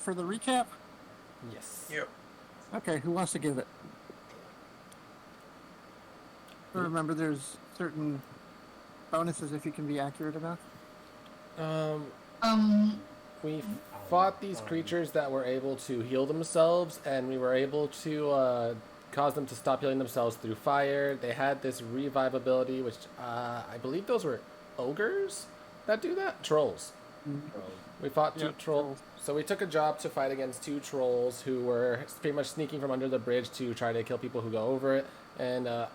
for the recap? Yes. Yep. Okay, who wants to give it? Remember, there's certain bonuses if you can be accurate enough. We fought these creatures that were able to heal themselves, and we were able to cause them to stop healing themselves through fire. They had this revive ability, which I believe those were ogres that do that? Trolls. We fought two trolls. So we took a job to fight against two trolls who were pretty much sneaking from under the bridge to try to kill people who go over it. And I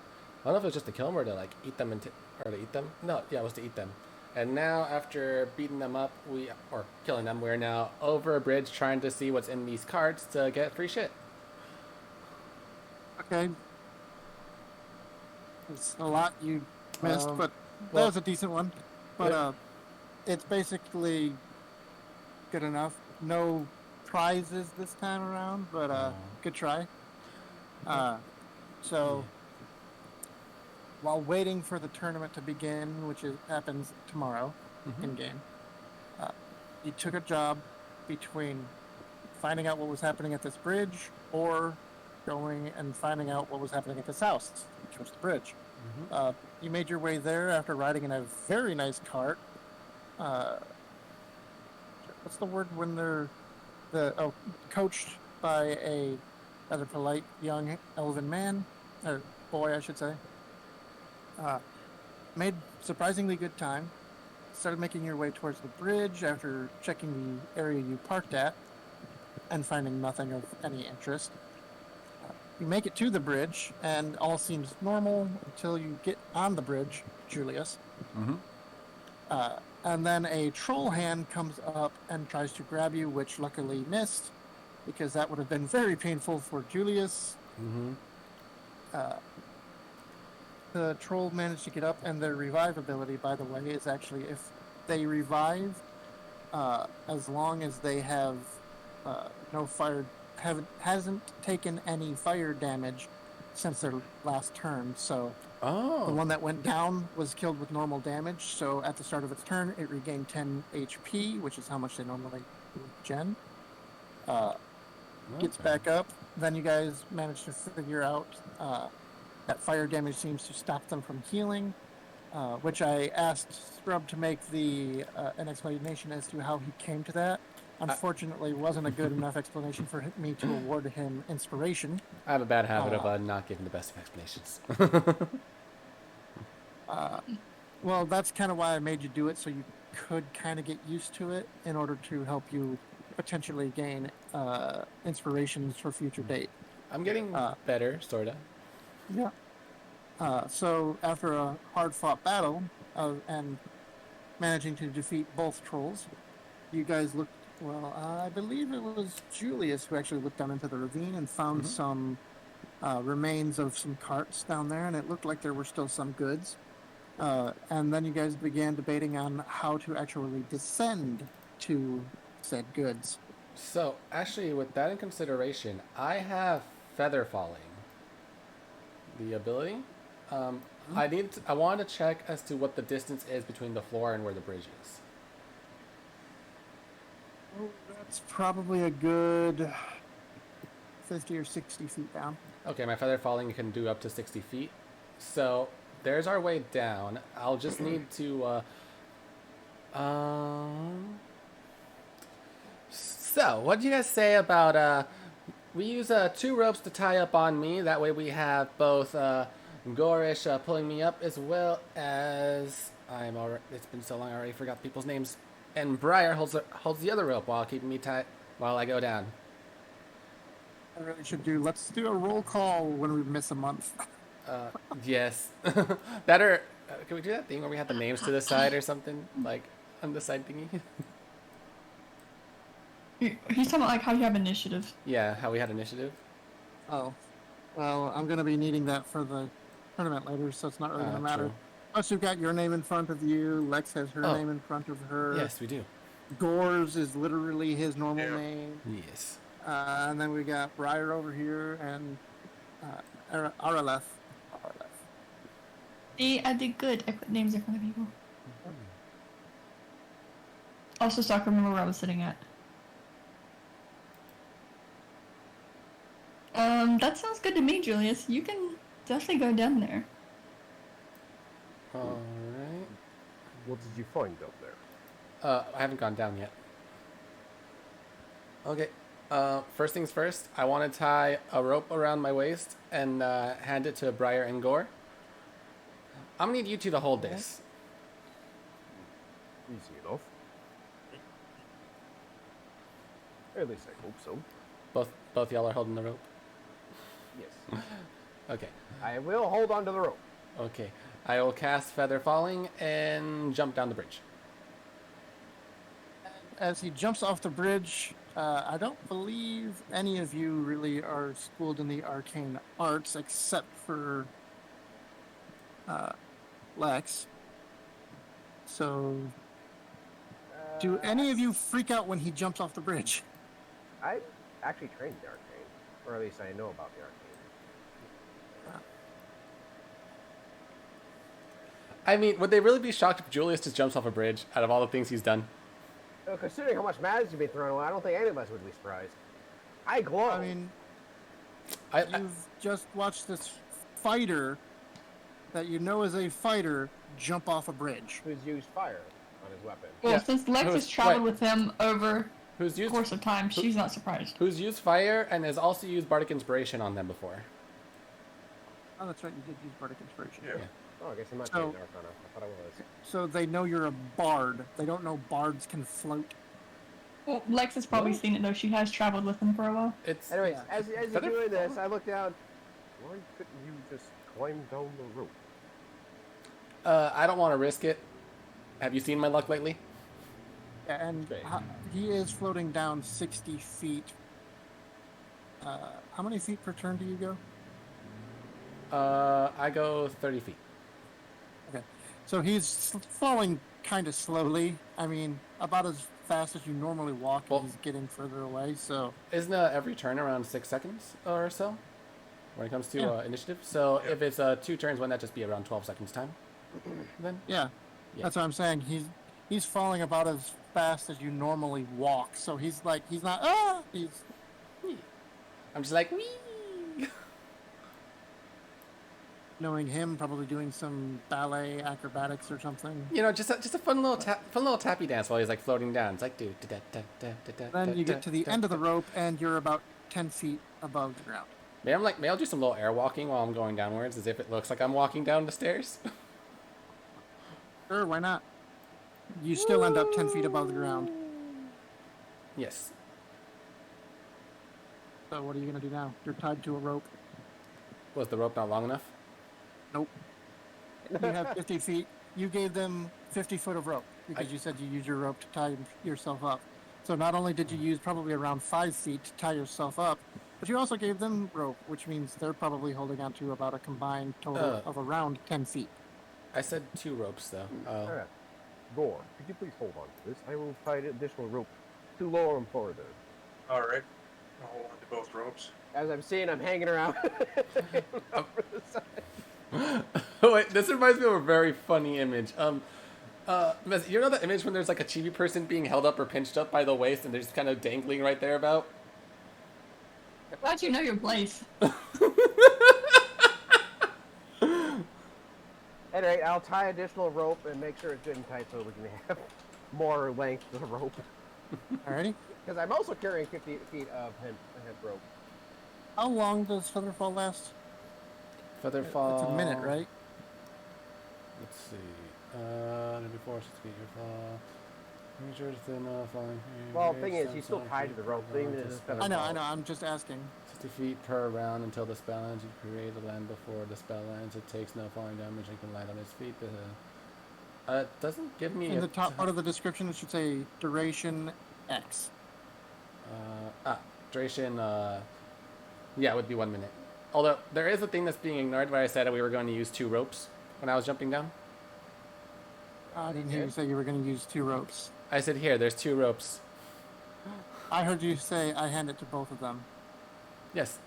don't know if it was just to kill them or to like eat them or to eat them. No, yeah, it was to eat them. And now, after beating them up, or killing them, we're now over a bridge trying to see what's in these carts to get free shit. Okay. It's a lot you missed, but that was a decent one. But it's basically good enough. No prizes this time around, but good try. So while waiting for the tournament to begin, which happens tomorrow in game, you took a job between finding out what was happening at this bridge or going and finding out what was happening at this house, which was the bridge. You made your way there after riding in a very nice cart. What's the word when they're coached by a rather polite young elven man, or boy, I should say. Made surprisingly good time. Started making your way towards the bridge after checking the area you parked at and finding nothing of any interest. You make it to the bridge, and all seems normal until you get on the bridge, Julius. And then a troll hand comes up and tries to grab you, which luckily missed, because that would have been very painful for Julius. The troll managed to get up, and their revive ability, by the way, is actually if they revive, as long as they have no fire, hasn't taken any fire damage since their last turn. So the one that went down was killed with normal damage. So at the start of its turn, it regained 10 HP, which is how much they normally regen. Gets back up. Then you guys manage to figure out that fire damage seems to stop them from healing, which I asked Scrub to make an explanation as to how he came to that. Unfortunately, wasn't a good enough explanation for me to award him inspiration. I have a bad habit of not giving the best of explanations. Well, that's kind of why I made you do it, so you could kind of get used to it in order to help you potentially gain inspirations for future date. I'm getting better, sort of. Yeah. So after a hard-fought battle and managing to defeat both trolls, you guys looked. Well, I believe it was Julius who actually looked down into the ravine and found some remains of some carts down there, and it looked like there were still some goods. And then you guys began debating on how to actually descend to said goods. So, actually, with that in consideration, I have feather falling. The ability. I wanted to check as to what the distance is between the floor and where the bridge is. Well, that's probably a good 50 or 60 feet down. Okay, my feather falling can do up to 60 feet. So, there's our way down. I'll just need to... So, what do you guys say about... we use 2 ropes to tie up on me. That way we have both Gorish pulling me up as well as... It's been so long I already forgot people's names. And Briar holds the other rope while keeping me tight while I go down. I really should do. Let's do a roll call when we miss a month. Yes. Better. Can we do that thing where we have the names to the side or something? Like, on the side thingy? He's talking about like how you have initiative. Yeah, how we had initiative. Oh. Well, I'm going to be needing that for the tournament later, so it's not really going to matter. True. Plus, you've got your name in front of you. Lex has her name in front of her. Yes, we do. Gores is literally his normal name. Yes. And then we got Briar over here and Araleth. I did good. I put names in front of people. Also, so I can remember where I was sitting at. That sounds good to me, Julius. You can definitely go down there. All right. What did you find up there? I haven't gone down yet. Okay. First things first, I want to tie a rope around my waist and hand it to Briar and Gore. I'm gonna need you two to hold this. Easy enough. At least I hope so. Both y'all are holding the rope. Yes. Okay. I will hold on to the rope. Okay. I will cast Feather Falling and jump down the bridge. As he jumps off the bridge, I don't believe any of you really are schooled in the arcane arts except for Lex. So, do any of you freak out when he jumps off the bridge? I actually trained the arcane, or at least I know about the arcane. I mean, would they really be shocked if Julius just jumps off a bridge out of all the things he's done? Considering how much magic has been thrown away, I don't think any of us would be surprised. I glow. I mean, I you've just watched this fighter that you know is a fighter jump off a bridge. Who's used fire on his weapon? Well, Yeah. since Lex has traveled with him over who's the used course of time, she's not surprised. who's used fire and has also used Bardic Inspiration on them before. Oh, that's right, you did use Bardic Inspiration. Yeah. Oh, I guess he might So- be an Arcana. I thought I was. So they know you're a bard. They don't know bards can float. Well, Lex has probably seen it though. She has traveled with him for a while. It's Anyways, Yeah. as you're Feather doing this, I look down. Why couldn't you just climb down the rope? I don't want to risk it. Have you seen my luck lately? Yeah, and Okay. he is floating down 60 feet. How many feet per turn do you go? I go 30 feet. Okay. So he's falling kind of slowly. I mean, about as fast as you normally walk, and Well- he's getting further away. So Isn't every turn around 6 seconds or so when it comes to Yeah. initiative? So if it's 2 turns, wouldn't that just be around 12 seconds time? Then yeah, Yeah. that's what I'm saying. He's falling about as fast as you normally walk. So he's not. He's I'm just like, wee. knowing him probably doing some ballet acrobatics or something. You know, just a fun little tappy dance while he's like floating down. It's like, dude. Then you get to the end of the rope, and you're about 10 feet above the ground. May I'll do some little air walking while I'm going downwards, as if it looks like I'm walking down the stairs. Sure, why not? You still end up 10 feet above the ground. Yes. So what are you going to do now? You're tied to a rope. Was the rope not long enough? Nope. You have 50 feet. You gave them 50 foot of rope because you said you used your rope to tie yourself up. So not only did you use probably around 5 feet to tie yourself up, but you also gave them rope, which means they're probably holding on to about a combined total of around 10 feet. I said 2 ropes though. Alright. Gore, could you please hold on to this? I will tie additional rope to lower him further. All right. I'll hold on to both ropes. As I'm seeing, I'm hanging around. Over the side. Wait, this reminds me of a very funny image. You know that image when there's like a chibi person being held up or pinched up by the waist and they're just kind of dangling right there about? Glad you know your place. Anyway, I'll tie additional rope and make sure it's good and tight so we can have more length of the rope. Alrighty. Because I'm also carrying 50 feet of hemp rope. How long does Featherfall last? Featherfall. It's a minute, right? Let's see. Before 6 feet, your fall. Creatures within falling. Well, the thing is, he's still tied to the rope, so even if it's I know. I'm just asking. 60 feet per round until the spell ends. You create a land before the spell ends. It takes no falling damage and can land on his feet. It doesn't give me In the top part of the description, it should say duration X. Duration, yeah, it would be 1 minute. Although, there is a thing that's being ignored where I said that we were going to use 2 ropes when I was jumping down. I didn't hear you say you were going to use 2 ropes. I said, here, there's 2 ropes. I heard you say I hand it to both of them. Yes,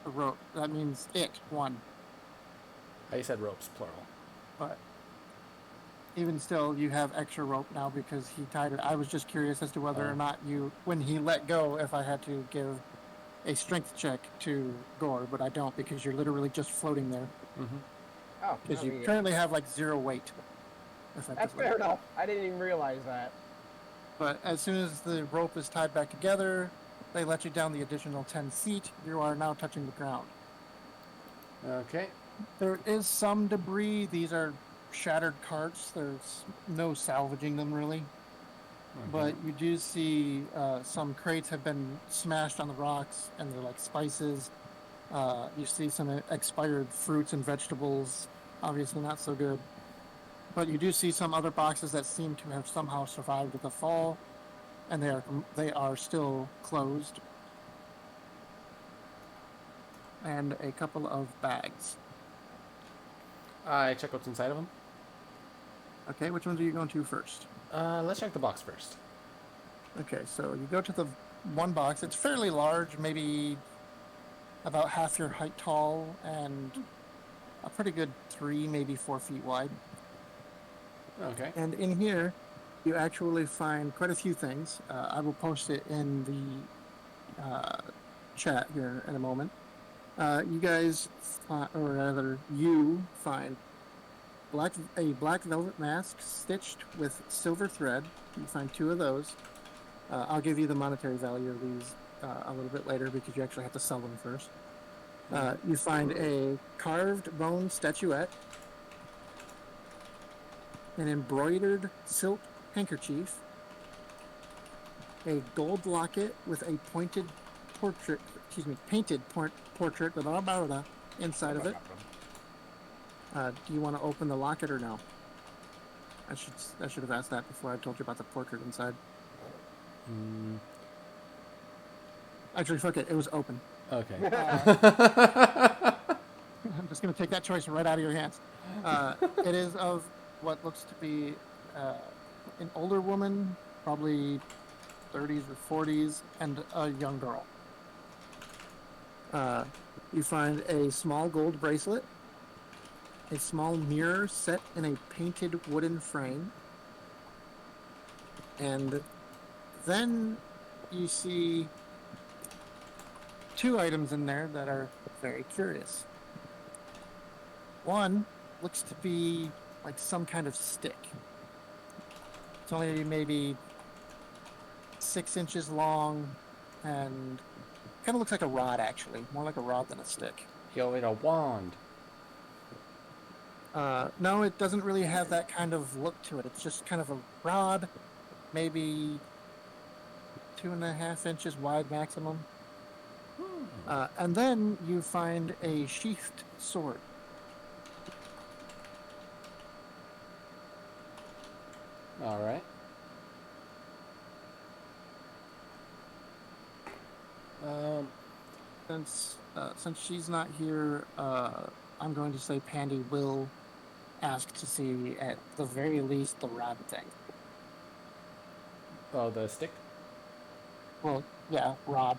A rope. That means one. I said ropes, plural. But even still, you have extra rope now because he tied it. I was just curious as to whether or not when he let go, if I had to give a strength check to gore, but I don't because you're literally just floating there. Oh, Because I you mean, currently have like 0 weight, that's effectively. fair enough. I didn't even realize that. But as soon as the rope is tied back together, they let you down the additional 10 feet. You are now touching the ground. Okay. There is some debris. These are shattered carts. There's no salvaging them, really. But you do see some crates have been smashed on the rocks, and they're like spices. You see some expired fruits and vegetables. Obviously not so good. But you do see some other boxes that seem to have somehow survived the fall, and they are still closed. And a couple of bags. I check what's inside of them. Okay, which ones are you going to first? Let's check the box first. Okay, so you go to the one box. It's fairly large, maybe about half your height tall, and a pretty good 3, maybe 4 feet wide. Okay. And in here, you actually find quite a few things. I will post it in the chat here in a moment. You guys, or rather, you find a black velvet mask stitched with silver thread. You find 2 of those. I'll give you the monetary value of these a little bit later because you actually have to sell them first. You find a carved bone statuette, an embroidered silk handkerchief, a gold locket with a painted portrait inside of it. Do you want to open the locket or no? I should have asked that before I told you about the portrait inside. Actually, fuck it. It was open. Okay. I'm just going to take that choice right out of your hands. It is of what looks to be an older woman, probably 30s or 40s, and a young girl. You find a small gold bracelet, a small mirror set in a painted wooden frame, and then you see 2 items in there that are very curious. One looks to be like some kind of stick. It's only maybe 6 inches long and kind of looks like a rod, actually. More like a rod than a stick. Yo, in a wand. No, it doesn't really have that kind of look to it. It's just kind of a rod, maybe 2.5 inches wide maximum. And then you find a sheathed sword. All right. Since she's not here, I'm going to say Pandy will ask to see, at the very least, the rod thing. Oh, the stick? Well, yeah, rod.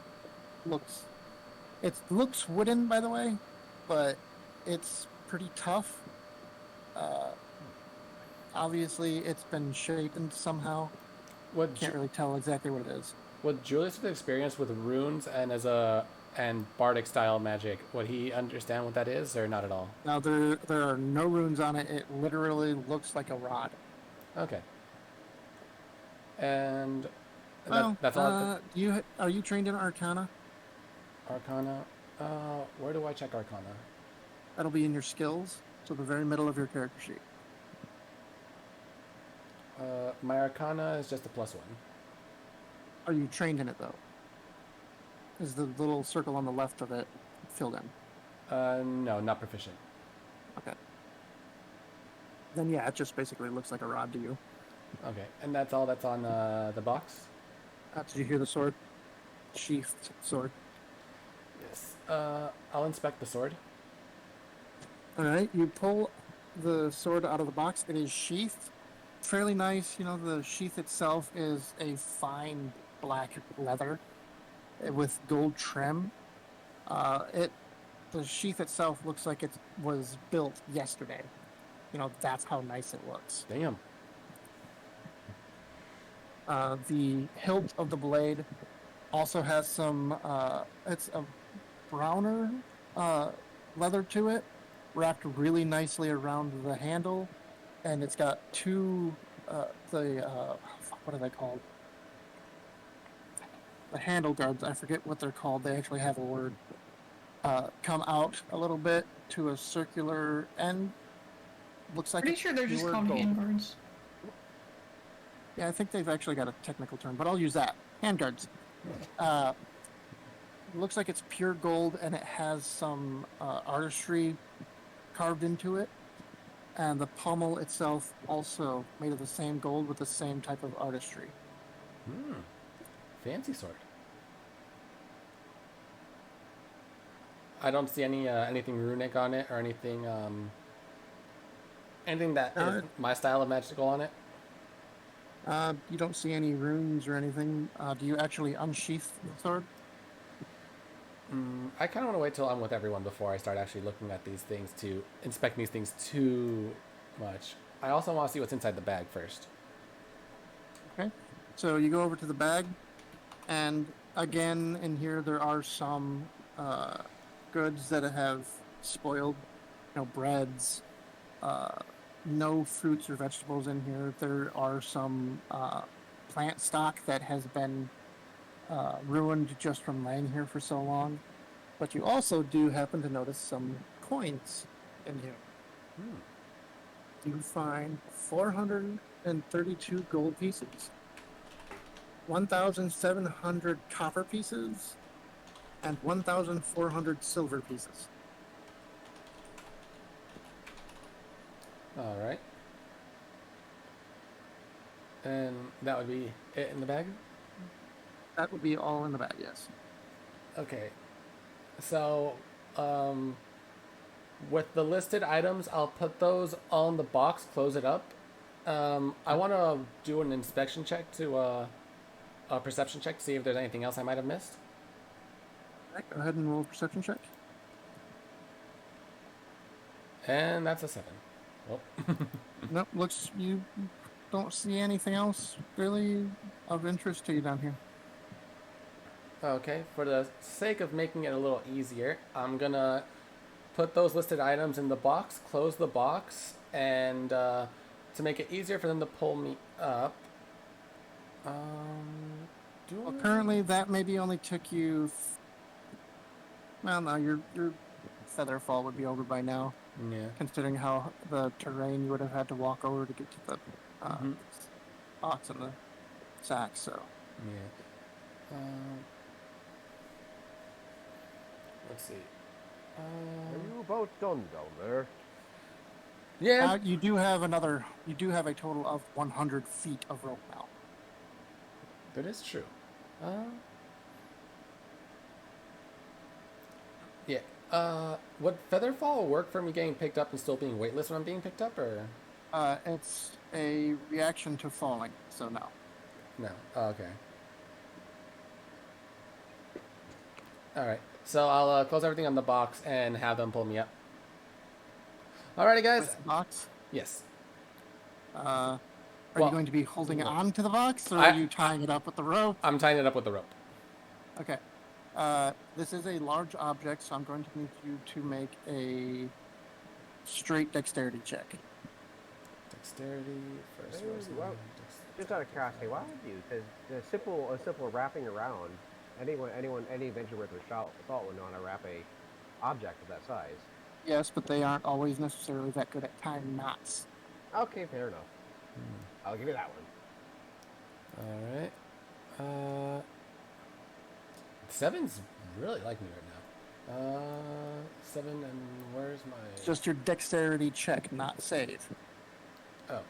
It looks wooden, by the way, but it's pretty tough. Obviously, it's been shapen somehow. Can't really tell exactly what it is. Would Julius have experience with runes and bardic style magic? Would he understand what that is, or not at all? Now, there are no runes on it. It literally looks like a rod. Okay. And Well, that's all. Are you trained in Arcana? Arcana. Where do I check Arcana? That'll be in your skills, so the very middle of your character sheet. My Arcana is just a +1. Are you trained in it, though? Is the little circle on the left of it filled in? No, not proficient. Okay. Then yeah, it just basically looks like a rod to you. Okay, and that's all that's on the box? Did you hear the sword? Sheathed sword. Yes. I'll inspect the sword. Alright, you pull the sword out of the box. It is sheathed. Fairly nice. You know, the sheath itself is a fine black leather with gold trim. The sheath itself looks like it was built yesterday. You know, that's how nice it looks. Damn. The hilt of the blade Also has some, it's a browner leather to it, wrapped really nicely around the handle, and it's got two, what are they called? The handle guards, I forget what they're called, they actually have a word, come out a little bit to a circular end. Looks like Pretty sure they're just called handguards. Yeah, I think they've actually got a technical term, but I'll use that. Handguards. Looks like it's pure gold, and it has some artistry carved into it. And the pommel itself also made of the same gold with the same type of artistry. Fancy sword. I don't see any anything runic on it or anything anything that is my style of magical on it. You don't see any runes or anything. Do you actually unsheath the sword? I kind of want to wait till I'm with everyone before I start actually looking at these things to inspect these things too much. I also want to see what's inside the bag first. Okay. So you go over to the bag, and again, in here there are some goods that have spoiled, breads, no fruits or vegetables in here. There are some plant stock that has been ruined just from laying here for so long. But you also do happen to notice some coins in here. You find 432 gold pieces, 1,700 copper pieces, and 1,400 silver pieces. All right. And that would be it in the bag? That would be all in the bag, yes. Okay. So, with the listed items, I'll put those on the box, close it up. I want to do an inspection check to a perception check to see if there's anything else I might have missed. All right, go ahead and roll a perception check. And that's a 7. Oh. Nope, looks you don't see anything else really of interest to you down here. Okay, for the sake of making it a little easier, I'm gonna put those listed items in the box, close the box, and to make it easier for them to pull me up. Well, currently that maybe only took you. Well, no, your feather fall would be over by now. Yeah. Considering how the terrain you would have had to walk over to get to the box and the sack. So. Yeah. Let's see. Are you about done down there? Yeah. You do have a total of 100 feet of rope now. That is true. Yeah. Would Featherfall work for me getting picked up and still being weightless when I'm being picked up, or? It's a reaction to falling, so no. No. Oh, okay. All right. So I'll close everything on the box and have them pull me up. Alrighty, guys. With the box? Yes. Are you going to be holding on to the box, or are you tying it up with the rope? I'm tying it up with the rope. Okay. This is a large object, so I'm going to need you to make a straight dexterity check. Dexterity first. Well, just out of curiosity, why would you? Because a simple wrapping around. Any adventure worth a thought would know how to wrap a object of that size. Yes, but they aren't always necessarily that good at tying knots. Okay, fair enough. I'll give you that one. All right. 7's really like me right now. 7, and where's my? It's just your dexterity check, not save. Oh.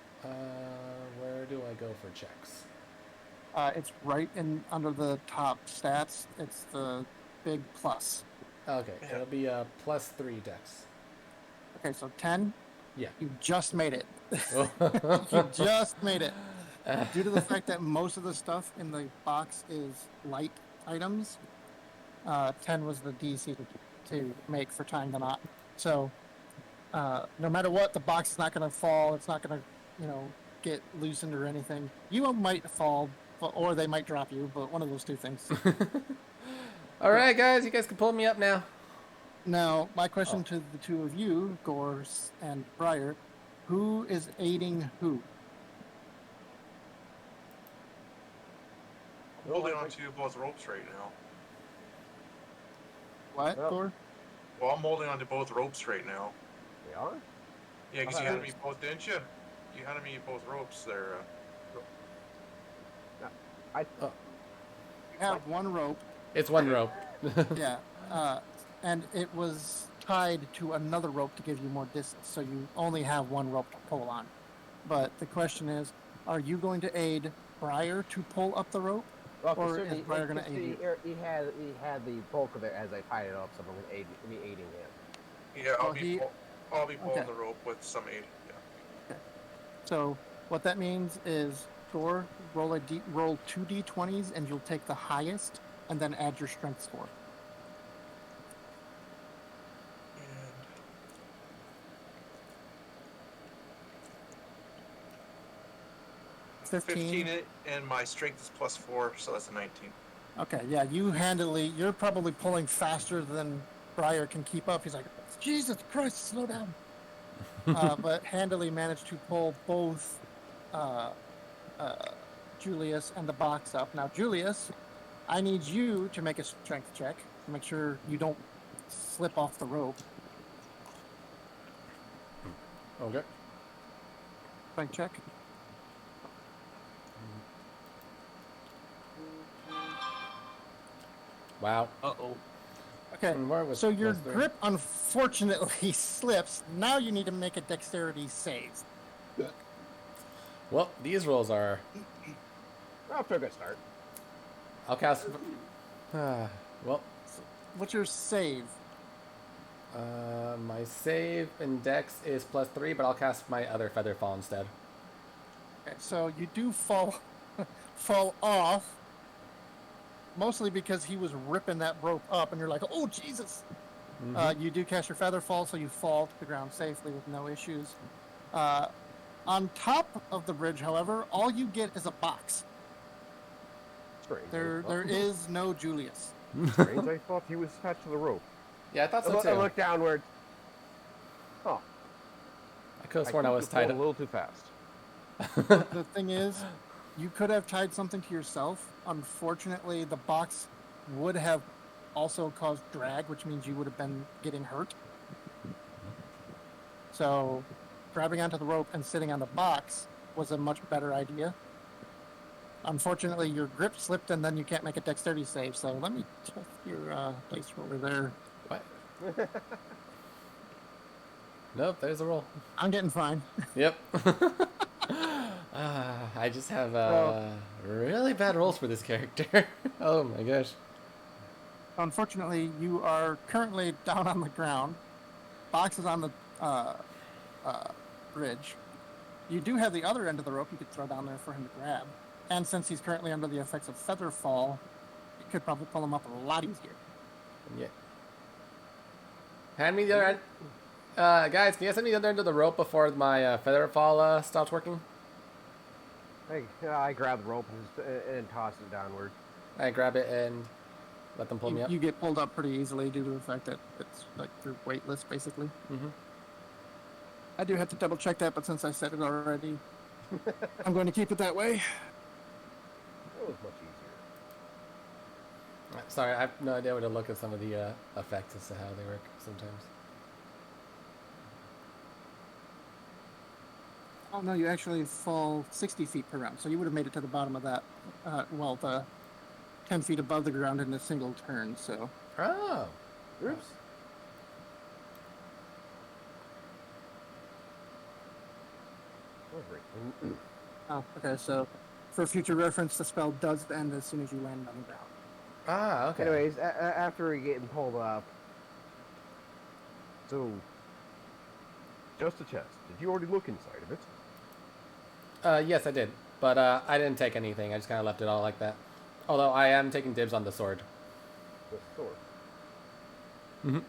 Where do I go for checks? It's right in under the top stats. It's the big plus. Okay, it'll be a +3 dex. Okay, so 10. Yeah. You just made it. You just made it. Due to the fact that most of the stuff in the box is light items, 10 was the DC to make for tying the knot. So, no matter what, the box is not going to fall. It's not going to, get loosened or anything. You might fall or they might drop you, but one of those two things. All right, guys, you guys can pull me up now. Now, my question to the two of you, Gorse and Briar, who is aiding who? I'm holding on to both ropes right now. What, Well- Gore? Well, I'm holding on to both ropes right now. We are? Yeah, because you Okay. handed me both, didn't you? You handed me both ropes there. I You have one rope, It's one rope. yeah, and it was tied to another rope to give you more distance, so you only have one rope to pull on. But the question is, are you going to aid Briar to pull up the rope? well, Or considering is Briar gonna it's aid the- he had the bulk of it as I tied it up, so I'm going to be aiding him. Yeah, I'll Well, be pulling okay. the rope with some aid. Yeah. So what that means is, Gore, roll roll 2d20s, and you'll take the highest, and then add your strength score. And 15 and my strength is +4, so that's a 19. Okay, yeah, you're probably pulling faster than Briar can keep up. He's like, Jesus Christ, slow down. But handily managed to pull both Julius and the box up. Now, Julius, I need you to make a strength check to make sure you don't slip off the rope. Okay. Strength check. Wow. Uh-oh. Okay, And where was so your plus three? grip unfortunately slips. Now you need to make a dexterity save. Well, these rolls are. Off to a good start. I'll cast. Well, What's your save? my save and dex is +3, but I'll cast my other feather fall instead. Okay, so you do fall off, mostly because he was ripping that rope up, and you're like, oh Jesus! You do cast your feather fall, so you fall to the ground safely with no issues. On top of the bridge, however, all you get is a box. Strange. There is no Julius. Strange. I thought he was attached to the rope. Yeah, I thought so I too. looked downward. Oh, I could have sworn I think was you pulled tied a little too fast. The thing is, you could have tied something to yourself. Unfortunately, the box would have also caused drag, which means you would have been getting hurt. So, grabbing onto the rope and sitting on the box was a much better idea. Unfortunately, your grip slipped, and then you can't make a dexterity save. So let me check your dice roller there. What? Nope, there's a roll. I'm getting fine. Yep. I just have really bad rolls for this character. Oh my gosh. Unfortunately, you are currently down on the ground. Box is on the bridge. You do have the other end of the rope you could throw down there for him to grab. And since he's currently under the effects of feather fall, you could probably pull him up a lot easier. Yeah. Hand me the other end. Guys, can you send me the other end of the rope before my feather fall stops working? Hey, I grabbed the rope and tossed it downward. I grab it and let them pull me up. You get pulled up pretty easily due to the fact that it's like you're weightless, basically. Mm-hmm. I do have to double check that, but since I said it already, I'm going to keep it that way. It was much easier. Sorry, I have no idea where to look at some of the effects as to how they work sometimes. Oh no, you actually fall 60 feet per round, so you would have made it to the bottom of that. The 10 feet above the ground in a single turn. So Oh. Oops. oh, okay. So for future reference, the spell does end as soon as you land on the ground. Ah, okay. Anyways, after getting pulled up, so just a test. Did you already look inside of it? Yes, I did. But I didn't take anything. I just kind of left it all like that. Although I am taking dibs on the sword. The sword. Mm-hmm.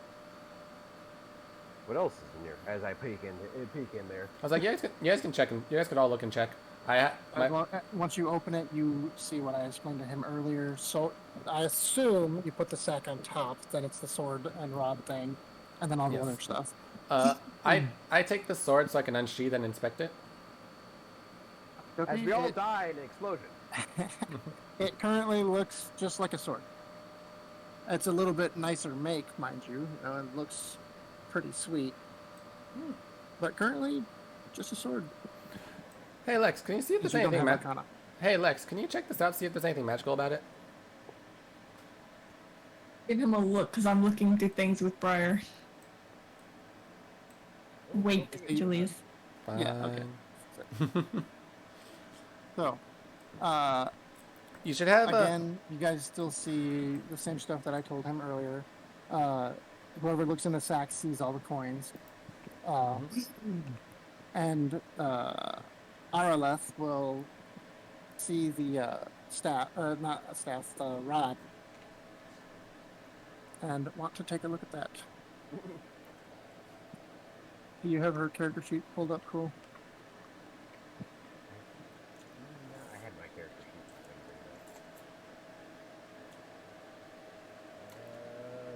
What else is in there? As I peek in there. I was like, you guys can check. You guys can all look and check. Once you open it, you see what I explained to him earlier. So I assume you put the sack on top, then it's the sword and rod thing, and then all the Yes. other stuff. I take the sword so I can unsheath and inspect it. As we all die in an explosion. It currently looks just like a sword. It's a little bit nicer make, mind you. It looks pretty sweet. But currently, just a sword. Hey Lex, can you see if there's You don't anything have magical? Arcana. Hey Lex, can you check this out? See if there's anything magical about it. Give him a look, because I'm looking through things with Briar. Wait, Julius. Fine. Yeah, okay. So, You should have again, you guys still see the same stuff that I told him earlier. Whoever looks in the sack sees all the coins. And Araleth will see the staff, not a staff, the rod, and want to take a look at that. Do you have her character sheet pulled up? Cool. I had my character sheet.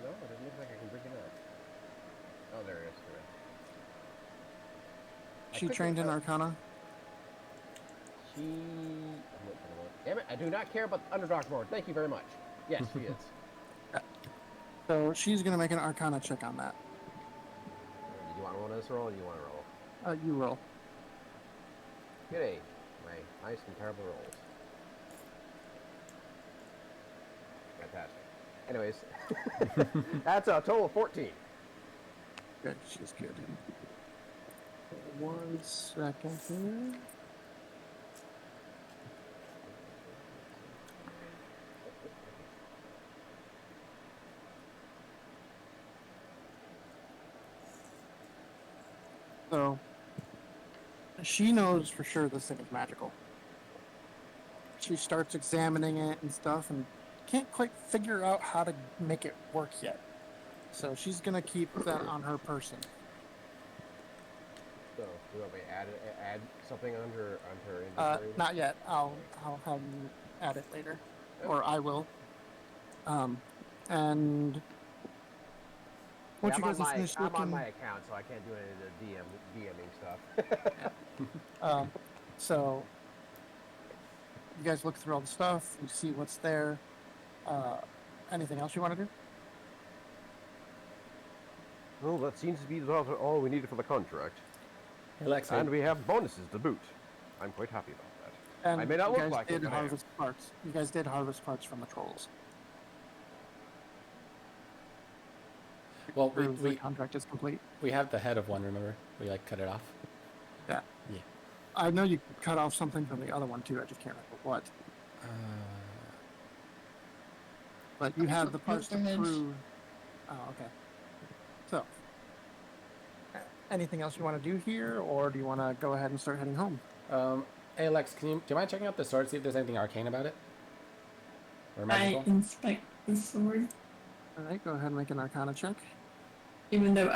No, it doesn't look like I can bring it up. Oh, there it is. She trained in Arcana. Damn it! I do not care about the Underdark board. Thank you very much. Yes, she is. So she's going to make an Arcana check on that. Do you want to roll this roll, or do you want to roll? You roll. Get a my nice and terrible rolls. Fantastic. Anyways, that's a total of 14. Good, she's good. 1 second here. So, she knows for sure this thing is magical. She starts examining it and stuff and can't quite figure out how to make it work yet. So she's going to keep that on her person. So, do you want me to add something on her inventory? Not yet. I'll have you add it later. Or I will. And once you guys have finished looking... I'm on my account, so I can't do any of the DMing stuff. So, you guys look through all the stuff, you see what's there. Anything else you want to do? Well, that seems to be all we needed for the contract. Hey Lex, And we have bonuses to boot. I'm quite happy about that. And I may not you look guys like it, did but I am. harvest parts. You guys did harvest parts from the trolls. well, The contract is complete. we have the head of one. Remember, we like cut it off. Yeah. Yeah. I know you cut off something from the other one too. I just can't remember what. But you have the parts to prove. Oh, okay. So, anything else you want to do here, or do you want to go ahead and start heading home? Hey Lex, do you mind checking out the sword, see if there's anything arcane about it? Or I magical? inspect the sword, All right, go ahead and make an Arcana check. even though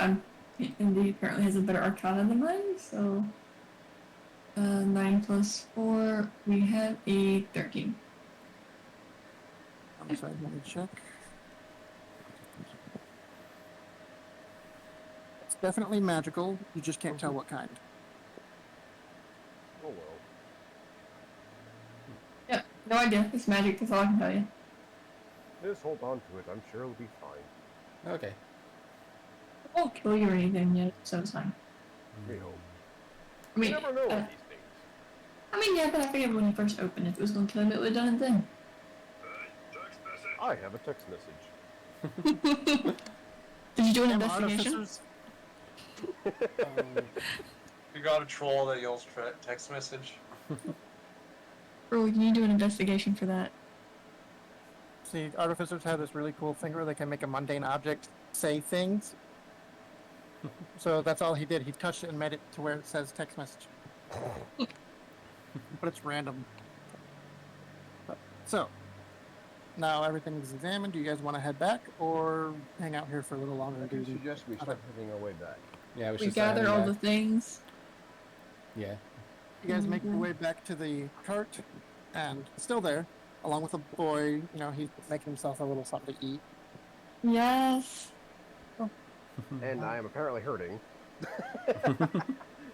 Indy apparently has a better Arcana than mine, so 9 plus 4, we have a 13. I'm sorry, let me check. It's definitely magical. You just can't tell what kind. Oh well. Yep, no idea. It's magic, that's all I can tell you. Just hold on to it. I'm sure it'll be fine. Okay. It won't kill you or anything yet, so it's fine. We hope. I mean, You never know with these things. yeah, but I figured when you first opened it, if it was going to kill him, it would have done it then. I have a text message. Did you do an Damn investigation? artificers. You got a troll that yells text message. Bro, you need to do an investigation for that. See, artificers have this really cool thing where they can make a mundane object say things. So that's all he did. He touched it and made it to where it says text message. But it's random. So, now everything is examined. Do you guys want to head back or hang out here for a little longer? I and do do the suggest we start heading our way back. Yeah, we We should start gathered all heading the things. back. Yeah. You guys make your way back to the cart, and still there, along with a boy. You know, he's making himself a little something to eat. Yes. And I am apparently hurting.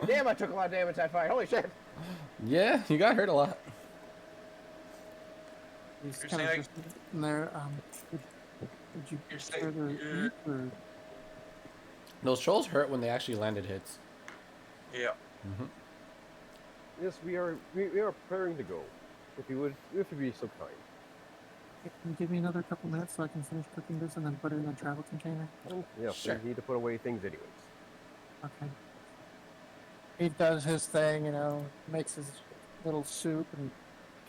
Damn, I took a lot of damage that fight. Holy shit! Yeah, you got hurt a lot. He's You're kind of saying just in there. Would you You're further saying eat or? Those trolls hurt when they actually landed hits. yeah. Yes, we are preparing to go. If you would be so kind. Can you give me another couple minutes so I can finish cooking this and then put it in a travel container? Yeah, Sure. we need to put away things anyways. Okay. He does his thing, you know, makes his little soup and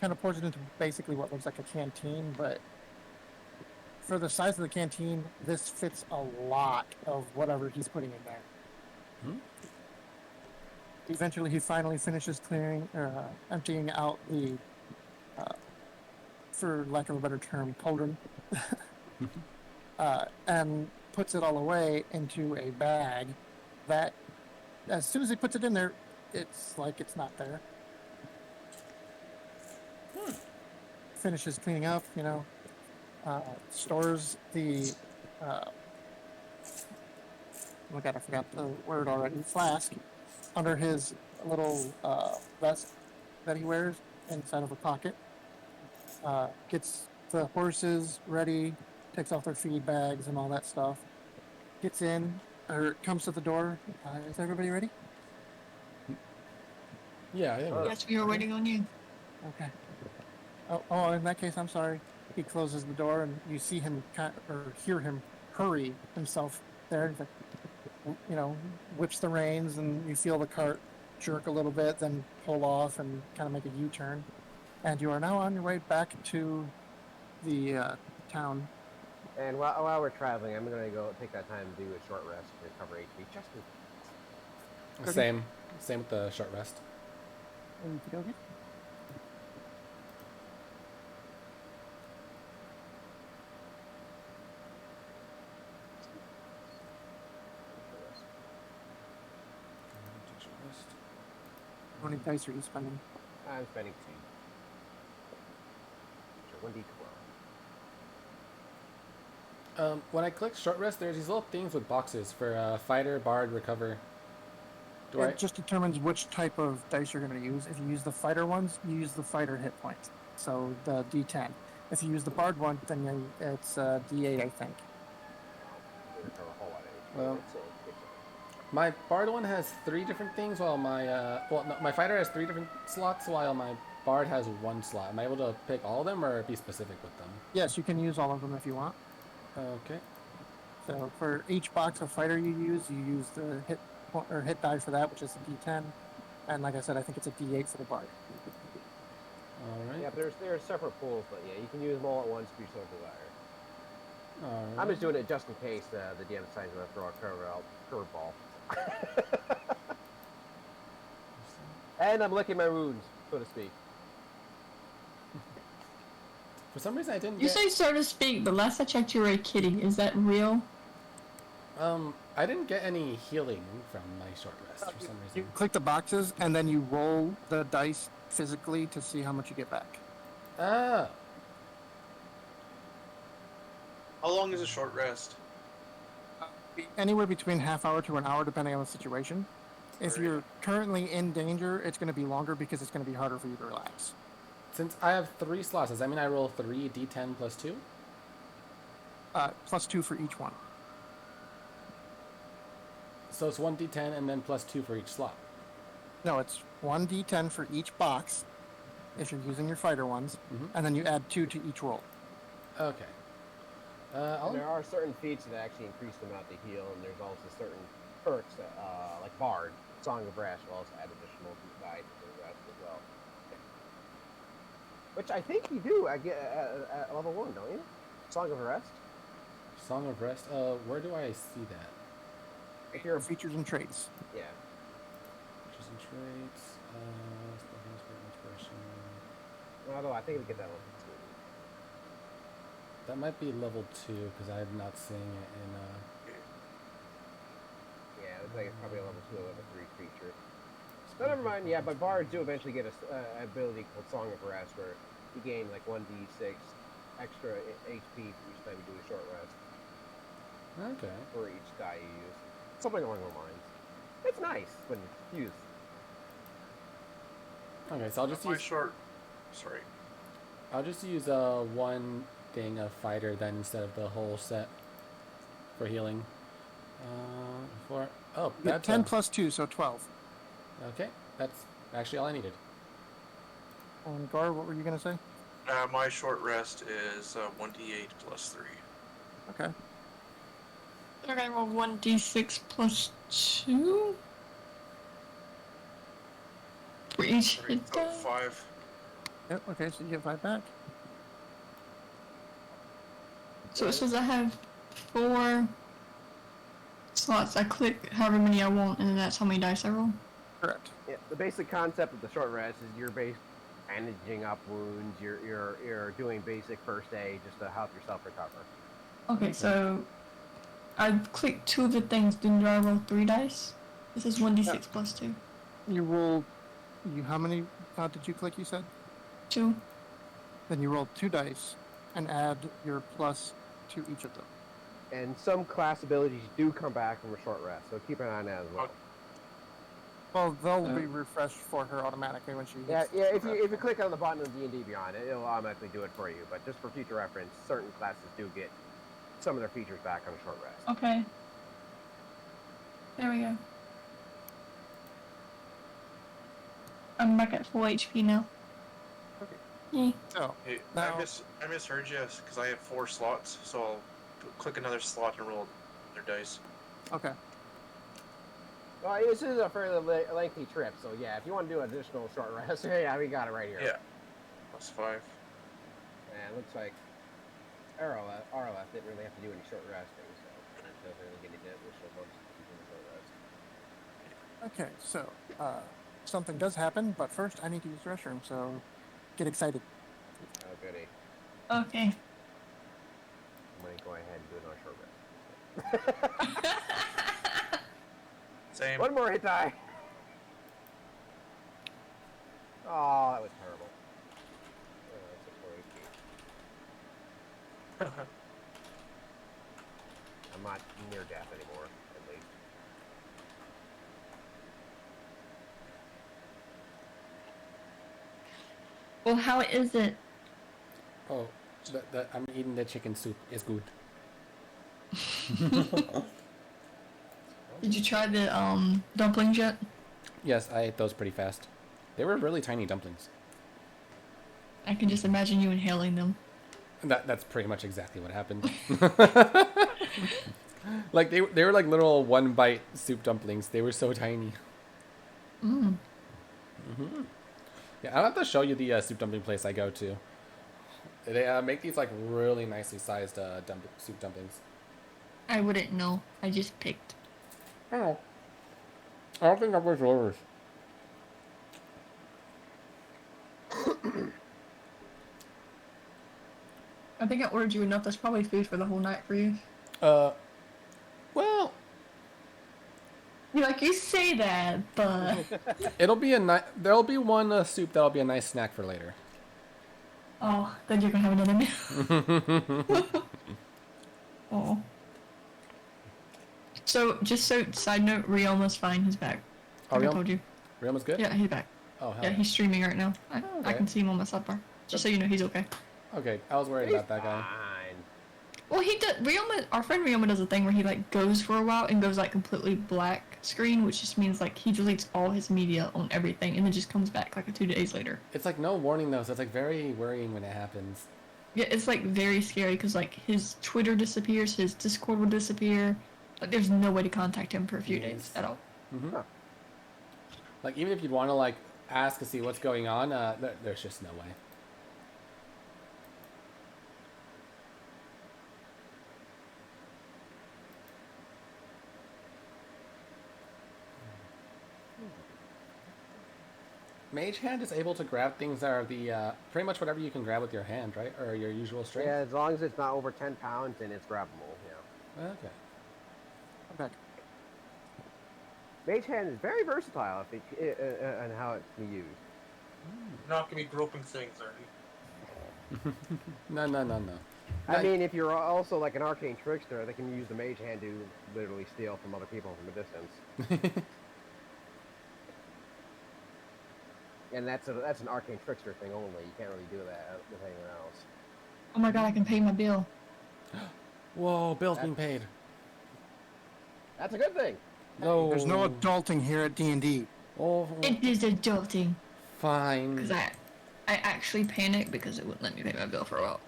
kind of pours it into basically what looks like a canteen, but for the size of the canteen, this fits a lot of whatever he's putting in there. Eventually, he finally finishes emptying out the, for lack of a better term, cauldron, and puts it all away into a bag that, as soon as he puts it in there, it's like it's not there. Finishes cleaning up, you know, stores the, oh my god, I forgot the word already, flask under his little vest that he wears inside of a pocket. Gets the horses ready, takes off their feed bags and all that stuff. Gets in, or comes to the door. Is everybody ready? Yeah, I think we're Yes, we are waiting on you. Okay. Oh, in that case, I'm sorry. He closes the door, and you see him or hear him hurry himself there. He's like, you know, whips the reins, and you feel the cart jerk a little bit, then pull off and kind of make a U-turn. And you are now on your way back to the town. And while we're traveling, I'm gonna go take that time to do a short rest to recover HP. Just in Same with the short rest. Okey-dokey. How many dice are you spending? I'm spending 2. So 1d12. When I click short rest, there's these little things with boxes for fighter, bard, recover. It just determines which type of dice you're going to use. If you use the fighter ones, you use the fighter hit points. So the D10. If you use the bard one, then it's D8, I think. Recover a whole lot of HP. Well, It's my bard one has 3 different things, while my fighter has 3 different slots, while my bard has 1 slot. Am I able to pick all of them, or be specific with them? Yes, you can use all of them if you want. Okay. So for each box of fighter you use the hit die for that, which is a D10. And like I said, I think it's a D8 for the bard. All right. Yeah, there's separate pools, but yeah, you can use them all at once if you so desire. All right. I'm just doing it just in case the DM decides to throw a curveball. And I'm licking my wounds, so to speak. For some reason, I didn't You get... say so to speak, but last I checked you were a kitty. Is that real? I didn't get any healing from my short rest for some You reason. click the boxes, and then you roll the dice physically to see how much you get back. Ah. How long is a short rest? Anywhere between half hour to an hour, depending on the situation. If Alright. you're currently in danger, it's going to be longer because it's going to be harder for you to relax. Since I have 3 slots, does that mean I roll 3 d10 plus 2? Plus 2 for each one. So it's 1 d10 and then plus 2 for each slot. No, it's 1 d10 for each box, if you're using your fighter ones, and then you add 2 to each roll. Okay. And there are certain feats that actually increase the amount to heal, and there's also certain perks that, like Bard, Song of Rest, will also add additional die to the rest as well. Which I think you do at level 1, don't you? Song of Rest? Song of Rest. Where do I see that? If you're Features and traits. yeah. Features and traits. Inspiration. Although I think we get that level 2. That might be level 2 because I'm not seeing it in. Yeah, it's like it's probably a level 2 or level 3 creature. No, never mind. Yeah, but bards do eventually get a ability called Song of Rest, where you gain like 1d6 extra HP for each time you do a short rest Okay. for each die you use. Something along those lines. It's nice when it's used. Okay, so I'll just My use short. Sorry. I'll just use one thing of fighter then instead of the whole set for healing. You get that's 10 plus 2, so 12. Okay, that's actually all I needed. And Gar, what were you going to say? My short rest is 1d8 plus 3. Okay. Okay, well, 1d6 plus 2? For each Sorry, hit die? 5. Yep, okay, so you get 5 back. So it says I have 4 slots. I click however many I want, and then that's how many dice I roll. Correct. Yeah, the basic concept of the short rest is you're bandaging up wounds. You're doing basic first aid just to help yourself recover. Okay, so I clicked 2 of the things. Didn't I roll 3 dice? This is 1d6 plus 2. You rolled. How many did you click, you said? 2. Then you rolled 2 dice and add your plus to each of them. And some class abilities do come back from a short rest, so keep an eye on that as well. Well, they'll be refreshed for her automatically when she hits. Yeah. If you click on the button of D&D Beyond, it'll automatically do it for you. But just for future reference, certain classes do get some of their features back on a short rest. Okay. There we go. I'm back at full HP now. Okay. Yay. So, Hey, now, I misheard you because I have 4 slots, so I'll click another slot and roll another dice. okay. Well, this is a fairly lengthy trip, so yeah, if you want to do additional short rest, yeah, we got it right here. Yeah. Plus 5. And it looks like Arleth didn't really have to do any short resting, so it doesn't really get any additional bumps from short rest. Okay, so, something does happen, but first I need to use the restroom, so get excited. Oh, goody. Okay. I'm going to go ahead and do it on a short rest. Same. One more hit die. Oh, that was terrible. Oh, 6 more HP. I'm not near death anymore, at least. Well, how is it? Oh, I'm eating the chicken soup. It's good. Did you try the dumplings yet? Yes, I ate those pretty fast. They were really tiny dumplings. I can just imagine you inhaling them. That's pretty much exactly what happened. Like they were like little 1-bite soup dumplings. They were so tiny. Mm. Mm-hmm. Yeah, I'll have to show you the soup dumpling place I go to. They make these like really nicely sized soup dumplings. I wouldn't know. I just picked. Oh, I don't think that was yours. I think I ordered you enough. That's probably food for the whole night for you. Well, You say that, but it'll be there'll be one soup that'll be a nice snack for later. oh, then you're gonna have another meal. Oh. So, side note, Rioma's fine. He's back. Oh, Like I told you. Rioma's good? Yeah, he's back. Oh, hell Yeah, he's streaming right now. I Okay. can see him on my sidebar. Just so you know, he's okay. Okay, I was worried about that guy. Fine. Well, he does. Our friend Rioma does a thing where he like goes for a while and goes like completely black screen, which just means like he deletes all his media on everything and then just comes back like 2 days later. It's like no warning though, so it's like very worrying when it happens. Yeah, it's like very scary because like his Twitter disappears, his Discord will disappear. Like there's no way to contact him for a few days at all. Mm-hmm. Huh. Like even if you'd want to like ask to see what's going on, there's just no way. Mage Hand is able to grab things that are the pretty much whatever you can grab with your hand, right? Or your usual strength. Yeah, as long as it's not over 10 pounds and it's grabbable, yeah. Okay. I'm back. Mage Hand is very versatile and how it can be used. You're not gonna be groping things, are you? No. I mean, if you're also like an arcane trickster, they can use the Mage Hand to literally steal from other people from a distance. And that's an arcane trickster thing only. You can't really do that with anyone else. Oh my god, I can pay my bill. Whoa, bill's being paid. That's a good thing. No. There's no adulting here at D&D. Oh, It is adulting. fine. Because I actually panicked because it wouldn't let me pay my bill for a while.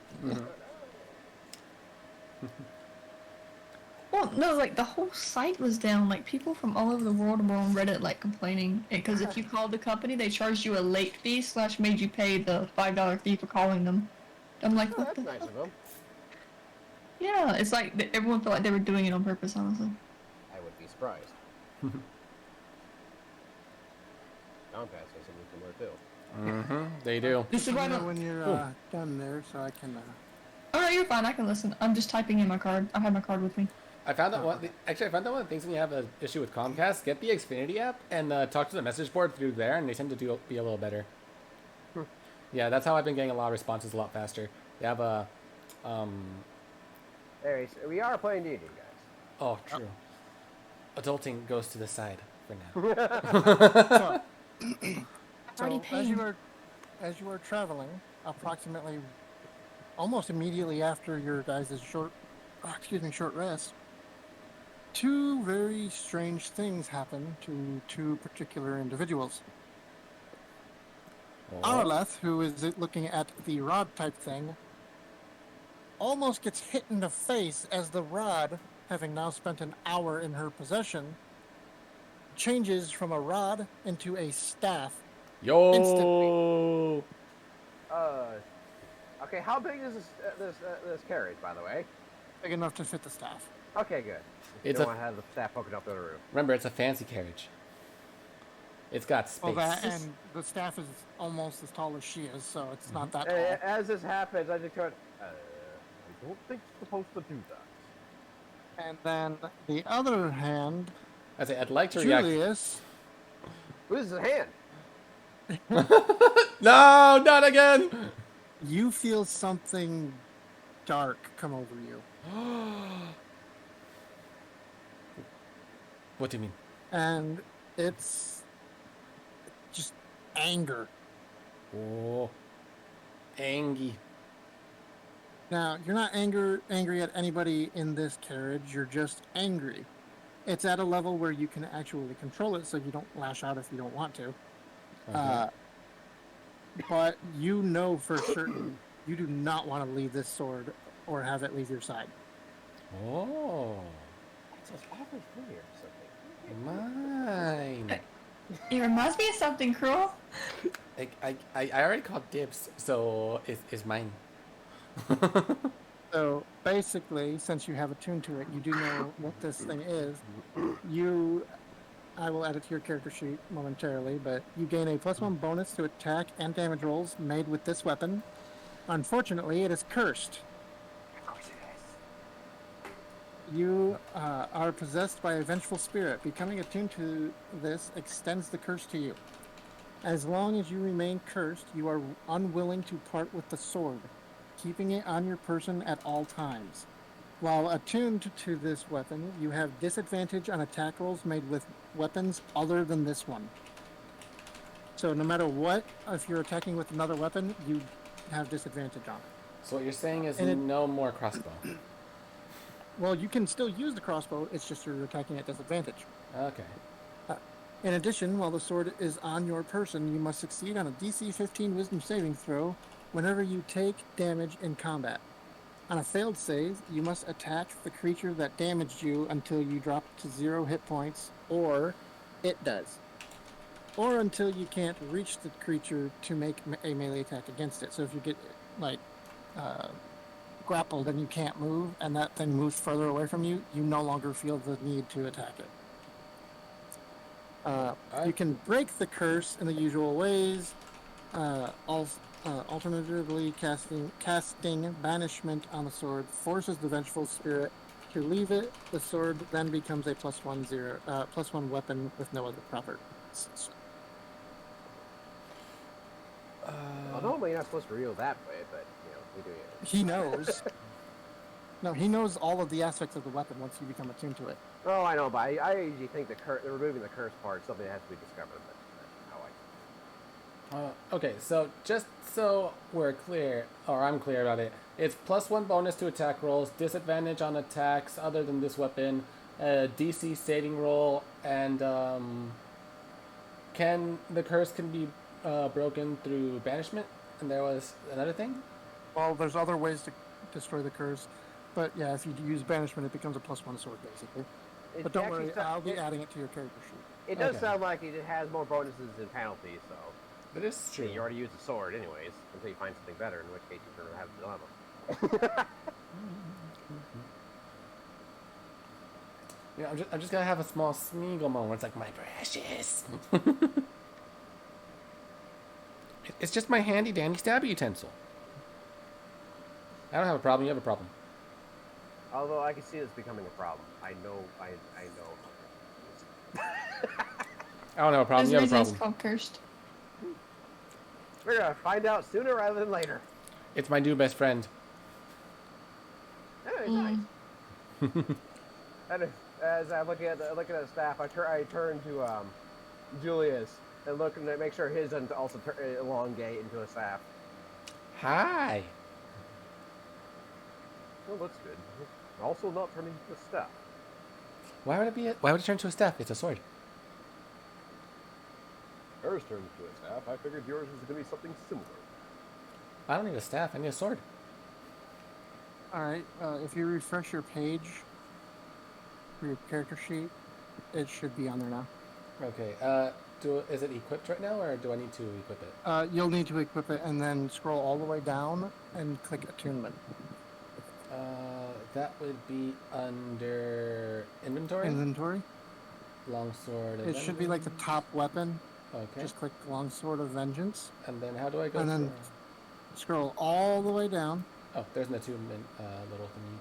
Well, no, like the whole site was down. Like people from all over the world were on Reddit like complaining. Because if you called the company, they charged you a late fee / made you pay the $5 fee for calling them. I'm like, Oh, what that's the nice fuck? of them. Yeah, it's like everyone felt like they were doing it on purpose, honestly. I would be surprised. Compass does something similar too. They do. This is why Let me know I'm. when you're done there, so I can. Oh no, you're fine. I can listen. I'm just typing in my card. I have my card with me. I found out one of the things when you have an issue with Comcast, get the Xfinity app and talk to the message board through there, and they tend to be a little better. Yeah, that's how I've been getting a lot of responses a lot faster. They have a, Anyways, we are playing D&D, guys. oh, true. Adulting goes to the side for now. Already So paid. as you were traveling, approximately almost immediately after your guys' short rest, two very strange things happen to two particular individuals. Arleth, who is looking at the rod type thing, almost gets hit in the face as the rod, having now spent an hour in her possession, changes from a rod into a staff. Yo! Instantly. Okay, how big is this carriage, by the way? Big enough to fit the staff. Okay, good. You It's don't a- want to have the staff poking up the roof. Remember, it's a fancy carriage. It's got space. Well, that and the staff is almost as tall as she is, so it's not that Hey, tall. as this happens, I just go, I don't think you're supposed to do that. And then the other hand, I say, I'd like to react. Julius, Who's his hand? No, not again! you feel something dark come over you. What do you mean? And it's just anger. Oh, Angie. Now, you're not angry at anybody in this carriage, you're just angry. It's at a level where you can actually control it so you don't lash out if you don't want to. But you know for certain you do not want to leave this sword or have it leave your side. Oh, It's awfully familiar or something. mine. It reminds me of something cruel. I already called dibs, so it's mine. So basically, since you have attuned to it, you do know what this thing is. I will add it to your character sheet momentarily, but you gain a +1 bonus to attack and damage rolls made with this weapon. Unfortunately, it is cursed. You are possessed by a vengeful spirit. Becoming attuned to this extends the curse to you. As long as you remain cursed, you are unwilling to part with the sword, keeping it on your person at all times. While attuned to this weapon, you have disadvantage on attack rolls made with weapons other than this one. So no matter what, if you're attacking with another weapon, you have disadvantage on it. So what you're saying is And it- no more crossbow. Well, you can still use the crossbow, it's just you're attacking at disadvantage. Okay. In addition, while the sword is on your person, you must succeed on a DC 15 Wisdom saving throw whenever you take damage in combat. On a failed save, you must attack the creature that damaged you until you drop to 0 hit points, or it does. Or until you can't reach the creature to make a melee attack against it. So if you get, grappled and you can't move, and that thing moves further away from you, you no longer feel the need to attack it. You can break the curse in the usual ways. Alternatively, casting banishment on the sword forces the vengeful spirit to leave it, the sword then becomes a +1 weapon with no other properties. Well, normally you're not supposed to reveal that way, but we do it. He knows. No, he knows all of the aspects of the weapon once you become attuned to it. Oh, I know, but I usually think removing the curse part is something that has to be discovered. But that's how I. Okay, so just so we're clear, or I'm clear about it, it's +1 bonus to attack rolls, disadvantage on attacks other than this weapon, DC saving roll, and the curse can be broken through banishment. And there was another thing. Well, there's other ways to destroy the curse, but yeah, if you use banishment, it becomes a +1 sword basically. But don't worry, I'll be adding it to your character sheet. It does sound like it has more bonuses than penalties, so. But it's true. You already used the sword, anyways, until you find something better, in which case you're going to have a dilemma. Yeah, I'm just gonna have a small Smeagol moment. It's like, my precious. It's just my handy dandy stabby utensil. I don't have a problem. You have a problem. Although I can see this becoming a problem. I know. I don't have a problem. You have a There's reasons problem. it's called cursed. We're gonna find out sooner rather than later. It's my new best friend. Nice. And as I'm looking at the staff, I turn to Julius and look and make sure his doesn't also elongate into a staff. Hi. Well, that's good. Also not turning into a staff. Why would it turn to a staff? It's a sword. Yours turned into a staff. I figured yours was going to be something similar. I don't need a staff. I need a sword. All right, if you refresh your page for your character sheet, it should be on there now. Okay. Is it equipped right now, or do I need to equip it? You'll need to equip it and then scroll all the way down and click attunement. That would be under inventory. Inventory. Longsword. It should be like the top weapon. Okay. Just click Longsword of Vengeance. And then how do I go? And then scroll all the way down. Oh, there's an attunement little thingy.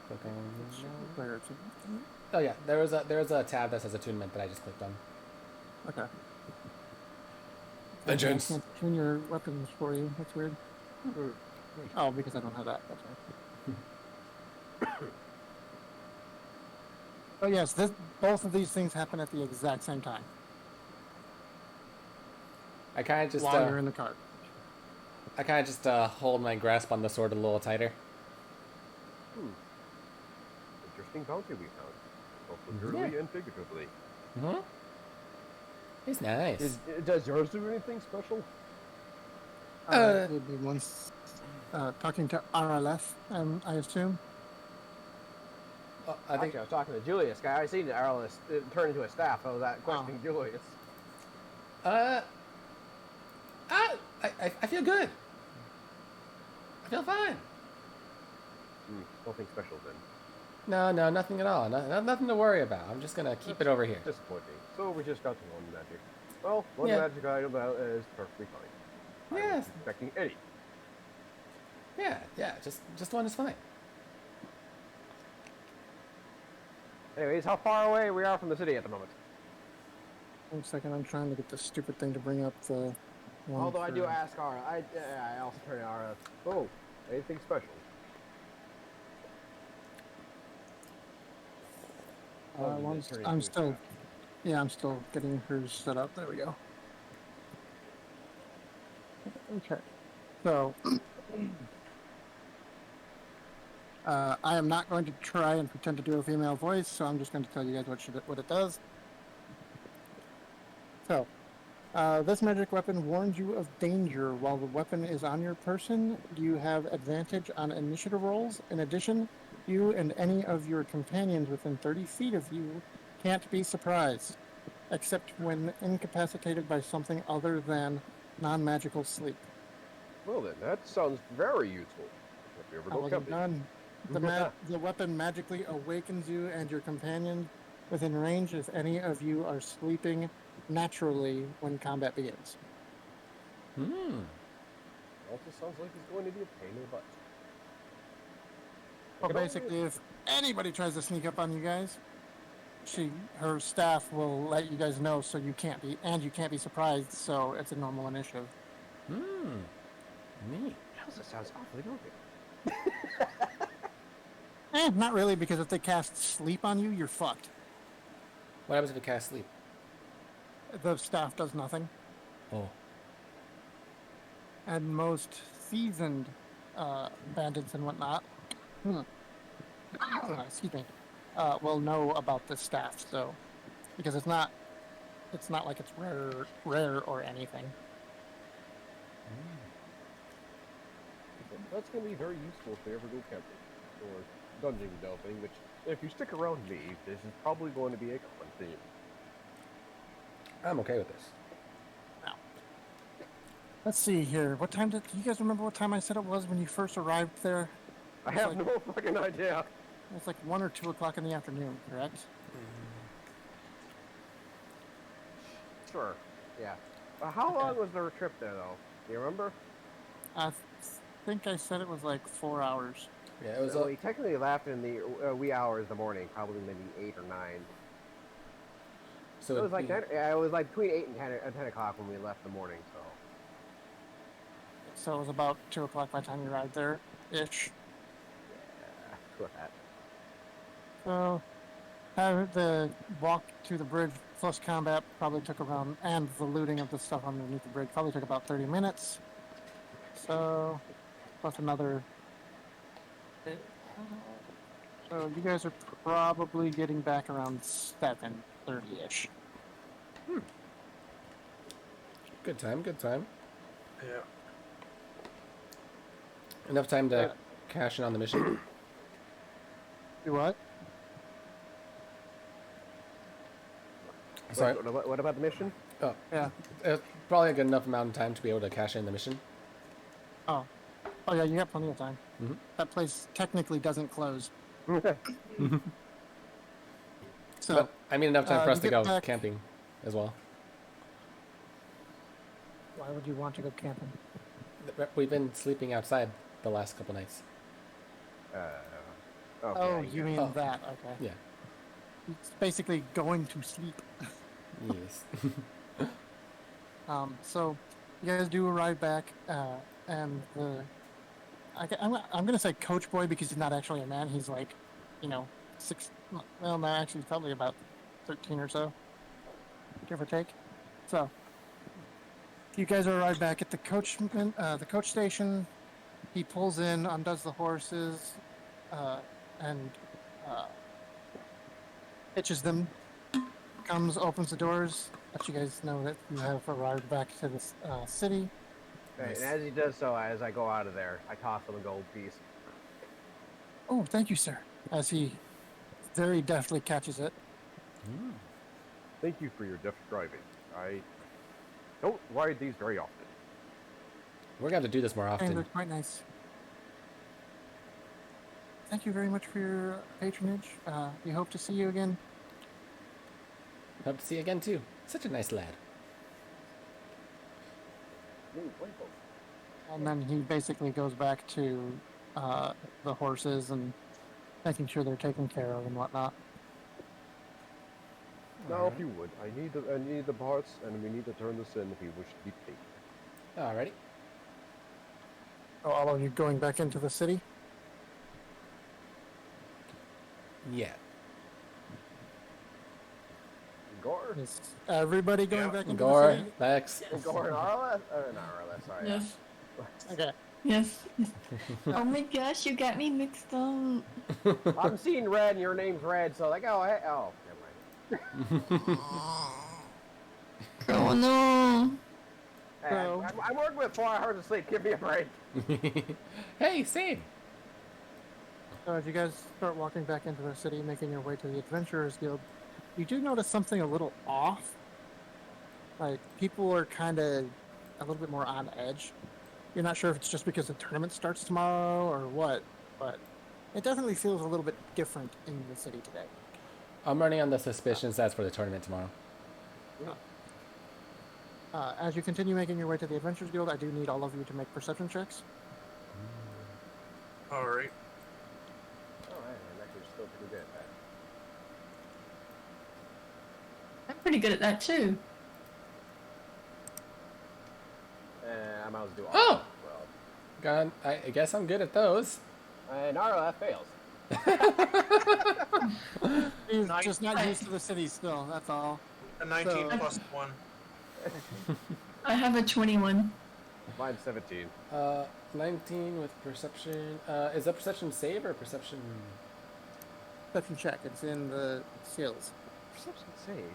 Click on. Where it's Oh yeah, there was a tab that says attunement that I just clicked on. okay. Vengeance. I can't tune your weapons for you. That's weird. Oh, because I don't have that. That's right. Oh yes, both of these things happen at the exact same time. I kind of just while you're in the cart. I kind of just hold my grasp on the sword a little tighter. Interesting bounty we found, both literally and figuratively. Mm-hmm. It's nice. Does yours do anything special? It would be once talking to RLF, I assume. I think Actually, I was talking to Julius. I seen the RLS turn into a staff. I was questioning Julius. I feel good. I feel fine. Nothing special then. No, nothing at all. Nothing to worry about. I'm just gonna keep it over here. Disappointing. So we just got to one magic. Well, one magic item is perfectly fine. Yes. I was expecting any. Yeah. Just one is fine. Anyways, how far away we are from the city at the moment? 1 second, I'm trying to get this stupid thing to bring up the one. Although I do ask Ara. I also turn to Ara. Oh, anything special? I'm still getting hers set up. There we go. Okay. So, I am not going to try and pretend to do a female voice, so I'm just going to tell you guys what it does. So, this magic weapon warns you of danger while the weapon is on your person. You have advantage on initiative rolls. In addition, you and any of your companions within 30 feet of you can't be surprised, except when incapacitated by something other than non-magical sleep. Well then, that sounds very useful. If you ever go camping. The weapon magically awakens you and your companion within range if any of you are sleeping naturally when combat begins. Also sounds like it's going to be a pain in the butt. Well, basically, anybody tries to sneak up on you guys, her staff will let you guys know, so you can't be surprised. So it's a normal initiative. Neat. That sounds awfully good. Not really, because if they cast sleep on you, you're fucked. What happens if it casts sleep? The staff does nothing, Oh. and most seasoned bandits and whatnot, excuse me, will know about the staff. So, because it's not like it's rare or anything. That's going to be very useful if they ever go camping or dungeon delving, which, if you stick around me, this is probably going to be a common theme. I'm okay with this. Now, let's see here. What time do you guys remember what time I said it was when you first arrived there? I have no fucking idea. It's like 1 or 2 o'clock in the afternoon, correct? Sure. Yeah. How long was the trip there, though? Do you remember? I think I said it was like 4 hours. Yeah, it was. Well, we technically left in the wee hours of the morning, probably maybe 8 or 9. So It was like 10, yeah, it was like between 8 and 10 o'clock when we left the morning. So it was about 2 o'clock by the time you arrived there, ish. Yeah, with that. So, the walk to the bridge plus combat probably took around, and the looting of the stuff underneath the bridge probably took about 30 minutes. So, plus another. So you guys are probably getting back around 7:30-ish. Good time. Good time. Yeah. Enough time to cash in on the mission. Do what? Sorry. What about the mission? Oh, Yeah. probably a good enough amount of time to be able to cash in the mission. Oh yeah, you got plenty of time. Mhm. That place technically doesn't close. So, But I mean, enough time for us you to get go back- camping as well. why would you want to go camping? We've been sleeping outside the last couple nights. Okay, Oh, you mean Oh. that? Okay. Yeah. It's basically going to sleep. Yes. So you guys do arrive back, and I'm gonna say Coach Boy because he's not actually a man. He's like, 6. Well, no, actually, probably about 13 or so, give or take. So you guys arrive back at the coach station. He pulls in, undoes the horses, and hitches them. Comes, opens the doors, lets you guys know that you have arrived back to the city. Right, and as he does so, as I go out of there, I toss him a gold piece. Oh, thank you, sir. As he very deftly catches it. Thank you for your deft driving. I don't ride these very often. We're going to do this more And often. they're quite nice. Thank you very much for your patronage. We hope to see you again. Hope to see you again, too. Such a nice lad. And then he basically goes back to the horses and making sure they're taken care of and whatnot. Now, if you would, I need the parts, and we need to turn this in if you wish to be paid. Alrighty. So all of you going back into the city? Yeah. Gore? Is everybody going Yeah. back into Gore, the city? Lex. Gore and Arla? Not Arla, sorry. Yes. Okay. Yes. Oh my gosh, you got me mixed up. I'm seeing red, and your name's red, so like, oh, hey, oh, never mind. Oh no. Hey, So- I'm working with 4 hours of sleep. Give me a break. Hey, same. So as you guys start walking back into the city, making your way to the Adventurers Guild, you do notice something a little off. Like, people are kind of a little bit more on edge. You're not sure if it's just because the tournament starts tomorrow or what, but it definitely feels a little bit different in the city today. I'm running on the suspicions that's for the tournament tomorrow. As you continue making your way to the Adventurers Guild, I do need all of you to make perception checks. All right. Oh, I'm actually still super good at that. I'm pretty good at that too. I might as well do all Oh! of them as God, I guess I'm good at those. well. And RLF fails. He's Nice. just not used to the city still. That's all. A 19 So- plus 1. I have a 21. Mine's 17. 19 with perception. Is that perception save or perception? Perception check. It's in the skills. Perception save?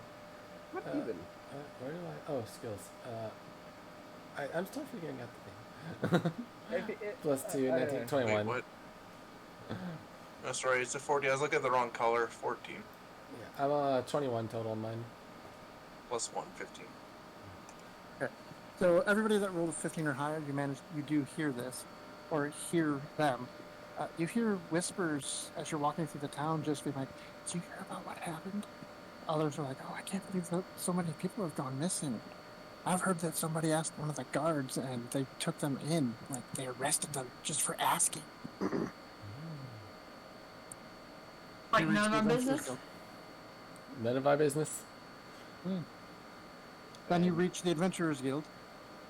What Uh, even? Where do I? Oh, skills. I'm still figuring out the thing. Plus 2, 19, 21. Wait, what? No, sorry, it's a 40. I was looking at the wrong color. 14 Yeah, I'm 21 total on mine. plus 1, 15. So everybody that rolled a 15 or higher, you do hear this, or hear them. You hear whispers as you're walking through the town, just being like, "Did you hear about what happened?" Others are like, "Oh, I can't believe that so many people have gone missing. I've heard that somebody asked one of the guards, and they took them in. Like they arrested them just for asking." Like You reach none of the our Adventurers business? Guild. None of our business. Then you reach the Adventurers Guild.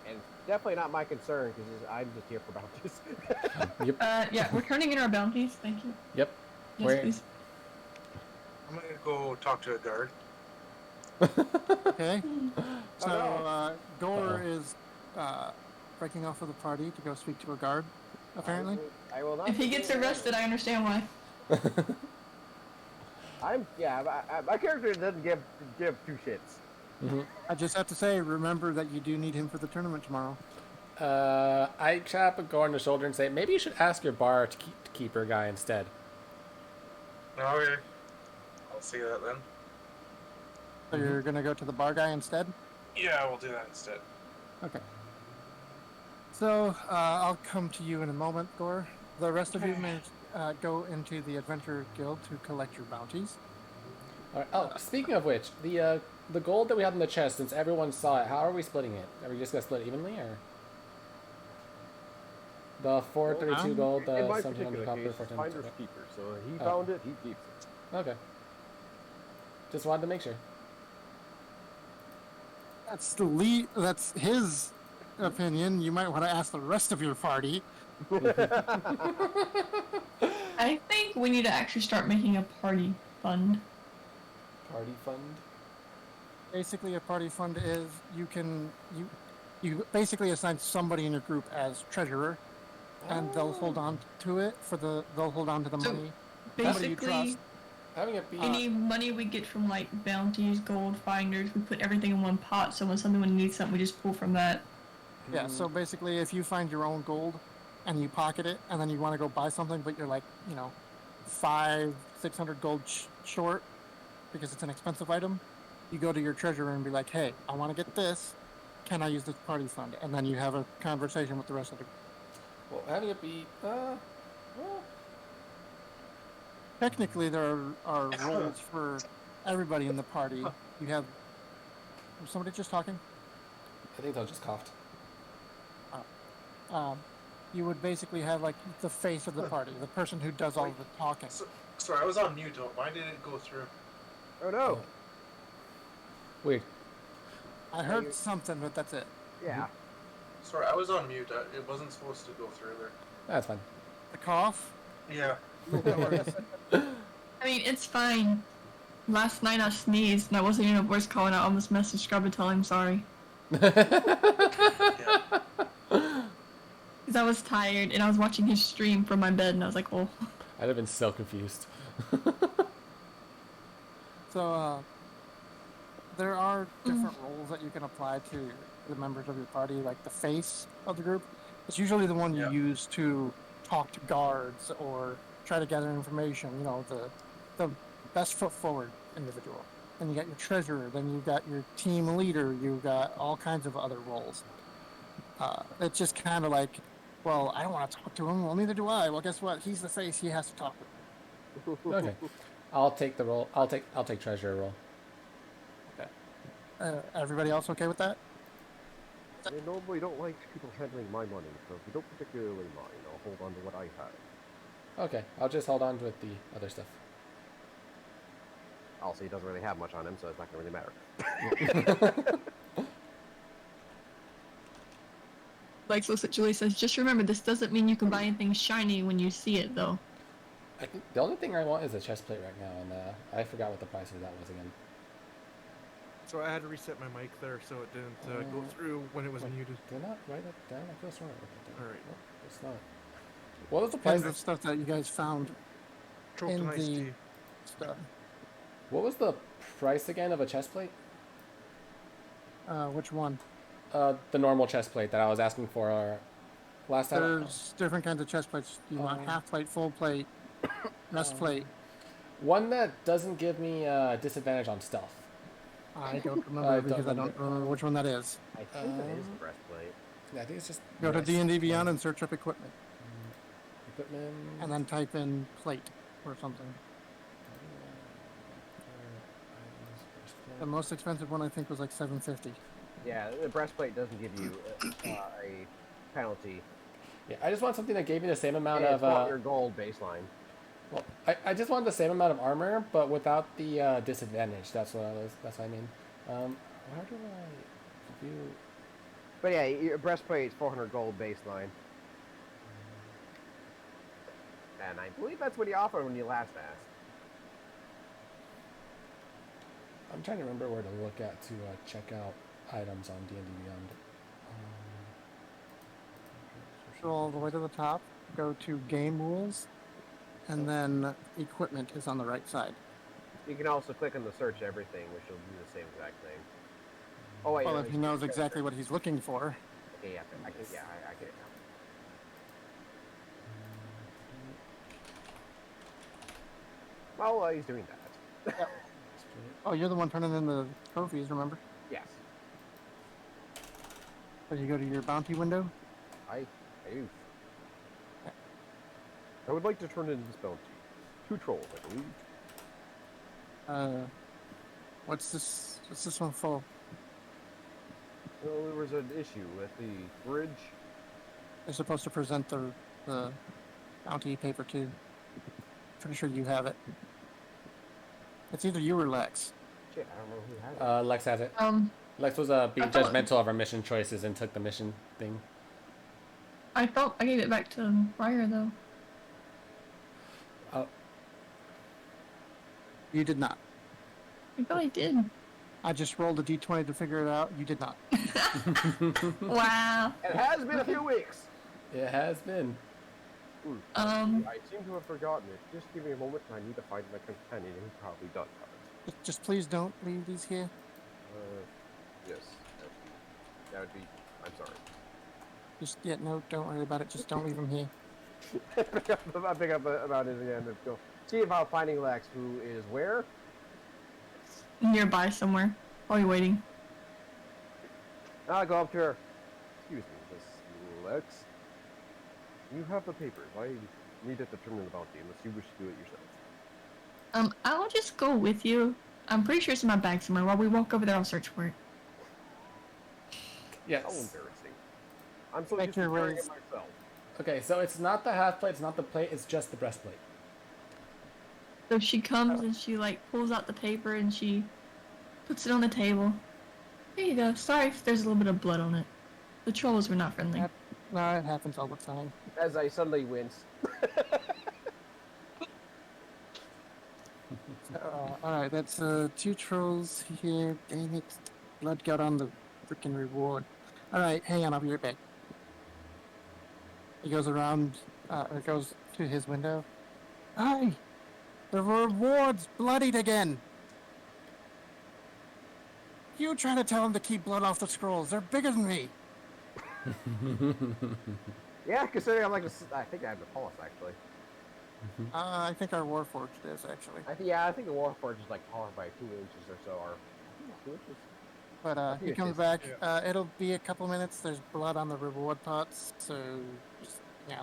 And it's definitely not my concern because I'm just here for bounties. Yep. Yeah, we're turning in our bounties. Thank you. Yep. Yes, Where- please. I'm gonna go talk to a guard. Okay. So no. Gore is breaking off with the party to go speak to a guard. Apparently. I will not. If he gets arrested, I understand why. My character doesn't give two shits. I just have to say, remember that you do need him for the tournament tomorrow. I tap Gore on the shoulder and say, maybe you should ask your bar to keeper guy instead. Okay. I'll see that then. So you're gonna go to the bar guy instead? Yeah, we'll do that instead. Okay. So I'll come to you in a moment, Gore. The rest of you may go into the Adventure Guild to collect your bounties. All right. Oh, speaking of which, the gold that we had in the chest, since everyone saw it, how are we splitting it? Are we just gonna split it evenly, or the 432 gold, In my 1700 particular copper, case, 410? finder's keeper. So he found it, he keeps it. Okay. Just wanted to make sure. That's the lead. That's his opinion. You might want to ask the rest of your party. I think we need to actually start making a party fund. Party fund. Basically, a party fund is you basically assign somebody in your group as treasurer, and they'll hold on to it they'll hold on to the So, money. Somebody you Basically, trust. Having it be any money we get from like bounties, gold, finders, we put everything in one pot. So when someone needs something, we just pull from that. Yeah, so basically, if you find your own gold and you pocket it, and then you want to go buy something, but you're like, 500-600 gold short because it's an expensive item, you go to your treasurer and be like, "Hey, I want to get this. Can I use this party fund?" And then you have a conversation with the rest of the. well, having it be well, Technically, there are roles for everybody in the party. You have. Was somebody just talking? I think they'll just coughed. You would basically have like the face of the party, the person who does all the talking. Sorry, I was on mute. Why did it go through? Oh no! Weird. I heard something, but that's it. Yeah. Sorry, I was on mute. It wasn't supposed to go through there. That's fine. The cough. Yeah. I mean, it's fine. Last night I sneezed and I wasn't in a voice call and I almost messaged Scrub to tell him sorry. Yeah. Because I was tired and I was watching his stream from my bed and I was like, oh. I'd have been so confused. So there are different roles that you can apply to the members of your party, like the face of the group. It's usually the one you Yeah. use to talk to guards or try to gather information. The best foot forward individual. Then you got your treasurer. Then you got your team leader. You got all kinds of other roles. It's just kind of like, well, I don't want to talk to him. Well, neither do I. Well, guess what? He's the face. He has to talk with me. Okay. I'll take the role. I'll take treasurer role. Everybody else okay with that? I normally don't like people handling my money, so if you don't particularly mind, I'll hold on to what I have. Okay. I'll just hold on with the other stuff. Also, he doesn't really have much on him, so it's not going to really matter. Like so Julie says, just remember this doesn't mean you can buy anything shiny when you see it though. I think the only thing I want is a chest plate right now, and I forgot what the price of that was again. So I had to reset my mic there so it didn't go through when it was muted. Did I not write it down? I could have sworn I wrote it down. All right. No, it's not. What was the Kinds price? of stuff that you guys found Choked in an iced the tea. stuff. What was the price again of a chest plate? Which one? The normal chest plate that I was asking for last time. There's different kinds of chest plates. You want half plate, full plate, rest plate. One that doesn't give me disadvantage on stealth. I don't remember I because I don't remember which one that is. I think it is a breastplate. Yeah, I think it's just Go to D&D Beyond and search up equipment, equipment. and then type in plate or something. The most expensive one I think was like $750. Yeah, the breastplate doesn't give you a penalty. Yeah, I just want something that gave me the same amount It's of. not your gold baseline. Well, I just wanted the same amount of armor, but without the disadvantage. That's what I mean. How do I view? But yeah, your breastplate's 400 gold baseline. And I believe that's what he offered when you last asked. I'm trying to remember where to look at to check out items on D&D Beyond. Scroll all the way to the top, go to game rules, and then equipment is on the right side. You can also click on the search everything, which will do the same exact thing. Oh wait, Well, no, if he knows exactly what he's looking for. Okay, yeah, I get it now. Well, he's doing that. Oh, you're the one turning in the trophies, remember? Yes, So you go to your bounty window. I do. I would like to turn in this bounty. 2 trolls, I believe. What's this one for? Well, there was an issue with the bridge. They're supposed to present the bounty paper too. Pretty sure you have it. It's either you or Lex. Shit, I don't know who has it. Lex has it. Lex was being I thought- judgmental of our mission choices and took the mission thing. I thought I gave it back to Briar though. You did not. I thought I did. I just rolled a d20 to figure it out. You did not. Wow. It has been a few weeks. It has been. I seem to have forgotten it. Just give me a moment, and I need to find my companion who probably does have it. Just please don't leave these here. Yes, that would be. I'm sorry. No, don't worry about it. Just don't leave them here. I'll pick up about it again and go see about finding Lex, who is where? Nearby somewhere. While you're waiting. I'll go up to her. Excuse me, Miss Lex. You have the papers. I need to determine the bounty unless you wish to do it yourself. I'll just go with you. I'm pretty sure it's in my bag somewhere. While we walk over there, I'll search for it. Yes. How embarrassing. I'm so Make used to your wearing ways. it myself. Okay, so it's not the half plate, it's not the plate, it's just the breastplate. So she comes and she like pulls out the paper and she puts it on the table. Here you go. Sorry if there's a little bit of blood on it. The trolls were not friendly. No, it happens all the time. As I suddenly wince. Alright, that's 2 trolls here. Dang it. Blood got on the freaking reward. Alright, hang on, I'll be right back. He goes around, or goes to his window. Hi! The reward's bloodied again! You trying to tell him to keep blood off the scrolls. They're bigger than me! Yeah, considering I'm like, I think I have the pulse actually. I think our Warforged is, actually. I think the Warforged is like taller by 2 inches or so, or 2 inches. But he it comes is. back. It'll be a couple minutes. There's blood on the reward pots, so just, yeah.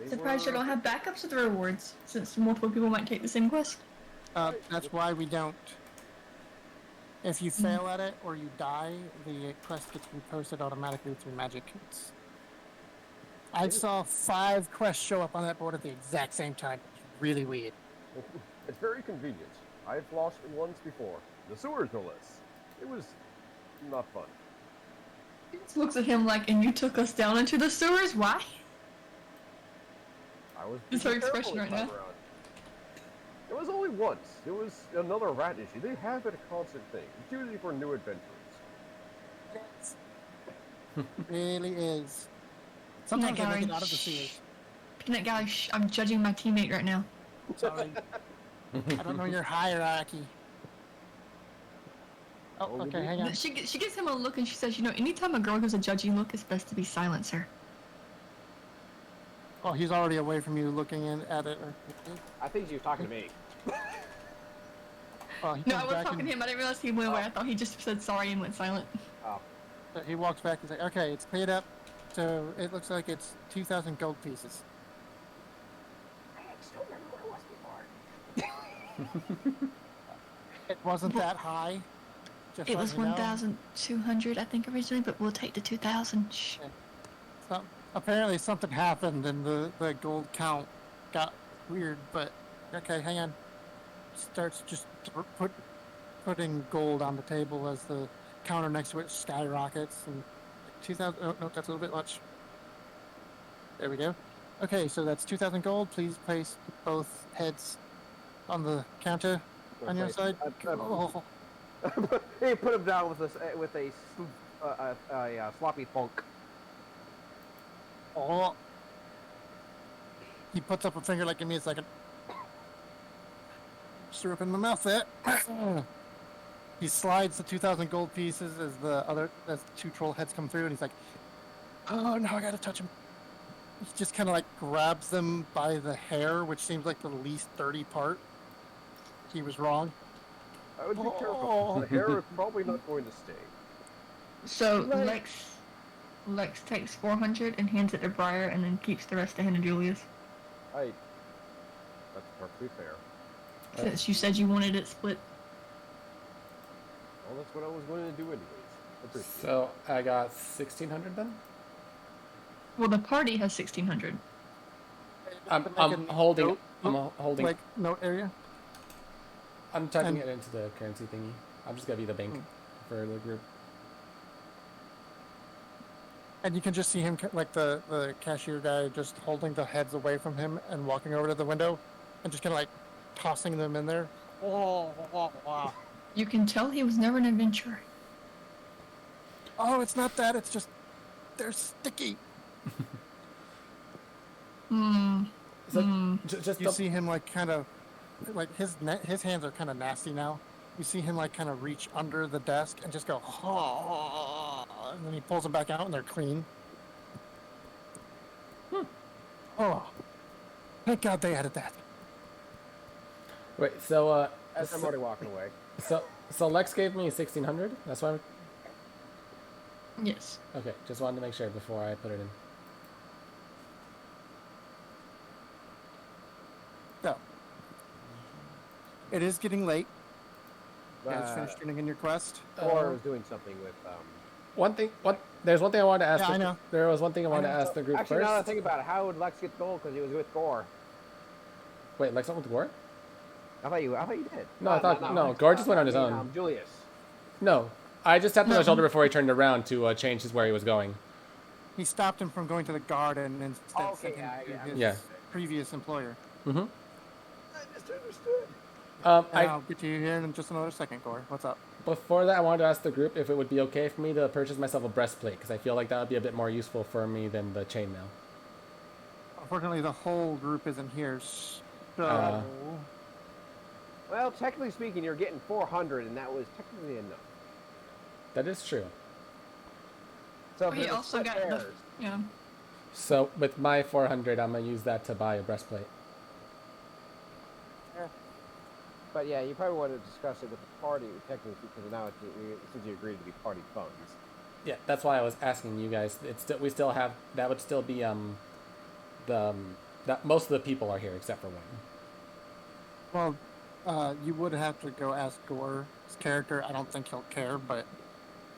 Surprised you don't have backups with the rewards, since multiple people might take the same quest. That's why we don't. If you fail at it or you die, the quest gets reposted automatically through magic. I saw 5 quests show up on that board at the exact same time. It's really weird. It's very convenient. I've lost it once before. The sewers, no less. It was not fun. He just looks at him like, and you took us down into the sewers? Why? I was It's her being careful expression this right time now. around. It was only once. It was another rat issue. They have it a constant thing. It's usually for new adventurers. Yes. Really is. Sometimes they Peanut make it gallery. out of the sewers. Peanut gallery, shh, I'm judging my teammate right now. Sorry. I don't know your hierarchy. Oh, okay, hang on. She gives him a look and she says, you know, anytime a girl gives a judging look, it's best to be silent, sir. Oh, he's already away from you looking at it. I think she was talking to me. Oh, he No, I comes was back talking to him. I didn't realize he went away. I thought he just said sorry and went silent. Oh. He walks back and says, okay, it's paid up. So it looks like it's 2,000 gold pieces. I still remember what it was before. It wasn't that high. Just It let was me know. 1,200, I think, originally, but we'll take the 2,000. Shh. So, apparently something happened and the gold count got weird, but okay, hang on. Starts just putting gold on the table as the counter next to it skyrockets, and 2,000, oh no, that's a little bit much. There we go. Okay, so that's 2,000 gold. Please place both heads on the counter on your side. Oh. He put him down with a sloppy thunk. Oh. He puts up a finger like, give me a second. Syrup in my mouth there. He slides the 2,000 gold pieces as the two troll heads come through, and he's like, oh, now I gotta touch him. He just kind of like grabs them by the hair, which seems like the least dirty part. He was wrong. I would be careful. The hair is probably not going to stay. So Lex takes 400 and hands it to Briar, and then keeps the rest to him and Julius. That's perfectly fair. Since you said you wanted it split. Well, that's what I was going to do anyways. Appreciate it. So I got 1,600 then. Well, the party has 1,600. I'm holding. Note, I'm holding. like note area. I'm typing it into the currency thingy. I'm just gonna be the bank for the group. And you can just see him, like the cashier guy, just holding the heads away from him and walking over to the window and just kind of like tossing them in there. You can tell he was never an adventurer. Oh, it's not that. It's just they're sticky. So just You see him like kind of like his hands are kind of nasty now. You see him like kind of reach under the desk and just go, and then he pulls them back out and they're clean. Oh, thank God they added that. Wait. So As I'm already walking away. So Lex gave me 1,600. That's why. Yes. Okay. Just wanted to make sure before I put it in. So, it is getting late. You guys finished turning in your quest. Or I was doing something with There's one thing I wanted to ask. Yeah, I know. There was one thing I wanted to ask the group Actually, first. now that I think about it, how would Lex get gold? Because he was with Gore. Wait, Lex went with Gore? I thought you did. No, I thought Gore just went on his own. Julius. No, I just tapped him on the shoulder before he turned around to change where he was going. He stopped him from going to the garden and instead sent him to his previous employer. Mm-hmm. I misunderstood. I'll get to you here in just another second, Gore. What's up? Before that, I wanted to ask the group if it would be okay for me to purchase myself a breastplate, because I feel like that would be a bit more useful for me than the chainmail. Unfortunately, the whole group isn't here, so... Well, technically speaking, you're getting 400, and that was technically enough. That is true. So He also got the... Yeah. So with my 400, I'm going to use that to buy a breastplate. But yeah, you probably want to discuss it with the party, technically, because now since you agreed to be party funds. Yeah, that's why I was asking you guys. We still have that would still be that most of the people are here except for one. Well, you would have to go ask Gore's character. I don't think he'll care, but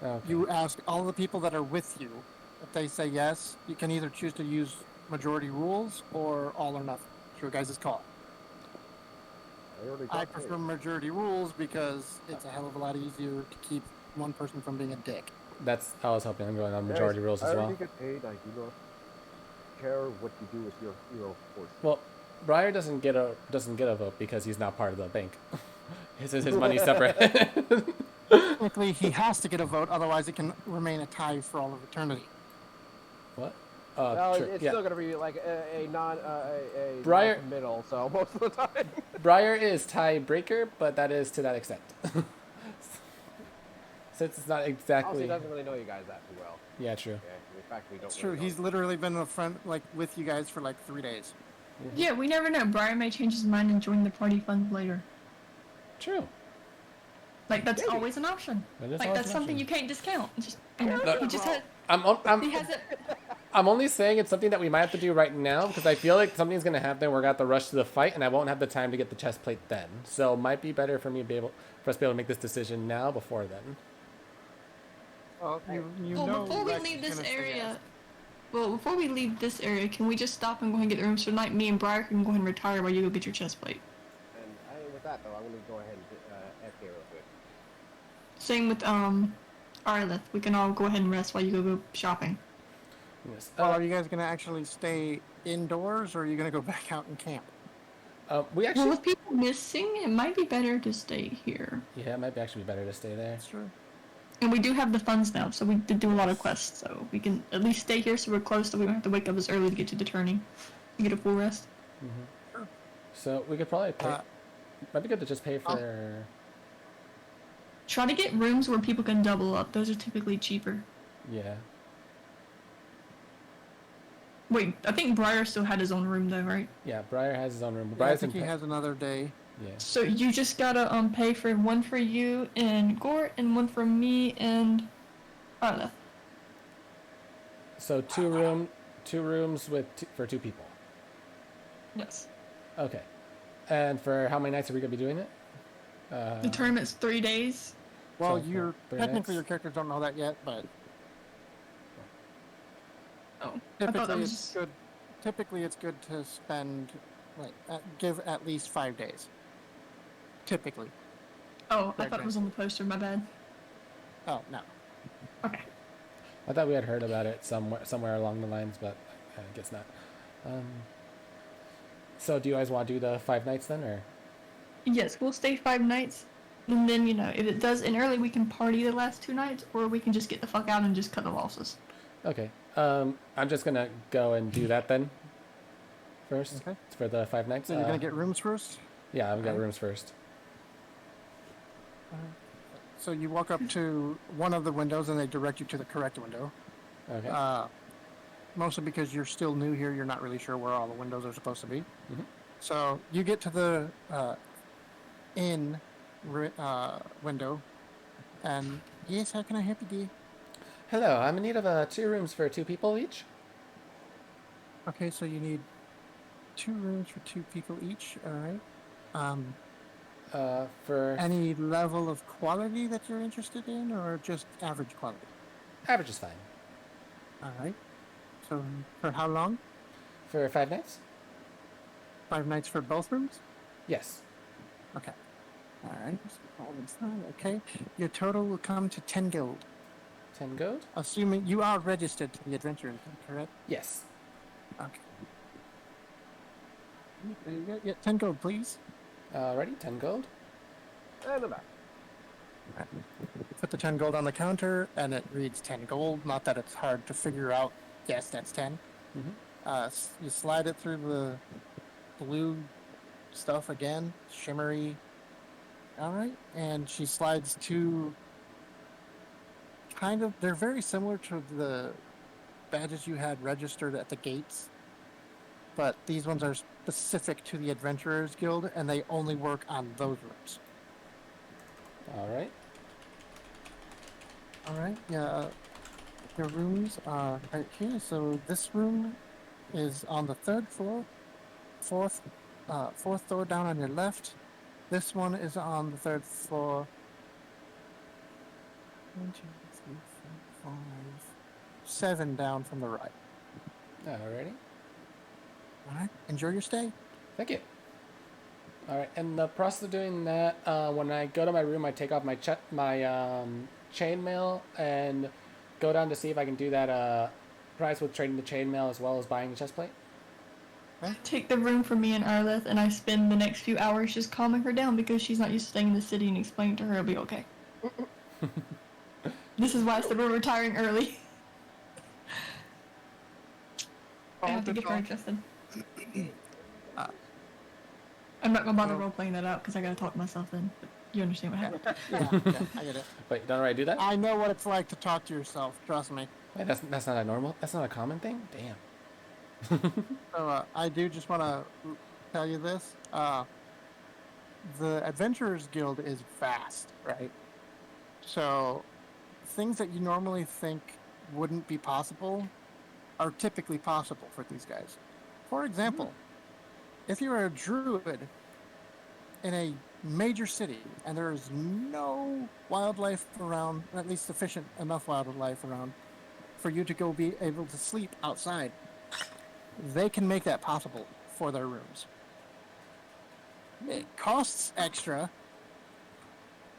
Okay. you ask all the people that are with you. If they say yes, you can either choose to use majority rules or all or nothing. It's your guys' call. I prefer majority rules because it's a hell of a lot easier to keep one person from being a dick. I was hoping I'm going on majority rules as I well. already get paid. I do not care what you do with your hero force. Well, Briar doesn't get a vote because he's not part of the bank. His money's separate. Technically, he has to get a vote, otherwise it can remain a tie for all of eternity. What? No, True. it's Yeah. still gonna be like a Briar- middle. So most of the time. Briar is tiebreaker, but that is to that extent. Since it's not Also, exactly. he doesn't really know you guys that too well. Yeah, true. Okay? In fact, we don't. It's true. Really know He's literally been a friend, like, with you guys for like 3 days. Yeah, we never know. Brian may change his mind and join the party fund later. True. Like, that's always an option. That is Like, always that's an something option. you can't discount. Just, No. he just had. He has it. I'm only saying it's something that we might have to do right now because I feel like something's gonna happen. We're gonna have to rush to the fight, and I won't have the time to get the chest plate then. So it might be better for us to be able to make this decision now before then. Well, you Well, know before we Rex leave is this gonna say area, yes. before we leave this area, can we just stop and go ahead and get the rooms for tonight? Me and Briar can go ahead and retire while you go get your chest plate. And with that though, I'm gonna go ahead and FK real quick. Same with Arleth. We can all go ahead and rest while you go shopping. Yes. Well, are you guys gonna actually stay indoors, or are you gonna go back out and camp? We Well, actually. with people missing, it might be better to stay here. Yeah, it might actually be better to stay there. That's true. And we do have the funds now, so we did do a lot of quests, so we can at least stay here so we're close, so we don't have to wake up as early to get to the tourney and get a full rest. So we could probably pay. Might be good to just pay for. Try to get rooms where people can double up. Those are typically cheaper. Yeah. Wait, I think Briar still had his own room though, right? Yeah, Briar has his own room. Yeah, I Briar's think he has another day. Yeah. So you just gotta pay for one for you and Gort and one for me and Arla. So two rooms for 2 people. Yes. Okay. And for how many nights are we gonna be doing it? The tournament's 3 days. Well, So, you're for technically next- your characters don't know that yet, but Oh, I thought that typically was it's good. Typically, it's good to spend give at least 5 days. Typically. Oh, I thought it was on the poster. My bad. Oh no. Okay. I thought we had heard about it somewhere along the lines, but I guess not. So do you guys want to do the 5 nights then, or? Yes, we'll stay 5 nights, and then if it does end early, we can party the last 2 nights, or we can just get the fuck out and just cut the losses. Okay. I'm just gonna go and do that then. First, Okay. for the 5 nights. So you're gonna get rooms first. Yeah, I'm gonna get rooms first. So you walk up to one of the windows, and they direct you to the correct window. Okay. Mostly because you're still new here, you're not really sure where all the windows are supposed to be. Mhm. So you get to the window, and yes, how can I help you, dear? Hello, I'm in need of 2 rooms for 2 people each. Okay, so you need 2 rooms for 2 people each. All right. For Any level of quality that you're interested in, or just average quality? average is fine. All right. So for how long? For 5 nights? 5 nights for both rooms? Yes. Okay. All right. Okay. Your total will come to 10 gold. 10 gold? Assuming you are registered to the adventure, correct? Yes. Okay. There you go. Yeah, 10 gold, please. Alrighty, 10 gold. And I'm back. Put the 10 gold on the counter, and it reads 10 gold. Not that it's hard to figure out. Yes, that's 10. You slide it through the blue stuff again, shimmery. All right, and she slides 2. They're very similar to the badges you had registered at the gates, but these ones are specific to the Adventurers Guild, and they only work on those rooms. Alright. All right, yeah. Your rooms are right here. So this room is on the 3rd floor, fourth door down on your left. This one is on the 3rd floor. 1, 2, 3, 4, 5, 7 down from the right. Alrighty. All right, enjoy your stay. Thank you. All right. In the process of doing that, when I go to my room, I take off my chainmail and go down to see if I can do that price with trading the chainmail as well as buying the chest plate. I take the room for me and Arleth, and I spend the next few hours just calming her down because she's not used to staying in the city, and explaining to her it'll be okay. This is why I said we're retiring early. I have to get her adjusted. I'm not gonna bother role playing that out because I gotta talk myself in. But you understand what happened? Yeah, I get it. Wait, you don't already do that? I know what it's like to talk to yourself. Trust me. Wait, that's not a normal. That's not a common thing. Damn. So I do just want to tell you this. The Adventurers Guild is vast, right? So things that you normally think wouldn't be possible are typically possible for these guys. For example, if you're a druid in a major city and there is no wildlife around, or at least sufficient enough wildlife around for you to go be able to sleep outside, they can make that possible for their rooms. It costs extra.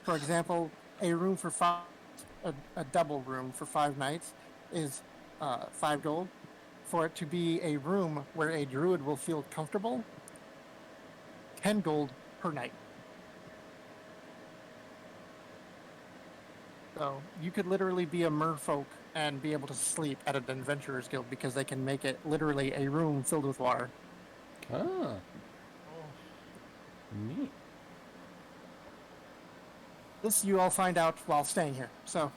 For example, a room for a double room for 5 nights is 5 gold. For it to be a room where a druid will feel comfortable, 10 gold per night. So you could literally be a merfolk and be able to sleep at an Adventurers Guild because they can make it literally a room filled with water. Ah. Neat. This you all find out while staying here. So,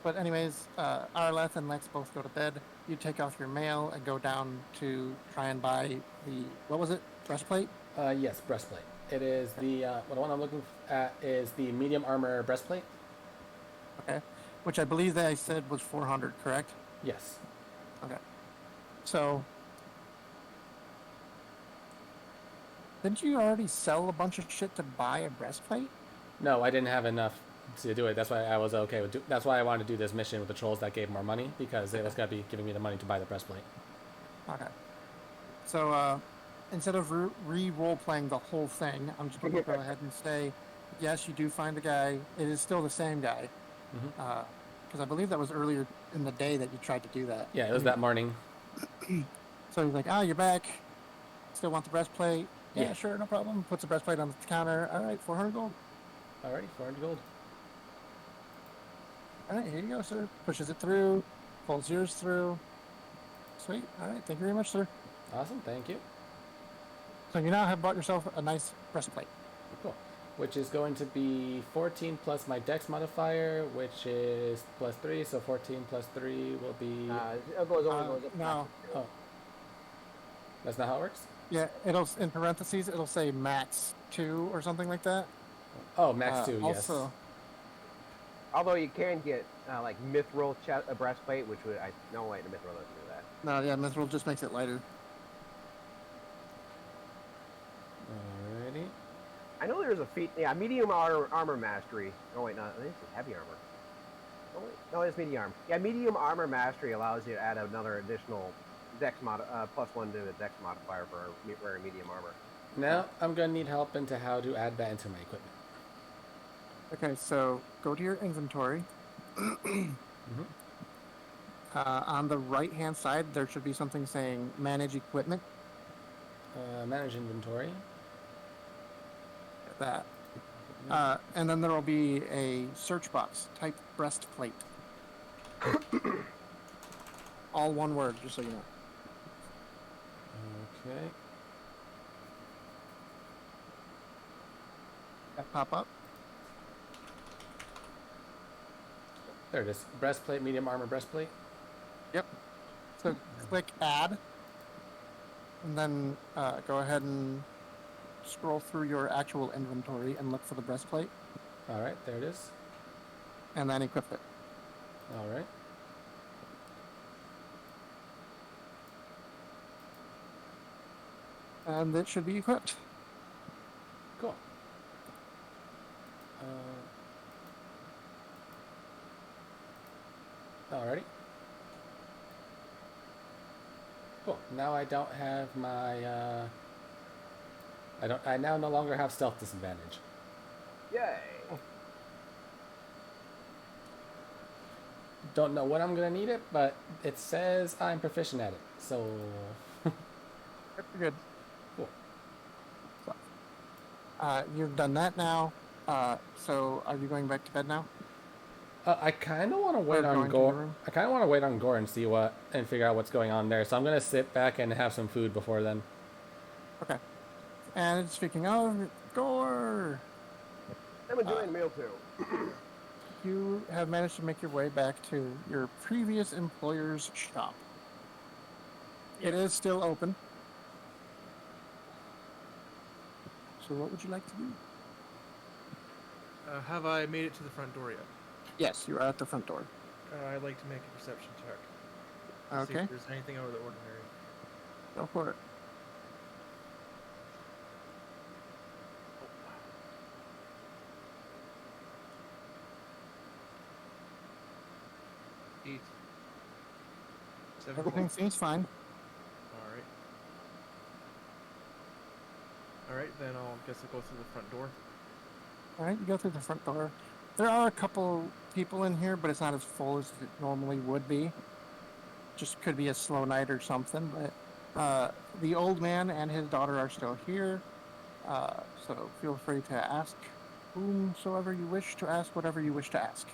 but anyways, Arleth and Lex both go to bed. You take off your mail and go down to try and buy the, what was it? Breastplate? Yes, breastplate. It is the one I'm looking at is the medium armor breastplate. Okay. Which I believe they said was 400, correct? Yes. Okay. So, didn't you already sell a bunch of shit to buy a breastplate? No, I didn't have enough to do it. That's why I was okay with. That's why I wanted to do this mission with the trolls that gave more money because it was gonna be giving me the money to buy the breastplate. Okay. So, instead of re-role playing the whole thing, I'm just going to go ahead and say, yes, you do find the guy. It is still the same guy. Because I believe that was earlier in the day that you tried to do that. Yeah, it was that morning. So he's like, you're back. Still want the breastplate? Yeah, Yeah. sure, no problem. Puts the breastplate on the counter. All right, 400 gold. Alrighty, 400 gold. All right, here you go, sir. Pushes it through. Pulls yours through. Sweet. All right, thank you very much, sir. Awesome, thank you. So you now have bought yourself a nice breastplate. Cool. Which is going to be 14 plus my dex modifier, which is plus 3, so 14 plus 3 will be... It goes up. No. Oh. That's not how it works? Yeah, it'll, in parentheses, it'll say max 2 or something like that. Oh, max 2, yes. Also, Although you can get like mithril breastplate, which would no way the mithril doesn't do that. no, yeah, mithril just makes it lighter. Alrighty. I know there's a feat. Yeah, medium armor mastery. Oh wait, no, this is heavy armor. Oh wait, no, it's medium armor. Yeah, medium armor mastery allows you to add another additional dex plus 1 to the dex modifier for wearing medium armor. Now I'm going to need help into how to add that into my equipment. Okay, so go to your inventory. On the right-hand side, there should be something saying manage equipment. Manage inventory. That. And then there will be a search box. Type breastplate. All one word, just so you know. Okay. That pop up. There it is. Breastplate, medium armor breastplate. Yep. So click add. And then go ahead and scroll through your actual inventory and look for the breastplate. Alright, there it is. And then equip it. Alright. And it should be equipped. Cool. Alrighty. Cool. Now I don't have my. I now no longer have stealth disadvantage. Yay! Don't know when I'm gonna need it, but it says I'm proficient at it. So. Good. Cool. So, you've done that now. So are you going back to bed now? I kind of want to wait Or on going to the Gore. room? I kind of want to wait on Gore and see and figure out what's going on there. So I'm gonna sit back and have some food before then. Okay. And speaking of Gore, I'm enjoying the meal too. you have managed to make your way back to your previous employer's shop. It is still open. So what would you like to do? Have I made it to the front door yet? Yes, you are at the front door. I'd like to make a perception check. See Okay, if there's anything out of the ordinary. go for it. Eight. 7. Everything seems fine. Alright. Alright, then I'll guess I'll go through the front door. All right, you go through the front door. There are a couple people in here, but it's not as full as it normally would be. Just could be a slow night or something, but the old man and his daughter are still here. So feel free to ask whomsoever you wish to ask, whatever you wish to ask.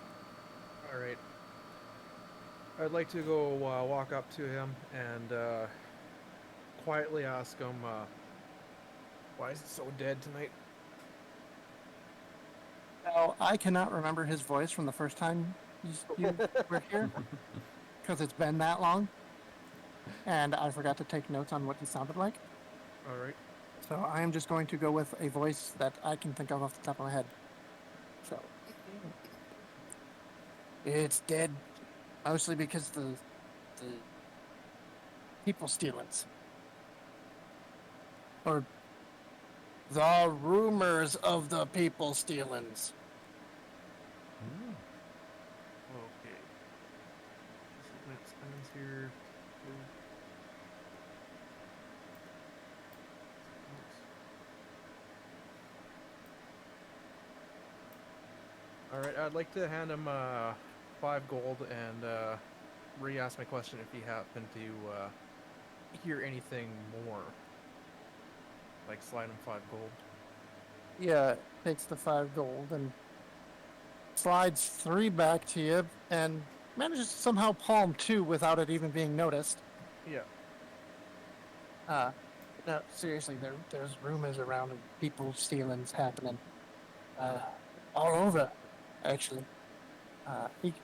Alright. I'd like to go walk up to him and quietly ask him, why is it so dead tonight? Now, I cannot remember his voice from the first time you were here, because it's been that long, and I forgot to take notes on what he sounded like. Alright. So I am just going to go with a voice that I can think of off the top of my head. So it's dead, mostly because the people stealings, or the rumors of the people stealings. Okay. Let's ends here. Alright, I'd like to hand him 5 gold and re-ask my question if he happened to hear anything more. Like slide him 5 gold. Yeah, takes the 5 gold and slides 3 back to you and manages to somehow palm 2 without it even being noticed. Yeah. No, seriously, there's rumors around of people stealings happening. All over, actually.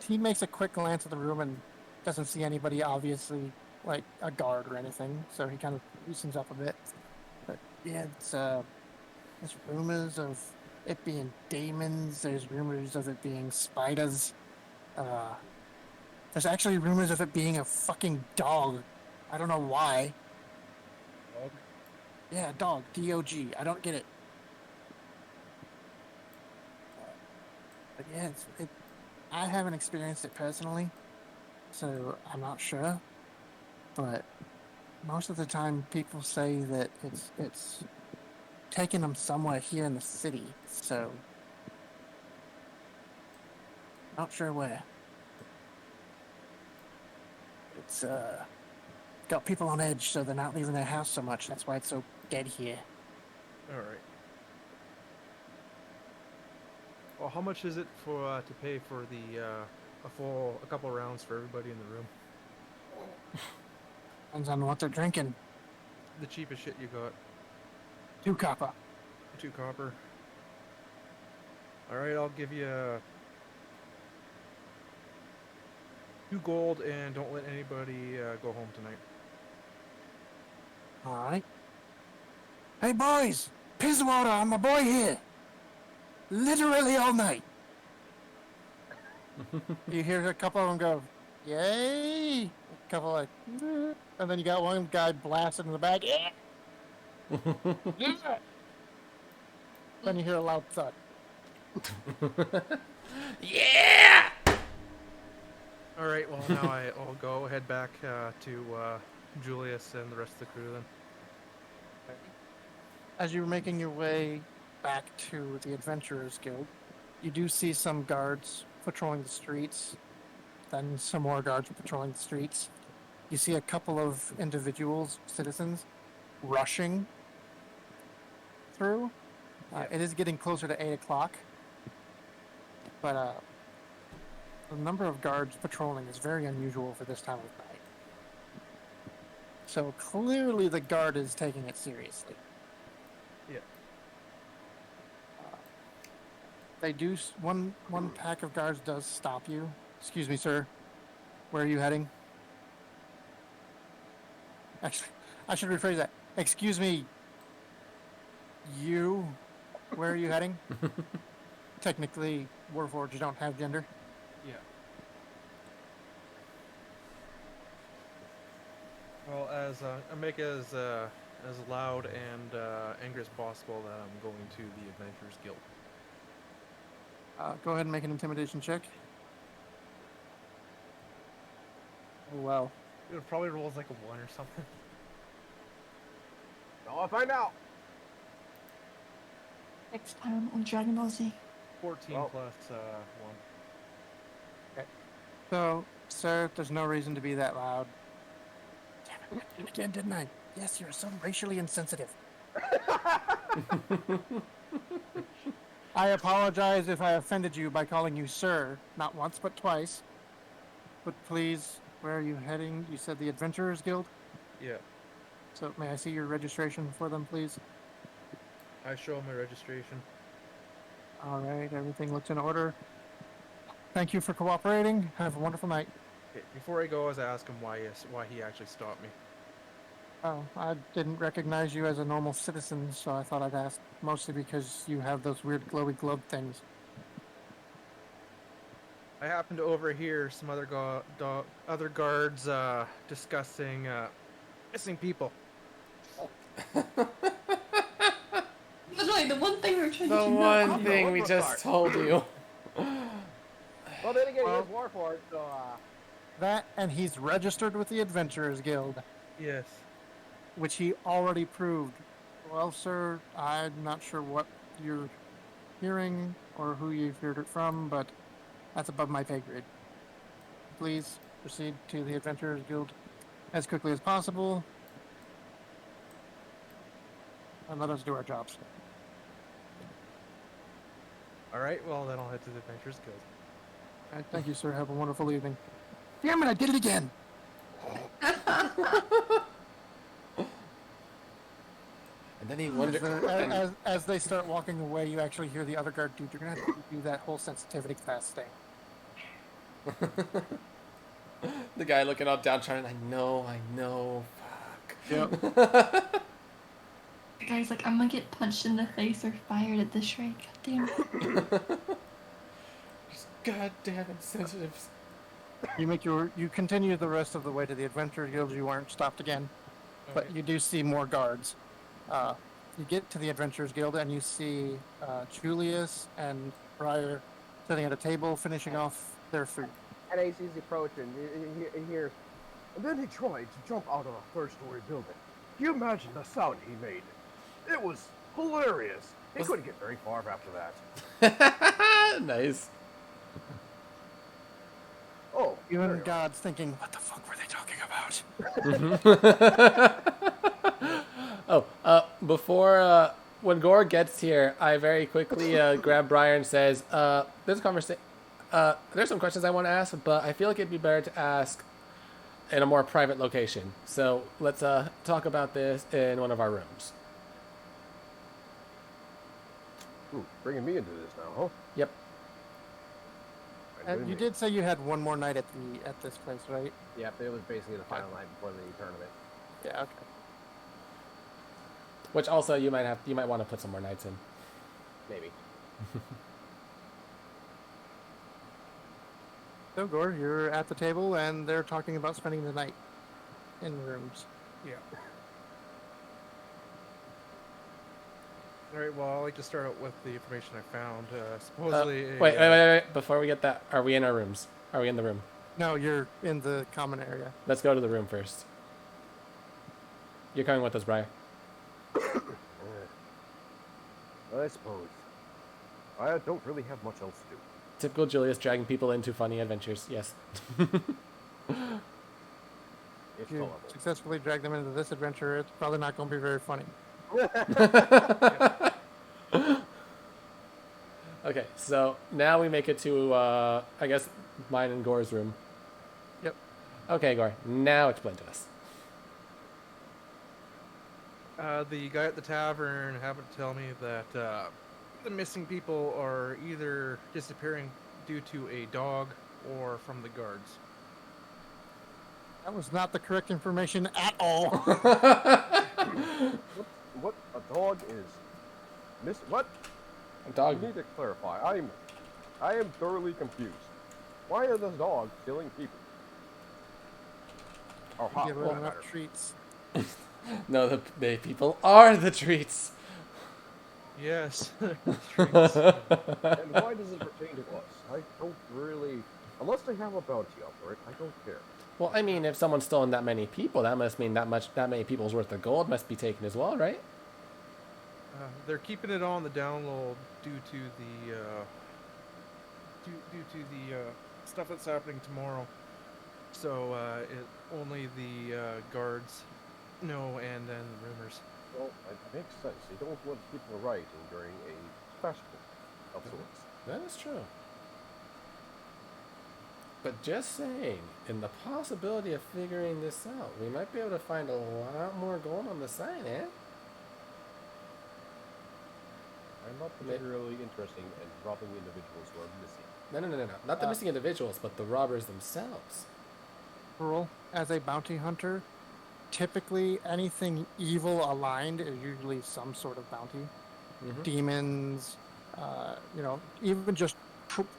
He makes a quick glance at the room and doesn't see anybody, obviously, like a guard or anything, so he kind of loosens up a bit. But yeah, there's rumors of it being demons, there's rumors of it being spiders. There's actually rumors of it being a fucking dog. I don't know why. Dog? Yeah, dog. D-O-G. I don't get it. But yeah, I haven't experienced it personally, so I'm not sure. But most of the time, people say that it's taking them somewhere here in the city. So not sure where. It's got people on edge, so they're not leaving their house so much. That's why it's so dead here. Alright. Well, how much is it for to pay for the a couple rounds for everybody in the room? Depends on what they're drinking. The cheapest shit you got. 2 copper. 2 copper. Alright, I'll give you 2 gold and don't let anybody go home tonight. Alright. Hey boys! Piss water on my boy here! Literally all night! You hear a couple of them go, yay! A couple like, "Eh," and then you got one guy blasting in the back, yeah! Yeah! Then you hear a loud thud. Yeah! Alright, well now I'll go head back to Julius and the rest of the crew then. As you're making your way back to the Adventurers Guild, you do see some guards patrolling the streets, then some more guards patrolling the streets. You see a couple of individuals, citizens, rushing through. It is getting closer to 8 o'clock, but the number of guards patrolling is very unusual for this time of night. So clearly the guard is taking it seriously. Yeah. They do. One pack of guards does stop you. Excuse me, sir. Where are you heading? Actually, I should rephrase that. Excuse me. You. Where are you heading? Technically, Warforged don't have gender. Yeah. Well, I make it as loud and angry as possible that I'm going to the Adventurers Guild. Go ahead and make an intimidation check. Oh, well. It probably rolls like a 1 or something. I'll find out. Next time on Dragon Ball Z. 14 Well. plus 1. So, sir, there's no reason to be that loud. Damn it, I did it again, didn't I? Yes, you're so racially insensitive. I apologize if I offended you by calling you sir, not once but twice. But please, where are you heading? You said the Adventurers Guild? Yeah. So may I see your registration for them, please? I show him my registration. All right, everything looks in order. Thank you for cooperating. Have a wonderful night. Okay, before I go, I was ask him why he actually stopped me. Oh, I didn't recognize you as a normal citizen, so I thought I'd ask, mostly because you have those weird glowy globe things. I happened to overhear some other other guards discussing missing people. Literally, the one thing we were trying to The do. one thing we just told you. Well, then again, Well- he is Warforged, so That, and he's registered with the Adventurers Guild, Yes. which he already proved. Well, sir, I'm not sure what you're hearing or who you've heard it from, but that's above my pay grade. Please proceed to the Adventurers Guild as quickly as possible, and let us do our jobs. All right. Well, then I'll head to the Adventurers Guild. All right, thank you, sir. Have a wonderful evening. Damn it, I did it again! And then he wondered. As they start walking away, you actually hear the other guard, dude, you're gonna have to do that whole sensitivity class thing. The guy looking all down, trying. I know. Fuck. Yep. The guy's like, I'm gonna get punched in the face or fired at this rate. God damn it. Goddamn insensitives. You continue the rest of the way to the Adventurers Guild. You weren't stopped again, but Okay. you do see more guards. You get to the Adventurers Guild and you see Julius and Briar sitting at a table finishing off their food. and AC's approaching. He hears, and then he tried to jump out of a third-story building. Can you imagine the sound he made? It was hilarious. He couldn't get very far after that. Nice. Oh, You and there God's thinking, what the fuck were they talking about? Before when Gore gets here, I very quickly grab Briar and says, "There's a conversation. There's some questions I want to ask, but I feel like it'd be better to ask in a more private location. So let's talk about this in one of our rooms." Bringing me into this now, huh? Yep. And you did say you had one more night at this place, right? Yep, it was basically the final night before the tournament. Yeah, okay. Which also you might want to put some more nights in. Maybe. So, Gore, you're at the table and they're talking about spending the night in rooms. Yeah. All right. Well, I'd like to start out with the information I found. Supposedly. Wait. Before we get that, are we in our rooms? Are we in the room? No, you're in the common area. Let's go to the room first. You're coming with us, Briar. I suppose. I don't really have much else to do. Typical Julius dragging people into funny adventures. Yes. It's If you tolerable. successfully drag them into this adventure, it's probably not going to be very funny. Okay, so now we make it to, I guess, mine and Gore's room. Yep. Okay, Gore, now explain to us. The guy at the tavern happened to tell me that the missing people are either disappearing due to a dog or from the guards. That was not the correct information at all. What a dog is? What? A dog. You need to clarify. I am thoroughly confused. Why are this dog killing people? Or hot Give well, them enough treats. No, the people are the treats. Yes. And why does it pertain to us? I don't really. Unless they have a bounty up for it, I don't care. Well, I mean, if someone's stolen that many people, that must mean that many people's worth of gold must be taken as well, right? They're keeping it on the down low due to the stuff that's happening tomorrow. So only the guards know, and then the rumors. Well, it makes sense. They don't want people rioting during a festival of sorts. That is true. But just saying, in the possibility of figuring this out, we might be able to find a lot more gold on the side, eh? I'm not particularly interested in robbing individuals who are missing. No. Not the missing individuals, but the robbers themselves. Pearl, as a bounty hunter, typically anything evil aligned is usually some sort of bounty. Mhm. Demons, even just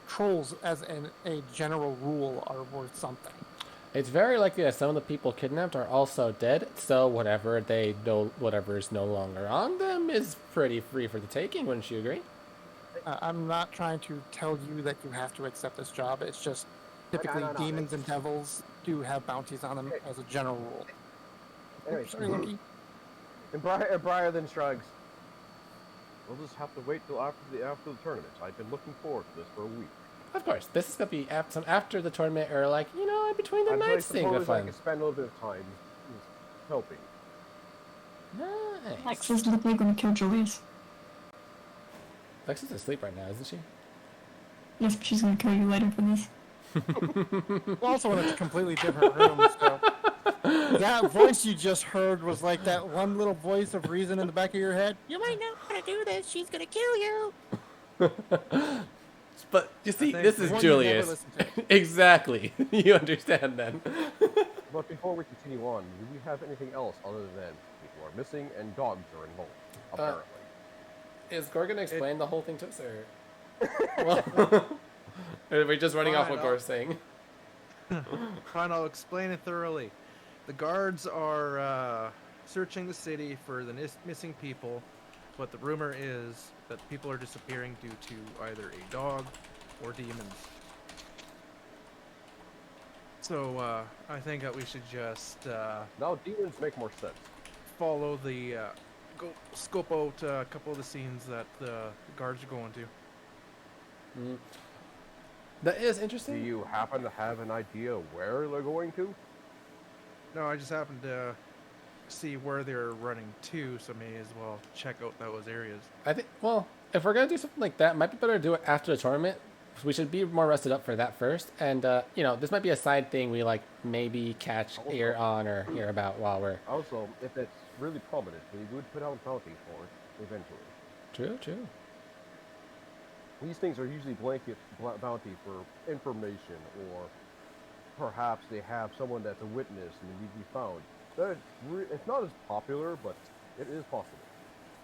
trolls as a general rule are worth something. It's very likely that some of the people kidnapped are also dead, so whatever is no longer on them is pretty free for the taking, wouldn't you agree? I'm not trying to tell you that you have to accept this job. It's just typically No. demons and devils do have bounties on them as a general rule. Anyway, Oops, sorry, Loki. and Briar then shrugs. We'll just have to wait till after the tournament. I've been looking forward to this for a week. Of course, this is gonna be after the tournament, or like in between the nights thing to I fun. can spend a little bit of time helping. Nice. Alexa's literally gonna kill Julius. Lex is asleep right now, isn't she? Yes, but she's gonna kill you later for this. Also in a completely different room, so that voice you just heard was like that one little voice of reason in the back of your head. You might not want to do this. She's gonna kill you. But you see, think this is one you never Julius. listen to. Exactly. You understand then. But before we continue on, do we have anything else other than people are missing and dogs are involved? Apparently. Is Gore gonna explain the whole thing to us, or? Well, are we just running off what Fine, Gore's saying? Fine, I'll explain it thoroughly. The guards are searching the city for the missing people, but the rumor is that people are disappearing due to either a dog or demons. So I think that we should just Now demons make more sense. follow the go scope out a couple of the scenes that the guards are going to. That is Do interesting. you happen to have an idea where they're going to? No, I just happened to see where they're running to, so may as well check out those areas. I think. Well, if we're gonna do something like that, it might be better to do it after the tournament. We should be more rested up for that first, and this might be a side thing we maybe catch ear on or hear about while we're. Also, if it's really prominent, we would put out bounties for it eventually. True. These things are usually blanket bounty for information, or perhaps they have someone that's a witness and need to be found. It's not as popular, but it is possible.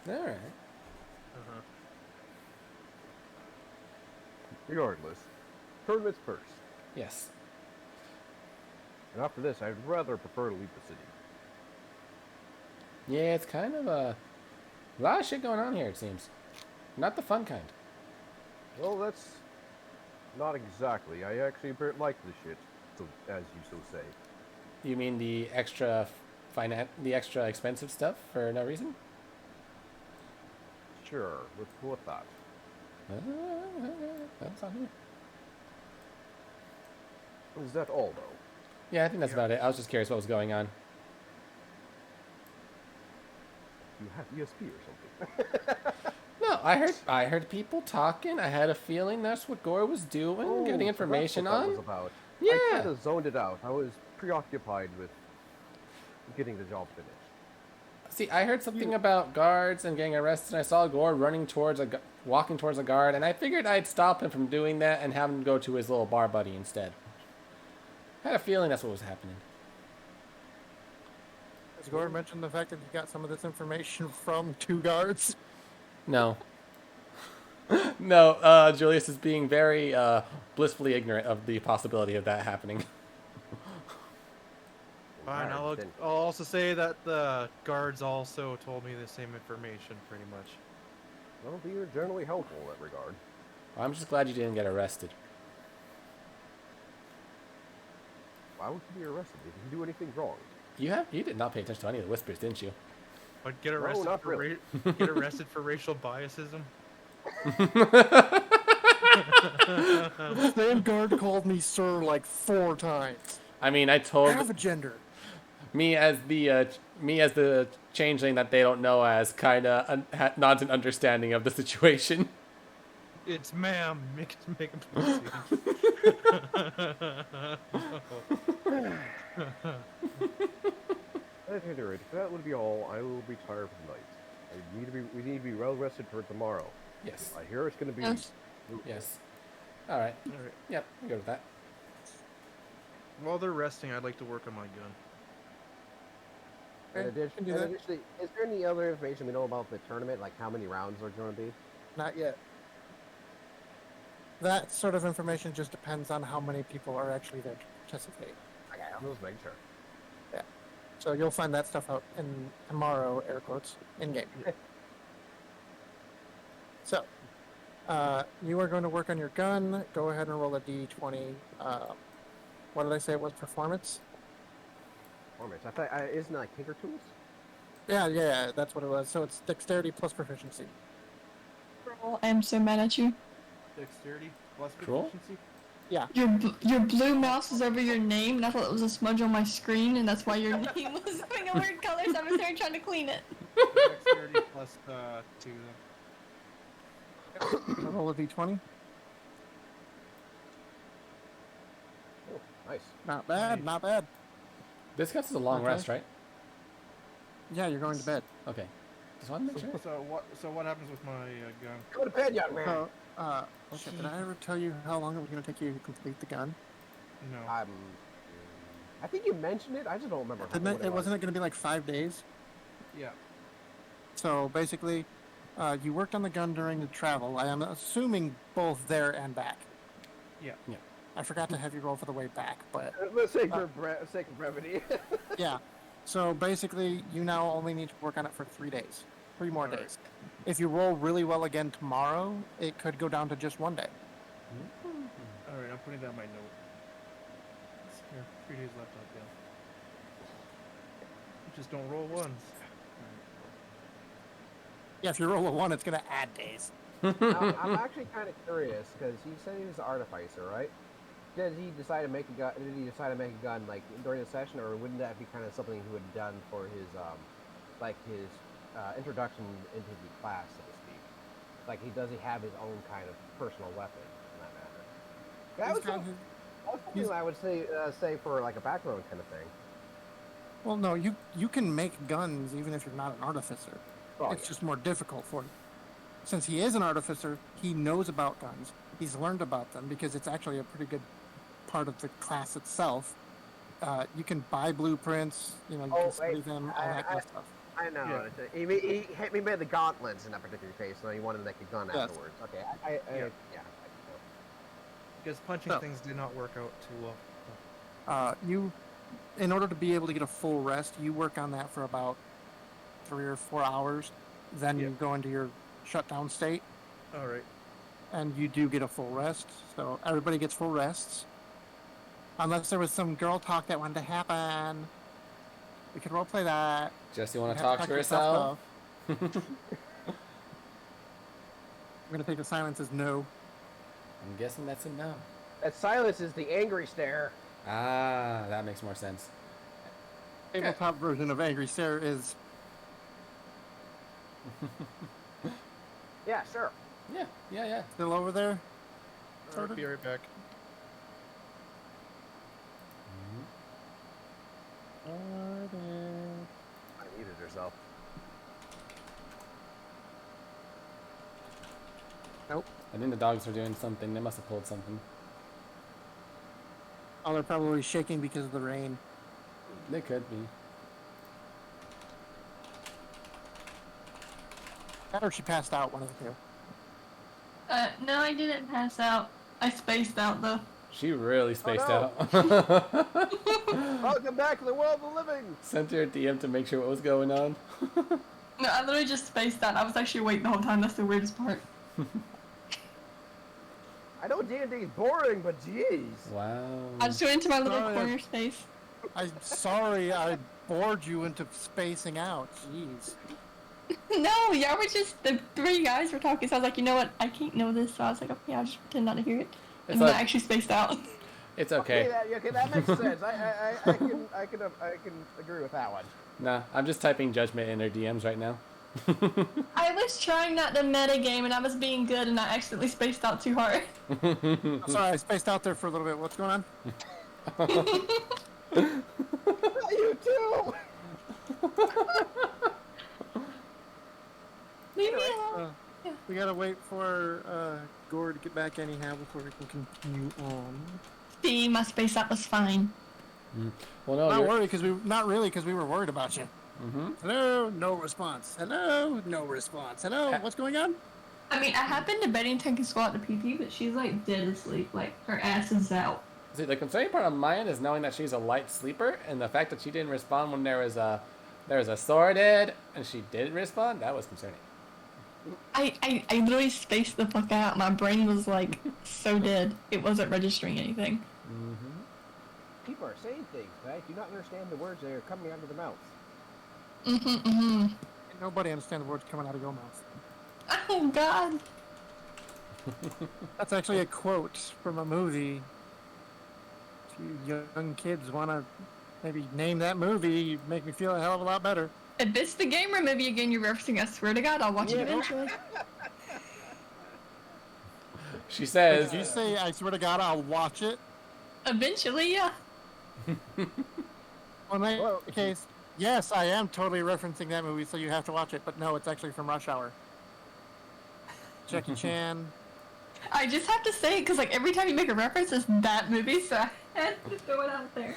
All right. Regardless, tournaments first. Yes. And after this, I'd rather prefer to leave the city. Yeah, it's kind of a lot of shit going on here. It seems, not the fun kind. Well, that's not exactly. I actually like the shit, so, as you so say. You mean the extra the extra expensive stuff for no reason? Sure, let's go with that. That's on here. Is that all, though? Yeah, I think that's about it. I was just curious what was going on. You have ESP or something. No, I heard people talking. I had a feeling that's what Gore was doing, getting information so that's what on. that was about. Yeah. I kind of zoned it out. I was preoccupied with getting the job finished. See, I heard something about guards and getting arrested. And I saw Gore walking towards a guard, and I figured I'd stop him from doing that and have him go to his little bar buddy instead. I had a feeling that's what was happening. Has Gore mentioned the fact that he got some of this information from 2 guards? No. No, Julius is being very blissfully ignorant of the possibility of that happening. Fine, I'll also say that the guards also told me the same information, pretty much. Well, you're generally helpful in that regard. I'm just glad you didn't get arrested. Why would you be arrested? Did you do anything wrong? You did not pay attention to any of the whispers, didn't you? But get arrested not for really. get arrested for racial biasism. The same guard called me sir like 4 times. I mean, I I told have a gender. me as the changeling that they don't know as kind of nods an understanding of the situation. It's ma'am. Make it easy. At any rate, if that would be all, I will retire for the night. We need to be well rested for tomorrow. Yes. I hear it's going to be. Yes. Yes. All right. All right. Yep. I'm good with that. While they're resting, I'd like to work on my gun. In Okay, can do that. addition, is there any other information we know about the tournament, like how many rounds are going to be? Not yet. That sort of information just depends on how many people are actually there to participate. Okay, I'll just make sure. So you'll find that stuff out in tomorrow, air quotes, in game. So, you are going to work on your gun. Go ahead and roll a d20. What did I say it was? Performance? Performance. I thought, isn't it like Tinker Tools? Yeah, that's what it was. So it's dexterity plus proficiency. I'm so mad at you. Dexterity plus Cool. proficiency. Your blue mouse is over your name, and I thought it was a smudge on my screen, and that's why your name was going a weird color, so I was there trying to clean it. Dexterity plus 2 then. So roll a d20. Oh, nice. Not bad, not bad. This counts as a long Okay. rest, right? Yeah, you're going to bed. Okay. Just want to make sure. So what happens with my gun? Go to bed, young man. So, shit, did I ever tell you how long it was going to take you to complete the gun? No. I think you mentioned it. I just don't remember. Didn't it wasn't it going to be like 5 days? Yeah. So basically, you worked on the gun during the travel. I am assuming both there and back. Yeah. Yeah. I forgot to have you roll for the way back, but Let's say for sake of brevity. yeah. So basically, you now only need to work on it for 3 days. 3 more Alright. days. If you roll really well again tomorrow, it could go down to just 1 day. All right, I'm putting down my note. Here, 3 days left on gun. Just don't roll ones. Yeah, if you roll a 1, it's going to add days. Now, I'm actually kind of curious because he said he was an artificer, right? Did he decide to make a gun? Did he decide to make a gun like during the session, or wouldn't that be kind of something he would have done for his, introduction into the class, so to speak? Like does he have his own kind of personal weapon in that matter? That was something I would say for like a background kind of thing. Well, no, you can make guns even if you're not an artificer. Oh, It's yeah. just more difficult for you. Since he is an artificer, he knows about guns. He's learned about them because it's actually a pretty good part of the class itself. You can buy blueprints, you can study them, all that kind of stuff. I know. Yeah. He made the gauntlets in that particular case, so he wanted to make a gun Yes. afterwards. Okay, Yeah. yeah. Because punching So- things did not work out too well. In order to be able to get a full rest, you work on that for about 3 or 4 hours. Then you Yep. go into your shutdown state, All right. and you do get a full rest. So everybody gets full rests. Unless there was some girl talk that wanted to happen. We can roleplay that. Jesse, want You to have talk to yourself, herself? though. I'm gonna take the silence as no. I'm guessing that's a no. That silence is the angry stare. Ah, that makes more sense. Tabletop version of Angry Stare is Yeah, sure. Yeah. still over there. I'll be right back. I muted herself. Nope. I think the dogs are doing something. They must have pulled something. Oh, they're probably shaking because of the rain. They could be. That or she passed out, one of the two. No, I didn't pass out. I spaced out though. She really spaced no. out. Welcome back to the world of the living. Sent her a DM to make sure what was going on. No, I literally just spaced out. I was actually awake the whole time. That's the weirdest part. I know D&D is boring, but jeez. Wow. I just went into my little Oh, yeah. corner space. I'm sorry I bored you into spacing out. Jeez. No, y'all were just, the three guys were talking, so I was like, you know what, I can't know this, so I was like, okay, I'll just pretend not to hear it. And It's then like- I actually spaced out. It's okay. That makes sense. I can agree with that one. Nah, I'm just typing judgment in their DMs right now. I was trying not to metagame, and I was being good, and I accidentally spaced out too hard. I'm sorry, I spaced out there for a little bit. What's going on? You too. Leave me alone. We gotta wait for Gore to get back anyhow before we can continue on. See, my space out was fine. Well, no, Not you're... worried not really because we were worried about you. Mm-hmm. Hello, no response. Hello, no response. Hello, what's going on? I mean, I have been debating taking Squall at the PT, but she's like dead asleep. Like, her ass is out. See, the concerning part of mine is knowing that she's a light sleeper, and the fact that she didn't respond when there was a sorted, and she didn't respond. That was concerning. I literally spaced the fuck out. My brain was like so dead. It wasn't registering anything. Mm-hmm. People are saying things, but I do not understand the words that are coming out of their mouths. Nobody understands the words coming out of your mouth. Oh god. That's actually a quote from a movie. If you young kids want to maybe name that movie, you make me feel a hell of a lot better. If it's the gamer movie again you're referencing, I swear to God, I'll watch it Yeah. eventually. She says, Did you say, I swear to God, I'll watch it? Eventually, yeah. Well, in that Well- case, yes, I am totally referencing that movie, so you have to watch it. But no, it's actually from Rush Hour. Jackie Chan. I just have to say it because like every time you make a reference, it's that movie, so I had to throw it out there.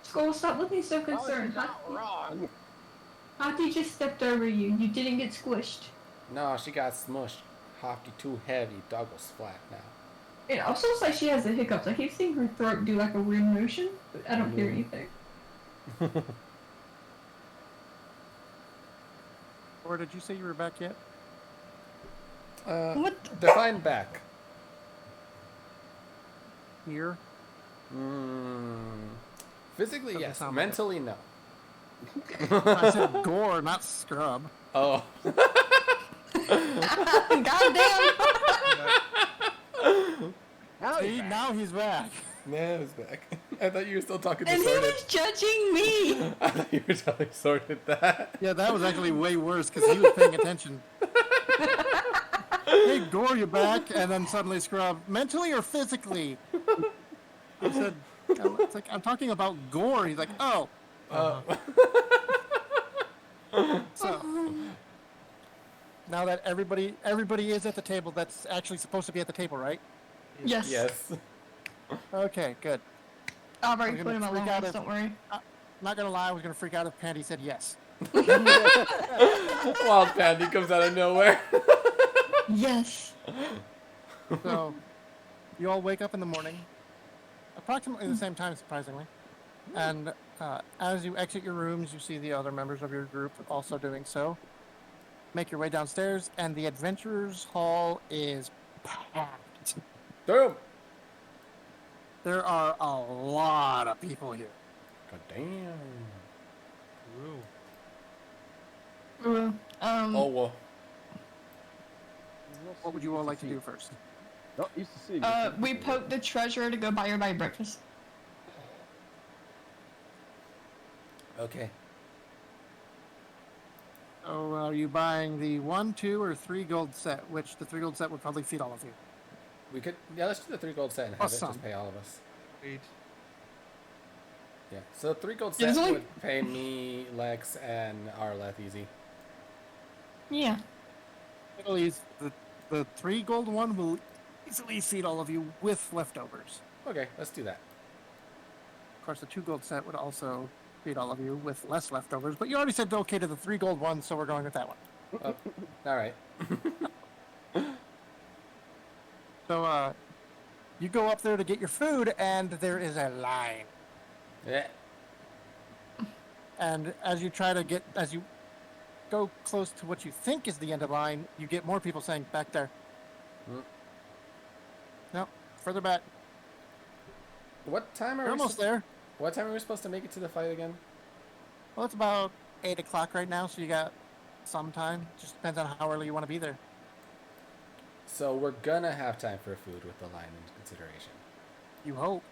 Skull, stop looking so concerned. Not wrong. Hati just stepped over you. You didn't get squished. no, she got smushed. Hockey too heavy. Dog was flat now. It also looks like she has the hiccups. I keep seeing her throat do like a weird motion, but I don't hear anything. Or did you say you were back yet? What? Define back. Here? Physically, Doesn't yes. sound like it. Mentally, no. I said gore, not scrub. Oh. Goddamn! See, now he's back. Man, it's back. I thought you were still talking to And he Sorted. was judging me! I thought you were telling Sorted that. Yeah, that was actually way worse because he was paying attention. Hey, Gore, you back? And then suddenly scrub. Mentally or physically? I said, it's like, I'm talking about Gore. He's like, oh. So, now that everybody is at the table that's actually supposed to be at the table, right? Yes. Yes. Okay, good. I've already I'm put him gonna on freak out lines, if- don't worry. I'm not gonna lie, I was gonna freak out if Pandy said yes. Wild Pandy comes out of nowhere. Yes. So, you all wake up in the morning, approximately the same time, surprisingly. And as you exit your rooms, you see the other members of your group also doing so. Make your way downstairs, and the Adventurers Hall is packed. Boom. There are a lot of people here. God damn. Ooh. Oh, well. What would you all like to do first? Not used to seeing. We poke the treasurer to go buy everybody breakfast. Okay. So are you buying the 1, 2, or 3 gold set? Which the 3 gold set would probably feed all of you. We could, yeah, let's do the 3 gold set and have Plus it some. just pay all of us. Wait. Yeah. So the 3 gold Yeah, set there's only- would pay me, Lex, and Arleth easy. Yeah. It'll ease the 3 gold one will easily feed all of you with leftovers. Okay, let's do that. Of course, the 2 gold set would also feed all of you with less leftovers. But you already said okay to the 3 gold one, so we're going with that one. Oh, all right. So you go up there to get your food, and there is a line. Yeah. And as you go close to what you think is the end of the line, you get more people saying, back there. Hmm. No, further back. What time are You're we almost there. What time are we supposed to make it to the fight again? Well, it's about 8 o'clock right now, so you got some time. Just depends on how early you want to be there. So we're gonna have time for food with the line in consideration. You hope.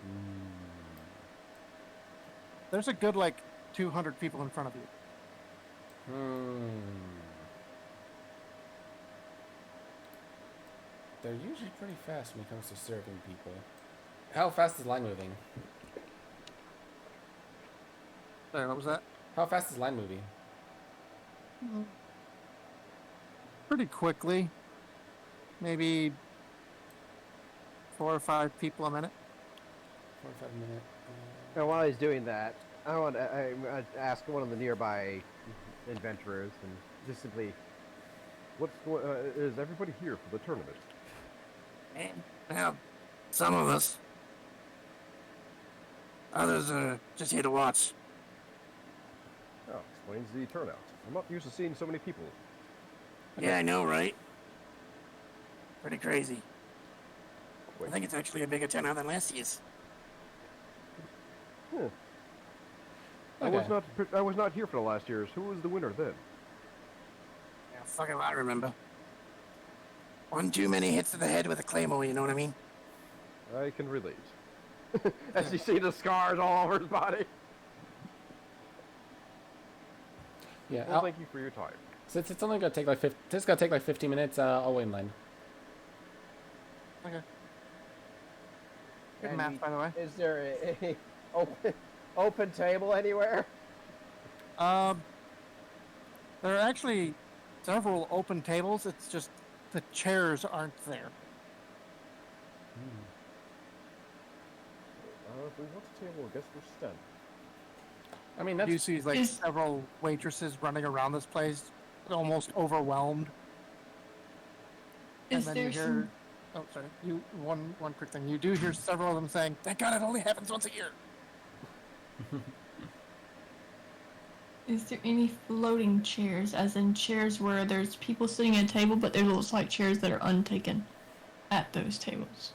Mm. There's a good, 200 people in front of you. They're usually pretty fast when it comes to serving people. How fast is line moving? Sorry, what was that? How fast is line moving? Pretty quickly. Maybe 4 or 5 people a minute. 45 minute. And while he's doing that, I ask one of the nearby adventurers and just simply, Is everybody here for the tournament? Well, some of us. Others are just here to watch. Oh, explains the turnout. I'm not used to seeing so many people. Yeah, I know, right? Pretty crazy. Wait. I think it's actually a bigger turnout than last year's. Hmm. Okay. I was not here for the last year's. Who was the winner then? Yeah, fuck it, I remember. One too many hits to the head with a claymore, you know what I mean? I can relate. as you see the scars all over his body. Yeah. Well, thank you for your time. Since it's only gonna take it's gonna take 15 minutes. I'll wait in line. Okay. Good And math, by the way. Is there a open table anywhere? There are actually several open tables. It's just the chairs aren't there. If we want a table, I guess we'll stand. I mean, You that's see several waitresses running around this place, almost overwhelmed. Is and then there you hear, some? oh sorry, one quick thing. You do hear several of them saying, "Thank God it only happens once a year." Is there any floating chairs, as in chairs where there's people sitting at a table, but there looks like chairs that are untaken at those tables?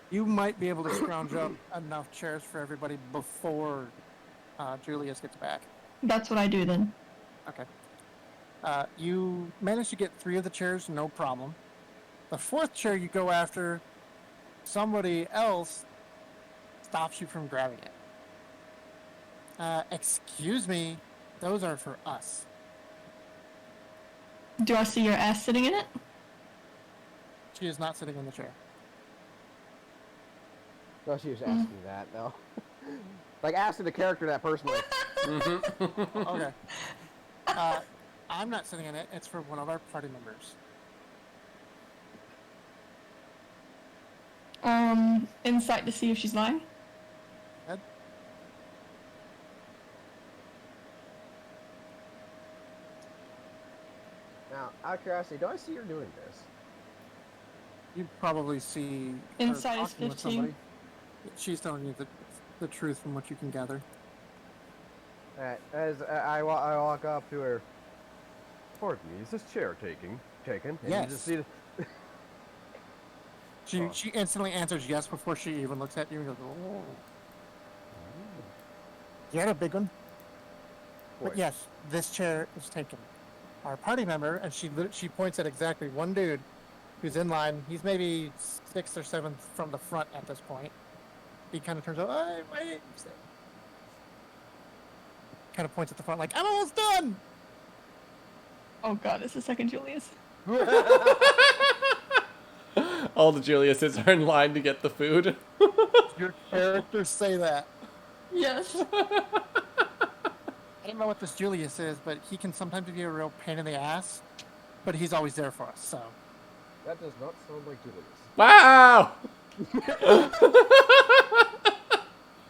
You might be able to scrounge up enough chairs for everybody before Julius gets back. That's what I do then. Okay. You manage to get 3 of the chairs, no problem. The 4th chair you go after, somebody else stops you from grabbing it. Excuse me, those are for us. Do I see your ass sitting in it? She is not sitting in the chair. No, she was asking that, no. Like asking the character that personally. Okay. I'm not sitting in it. It's for one of our party members. Insight to see if she's lying. Ed? Now, out of curiosity, do I see her doing this? You probably see her Insight is talking with 15. somebody. She's telling you the truth from what you can gather. Alright, as I walk up to her. Pardon me, is this chair taken? And Yes. You just see She instantly answers yes before she even looks at you and goes, "Oh." You had a big one. Boy. But yes, this chair is taken. Our party member, and she points at exactly one dude who's in line. He's maybe 6th or 7th from the front at this point. He kind of turns over, hey, wait. Kind of points at the front like, I'm almost done! Oh god, it's the second Julius. All the Juliuses are in line to get the food. Your characters say that. Yes. I don't know what this Julius is, but he can sometimes be a real pain in the ass. But he's always there for us, so. That does not sound like Julius. Wow!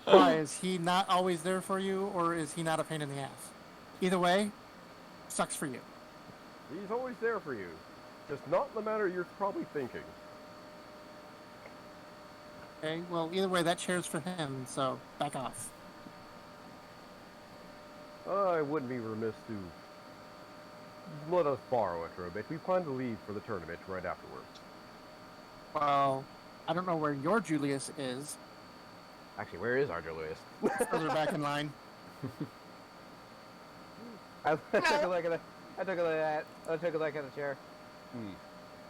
Why, is he not always there for you, or is he not a pain in the ass? Either way, sucks for you. He's always there for you. Just not in the manner you're probably thinking. Okay, well, either way, that chair's for him, so back off. I wouldn't be remiss to let us borrow it for a bit. We plan to leave for the tournament right afterwards. Well, I don't know where your Julius is. Actually, where is our Julius? Further back in line. I took a look at it. I took a look at the chair.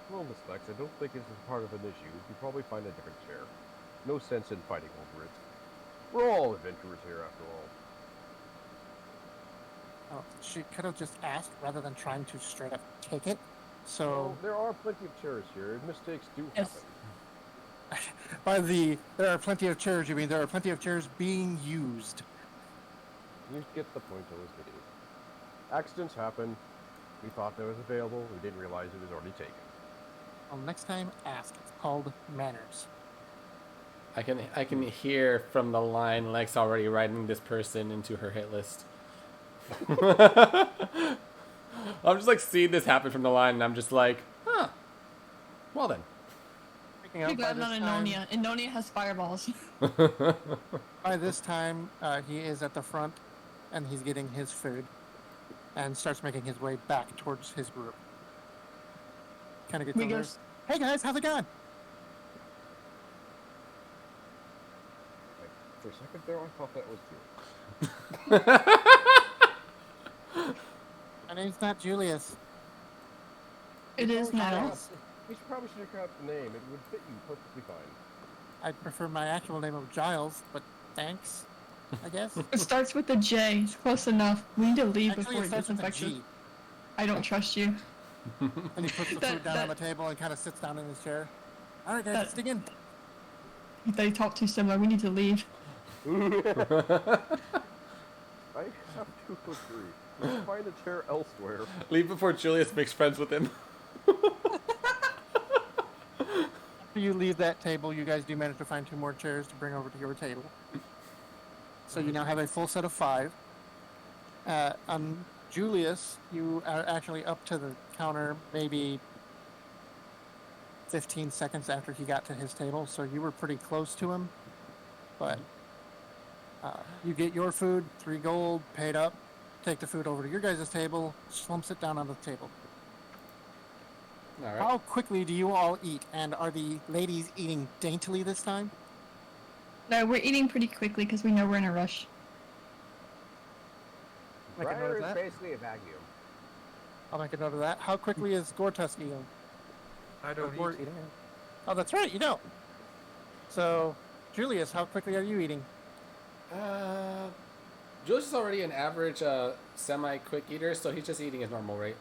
Well, Miss Lex, I don't think this is part of an issue. You probably find a different chair. No sense in fighting over it. We're all adventurers here, after all. Oh, she could have just asked rather than trying to straight up take it. So, Well, there are plenty of chairs here. Mistakes do Yes. happen. there are plenty of chairs, you mean there are plenty of chairs being used. You get the point I was getting. Accidents happen. We thought that was available. We didn't realize it was already taken. Well, next time, ask. It's called manners. I can hear from the line Lex already writing this person into her hit list. I'm just like seeing this happen from the line, and I'm just like, huh. Well then. Picking Too up by glad this not time, Inonia. Inonia has fireballs. by this time, he is at the front, and he's getting his food, and starts making his way back towards his group. Kind of gets We over there. goes- Hey guys, how's it going? For a second there, I thought that was true. My name's not Julius. It is now. We probably should have grabbed the name. It would fit you perfectly fine. I'd prefer my actual name of Giles, but thanks, I guess. It starts with a J. It's close enough. We need to leave Actually, before it it starts with a disinfects us. G. I don't trust you. And he puts the food down on the table and kind of sits down in his chair. All right, guys, let's dig in. They talk too similar. We need to leave. I have to agree. Let's find a chair elsewhere. Leave before Julius makes friends with him. After you leave that table, you guys do manage to find 2 more chairs to bring over to your table. So you now have a full set of 5. On Julius, you are actually up to the counter maybe 15 seconds after he got to his table, so you were pretty close to him. But you get your food, 3 gold, paid up, take the food over to your guys' table, slumps it down on the table. All right. How quickly do you all eat? And are the ladies eating daintily this time? No, we're eating pretty quickly because we know we're in a rush. Make a note Briar of is that. basically a vacuum. I'll make a note of that. How quickly is Gortusk eating? I don't Or eat. eating? Oh, that's right, you don't. So, Julius, how quickly are you eating? Julius is already an average semi-quick eater, so he's just eating his normal rate.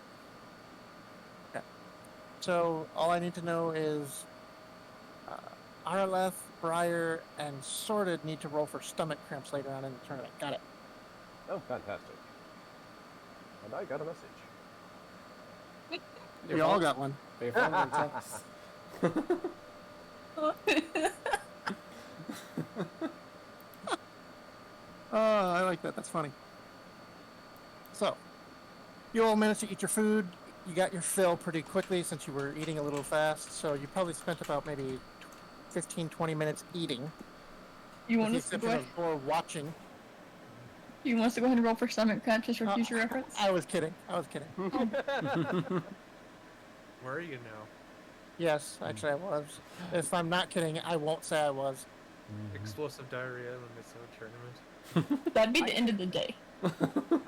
So, all I need to know is Arleth, Briar, and Sorted need to roll for stomach cramps later on in the tournament. Got it. Oh, fantastic. And I got a message. We all got one. Your phone went off. Oh, I like that. That's funny. So, you all managed to eat your food. You got your fill pretty quickly since you were eating a little fast. So, you probably spent about maybe 15-20 minutes eating. You With want the us to exception go? of or watching. You want us to go ahead and roll for stomach cramps just for future reference? I was kidding. I was kidding. Where are you now? Yes, actually I was. If I'm not kidding, I won't say I was. Explosive diarrhea in the midst of a tournament. That'd be the end of the day. I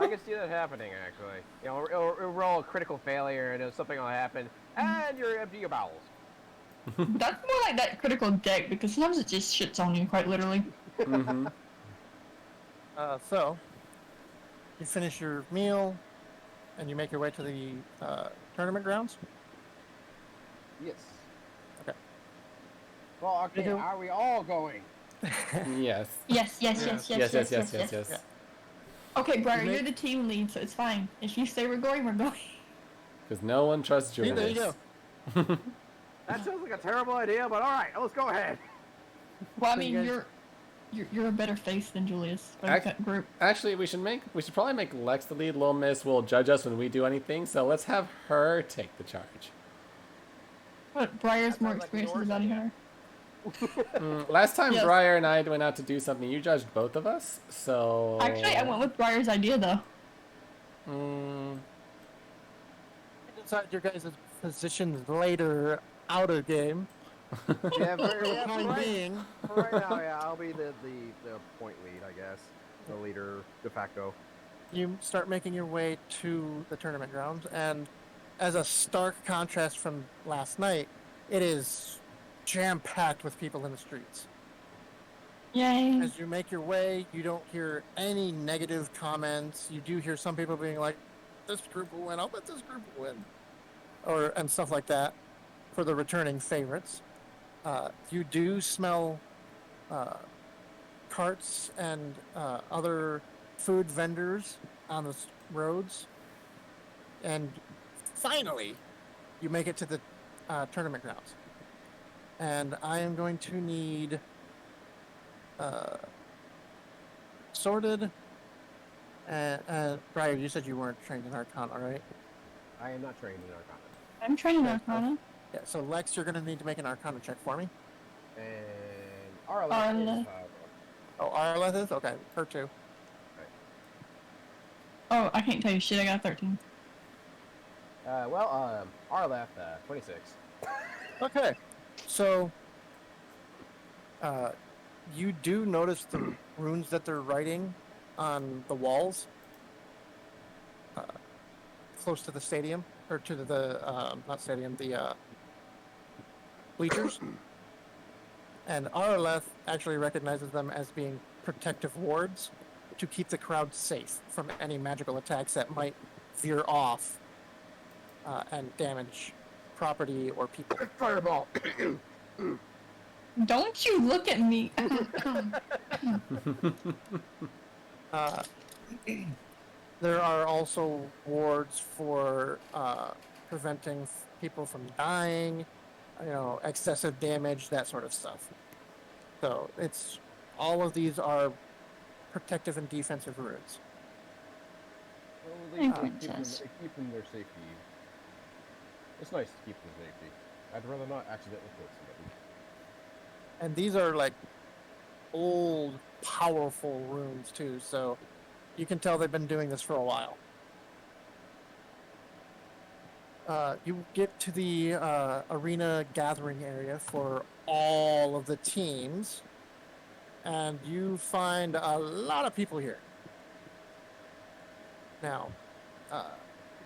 can see that happening, actually. You know, it'll roll a critical failure, and something will happen, and you're empty your bowels. That's more like that critical deck because sometimes it just shits on you, quite literally. Mm-hmm. So, you finish your meal, and you make your way to the tournament grounds. Yes. Okay. Well, okay, do- are we all going? Yes. Yes. Yes. Okay, Briar, You you're the team lead, so it's fine. If you say we're going, we're going. Because no one trusts See, there you Julius. go. That sounds like a terrible idea, but all right, let's go ahead. Well, I So you mean, guys- you're a better face than Julius for Act- that group. Actually, we should probably make Lex the lead. Little Miss will judge us when we do anything, so let's have her take the charge. But Briar's That more sounds like experienced yours, as bounty I hunter. Last time Yes. Briar and I went out to do something, you judged both of us, so... Actually, I went with Briar's idea though. Mm, Decide your guys' positions later out of game. Yeah, For the time being, For right now, yeah, I'll be the point lead, I guess. The leader de facto. you start making your way to the tournament grounds, and as a stark contrast from last night, it is jam-packed with people in the streets. Yay. As you make your way, you don't hear any negative comments. You do hear some people being like, "This group will win. I'll bet this group will win," and stuff like that for the returning favorites. You do smell carts and other food vendors on the roads, and finally, you make it to the tournament grounds. And I am going to need sorted. Brian, you said you weren't trained in Arcana, right? I am not trained in Arcana. I'm training Arcana. Yeah. So Lex, you're going to need to make an Arcana check for me. And Arla Arla. is, Oh, Arleth is okay. Her too. Oh, I can't tell you shit. I got 13. Arla, 26. Okay. So, you do notice the runes that they're writing on the walls close to the stadium, or to the not stadium, the bleachers. And Arleth actually recognizes them as being protective wards to keep the crowd safe from any magical attacks that might veer off and damage property or people. Fireball. Don't you look at me. There are also wards for preventing people from dying, excessive damage, that sort of stuff. So all of these are protective and defensive runes. Well, Thank they you, keep Jess. them their safety. It's nice to keep them safety. I'd rather not accidentally kill somebody. And these are like old, powerful runes too, so you can tell they've been doing this for a while. You get to the arena gathering area for all of the teams, and you find a lot of people here. Now,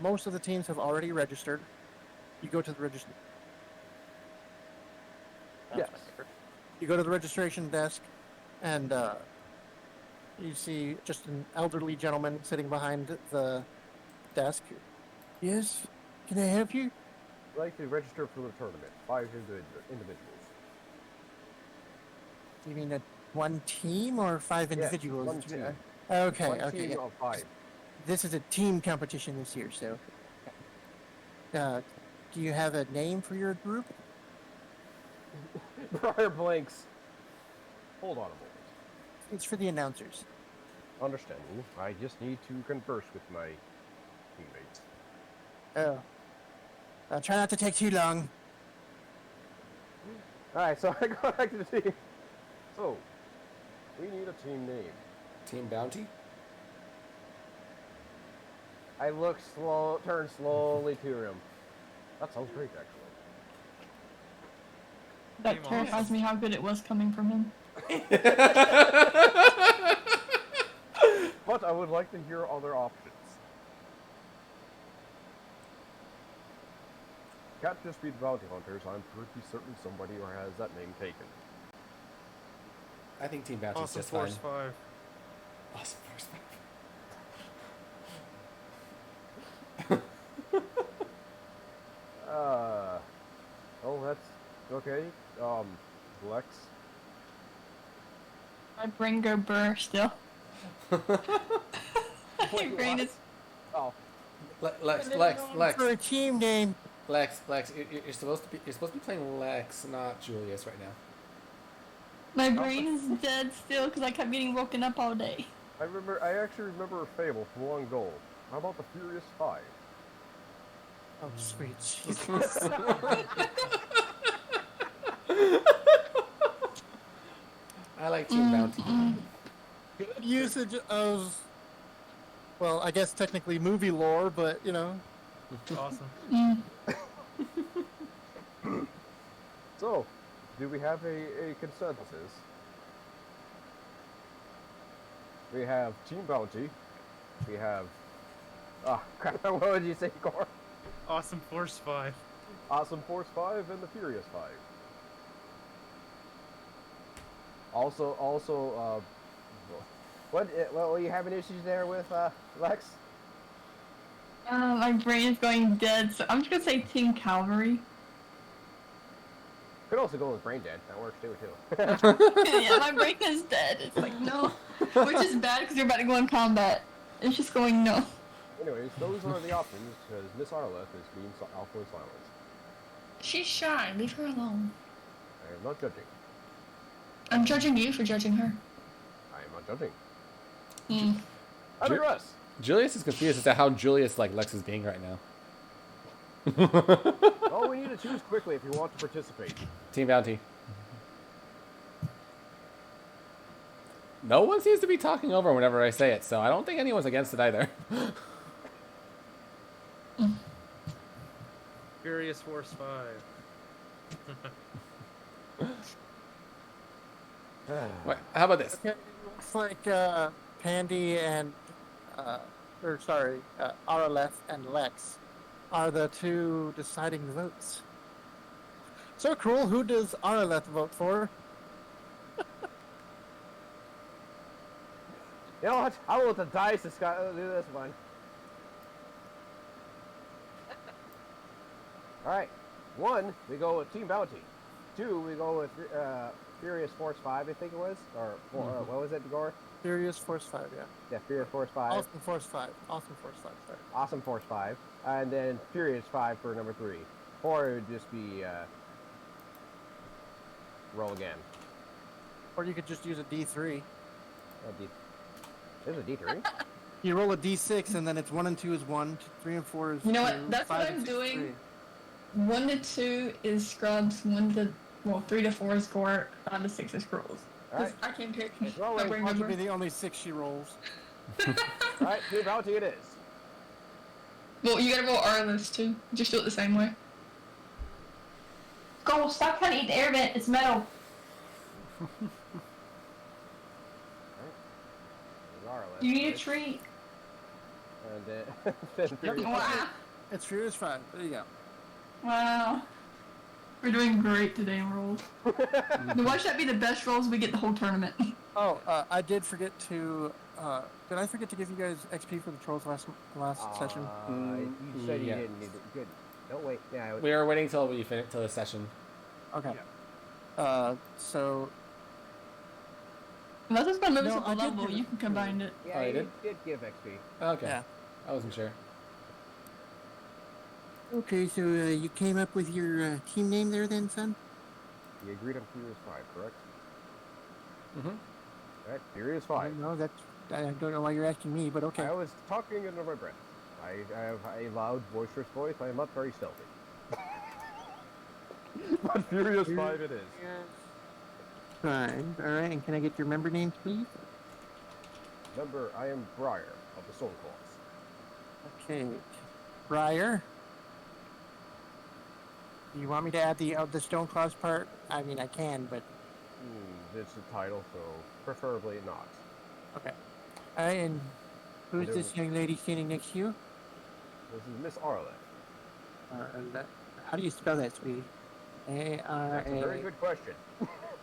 most of the teams have already registered. You go to the register. Yes. You go to the registration desk, and you see just an elderly gentleman sitting behind the desk. Yes, can I help you? I'd like to register for the tournament. 5 individuals. You mean one team or 5 Yes, individuals? one team. Okay, One okay. team Yeah. of 5. This is a team competition this year, so. Do you have a name for your group? Briar blinks. Hold on a moment. It's for the announcers. Understanding. I just need to converse with my teammates. Oh. I'll try not to take too long. Alright, so I go back to the team. So, we need a team name. Team Bounty? I turn slowly to him. That sounds great, actually. That terrifies me how good it was coming from him. but I would like to hear other options. Can't just be the bounty hunters. I'm pretty certain somebody has that name taken. I think Team Bounty's Awesome just fine. Force 5. Awesome Force 5. Oh, that's okay. Lex. My brain go burr still. My brain is. Oh, Lex. For a team name. Lex, you're supposed to be playing Lex, not Julius right now. My brain is dead still because I kept getting woken up all day. I actually remember a fable from long ago. How about the Furious Five? Oh, sweet Jesus. I like Team Bounty. Good usage of, well, I guess technically movie lore, but, you know. Awesome. So, do we have a consensus? We have Team Bounty. We have... Ah, crap, what would you say, Gore? Awesome Force 5. Awesome Force 5 and the Furious 5. Also, what were you having issues there with, Lex? My brain is going dead, so I'm just gonna say Team Cavalry. Could also go with Brain Dead. That works too. Yeah, my brain is dead. It's like, no. Which is bad because you're about to go in combat. It's just going, no. Anyways, those are the options, because Miss Arleth is being awfully silent. She's shy. Leave her alone. I am not judging. I'm judging you for judging her. I am not judging. Hmm. I digress. Julius is confused as to how Julius like Lex is being right now. Well, we need to choose quickly if you want to participate. Team Bounty. No one seems to be talking over whenever I say it, so I don't think anyone's against it either. Furious Force 5. Wait, how about this? Okay, looks like Pandy and, Araleth and Lex are the two deciding votes. So cruel, who does Araleth vote for? You know what? I will with the dice to do this one. Alright. 1, we go with Team Bounty. 2, we go with Furious Force 5, I think it was. Or, what was it, Gore? Furious Force 5, yeah. Yeah, Furious Force 5. Awesome Force 5. Awesome Force 5, sorry. Awesome Force 5. And then Furious 5 for number 3. 4 would just be, roll again. Or you could just use a D3. There's a D3? You roll a D6 and then it's 1 and 2 is 1, 3 and 4 is 2. You know what? That's what 5 I'm and 6 is doing. 3. 1 to 2 is Scrubs. 3 to 4 is Gore. 5 to 6 is Scrolls. Alright. I can't pick. Roll My it. brain That goes would be burr. the only 6 she rolls. Alright, Team Bounty it is. Well, you gotta roll Arliss too. Just do it the same way. Go, stop trying to eat the air vent. It's metal. You need a treat. And then Furious Wow. It's Furious 5. There you go. Wow. We're doing great today in rolls. Then why should that be the best rolls we get the whole tournament? Oh, I did forget to. Did I forget to give you guys XP for the trolls last session? You said you Yeah. didn't need it. Good. Don't wait. Yeah. We are waiting till we finish till the session. Okay. So Unless it's gonna move us No, up I a did level, give you it can to combine it. Yeah, Oh, you you did? did give XP. Okay. yeah. I wasn't sure. Okay, so you came up with your team name there, then, son? You agreed on Furious 5, correct? Mm-hmm. Alright, Furious 5. No, that's. I don't know why you're asking me, but okay. I was talking under my breath. I have a loud, boisterous voice. I am not very stealthy. But Furious 5 it is. Fine. All right. And can I get your member names, please? Remember, I am Briar of the Stoneclaws. Okay. Briar. You want me to add the Stoneclaws part? I mean, I can, but It's the title, so preferably not. okay. All right, and who's Hello. this young lady standing next to you? This is Miss Arlen. How do you spell that, sweetie? That's a very good question.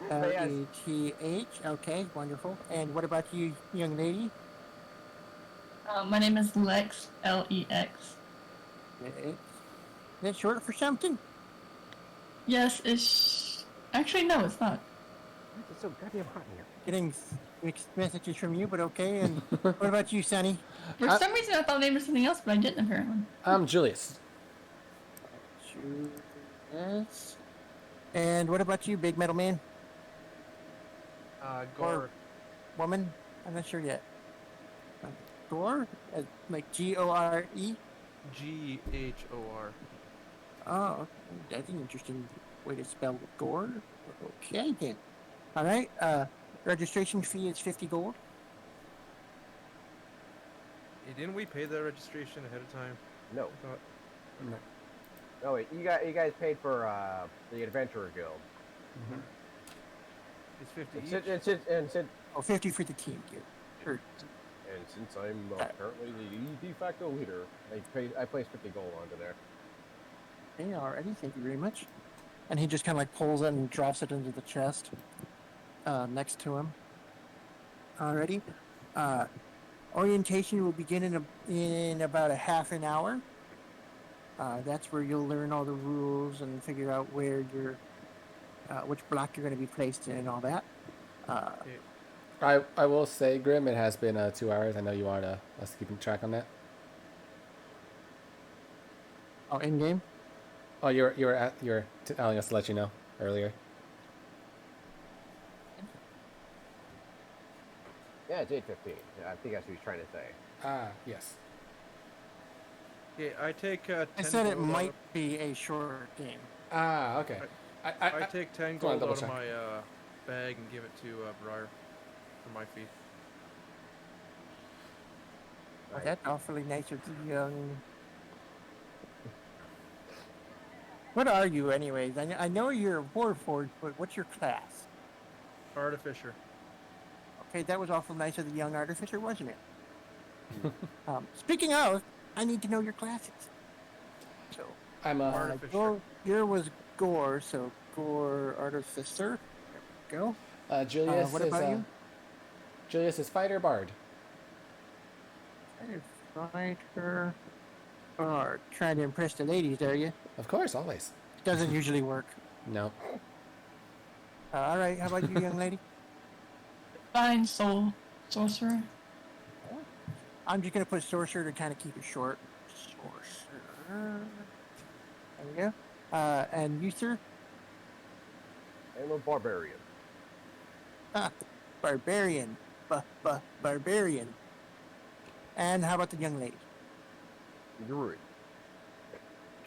Araleth. Okay, wonderful. And what about you, young lady? My name is Lex, Lex. Is that short for something? Yes, it's... Actually, no, it's not. It's so goddamn hot in here. Getting mixed messages from you, but okay. And what about you, Sonny? For some reason, I thought name was something else, but I didn't, apparently. I'm Julius. Yes. And what about you, big metal man? Gore. Woman? I'm not sure yet. Gore? Like Gore? Ghor. Oh, that's an interesting way to spell gore. Okay, then. All right. Registration fee is 50 gold. Hey, didn't we pay the registration ahead of time? No. I thought. No. Oh wait, you guys paid for the Adventurer Guild. It's 50 And each. since, Oh, 50 for the team gear. Sure. and since I'm currently the de facto leader, I placed 50 gold onto there. Hey, alrighty. Thank you very much. And he just kind of like pulls it and drops it into the chest next to him. Alrighty. Orientation will begin in about a half an hour. That's where you'll learn all the rules and figure out where which block you're going to be placed in and all that. I will say, Grim, it has been 2 hours. I know you wanted us keeping track on that. Oh, in game. Oh, you were telling us to let you know earlier. Yeah, it's 8:15. I think that's what he's trying to say. Ah, yes. Okay, I take 10 I said it gold out might of- be a short game. Ah, okay. I take 10 Go on, gold out double of check. my bag and give it to Briar for my fee. Oh, that's awfully nice of the young. What are you, anyways? I know you're a warforged, but what's your class? Artificer. Okay, that was awful nice of the young artificer, wasn't it? Speaking of, I need to know your classes. So, I'm Artificer. Your was Gore, so Gore Artificer. There we go. Julius what is about you? Julius is fighter bard. Fighter. Or trying to impress the ladies, are you? Of course, always. Doesn't usually work. No. All right, how about you, young lady? Fine, soul sorcerer. I'm just gonna put sorcerer to kind of keep it short. Sorcerer. There we go. And you, sir? I'm a barbarian. Barbarian. Barbarian. And how about the young lady? Druid.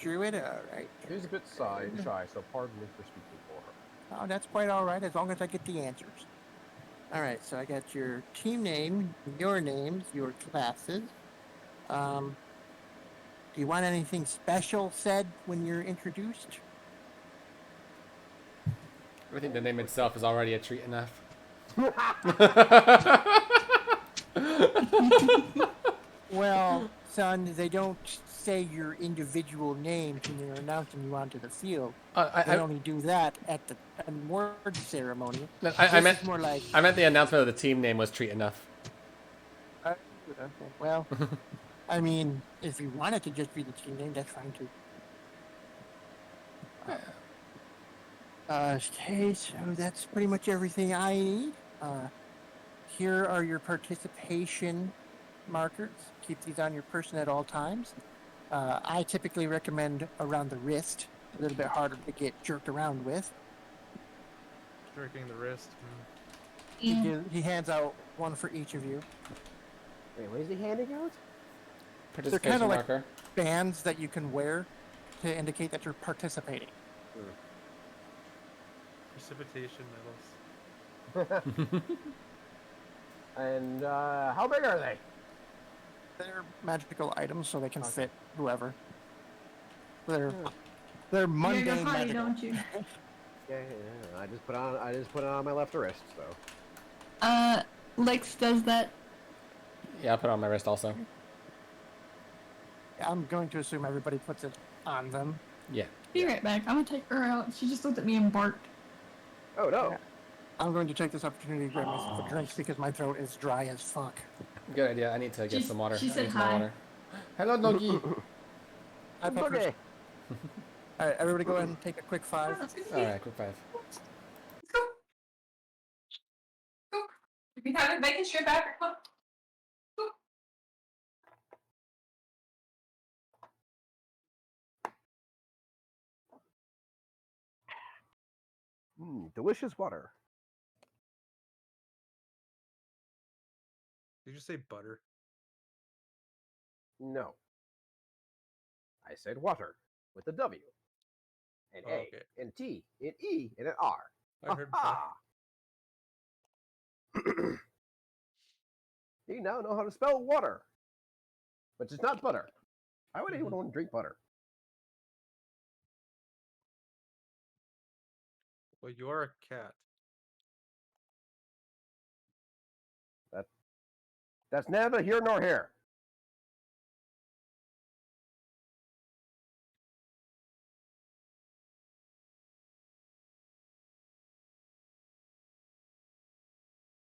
Druid? All right. She's a bit shy, so pardon me for speaking for her. Oh, that's quite all right, as long as I get the answers. All right, so I got your team name, your names, your classes. Do you want anything special said when you're introduced? I think the name itself is already a treat enough. Well, son, they don't say your individual names when they're announcing you onto the field. They only do that at the award ceremony. I This is more like. I meant the announcement of the team name was treat enough. Okay, well, I mean, if you want it to just be the team name, that's fine too. Okay, so that's pretty much everything I need. Here are your participation markers. Keep these on your person at all times. I typically recommend around the wrist, a little bit harder to get jerked around with. Jerking the wrist. He hands out one for each of you. Wait, what is he handing out? They're Participation kind of marker. like bands that you can wear to indicate that you're participating. Precipitation medals. And how big are they? They're magical items, so they can fit whoever. They're mundane You're high, magical. don't you? Yeah. I just put it on my left wrist, so. Lex does that Yeah, I put it on my wrist also. I'm going to assume everybody puts it on them. Yeah. Be right back. I'm gonna take her out. She just looked at me and barked. Oh no. Yeah. I'm going to take this opportunity to grab myself a drink because my throat is dry as fuck. Good idea. I need to get some water. She I said need some more hi. water. Hello, Nogi. Hi, Peppers. Okay. All right, everybody go ahead and take a quick 5. Let's go. All right, quick 5. Let's go. Go. You can have it bacon straight back. Go. Go. Delicious water. Did you say butter? No. I said water with a W, an Oh, A, okay. an T, an E, and an R. I heard butter. Ha! You now know how to spell water, but it's not butter. Why would anyone want to drink butter? Well, you're a cat. That's neither here nor here.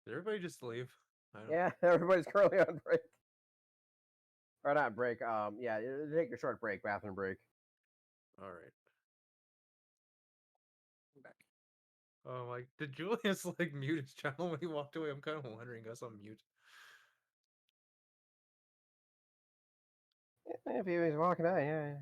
Did everybody just leave? I don't... Yeah, everybody's currently on break. Or not break. Yeah, take a short break, bathroom break. All right. Oh my! Did Julius like mute his channel when he walked away? I'm kind of wondering. Us on mute. If he was walking out, yeah.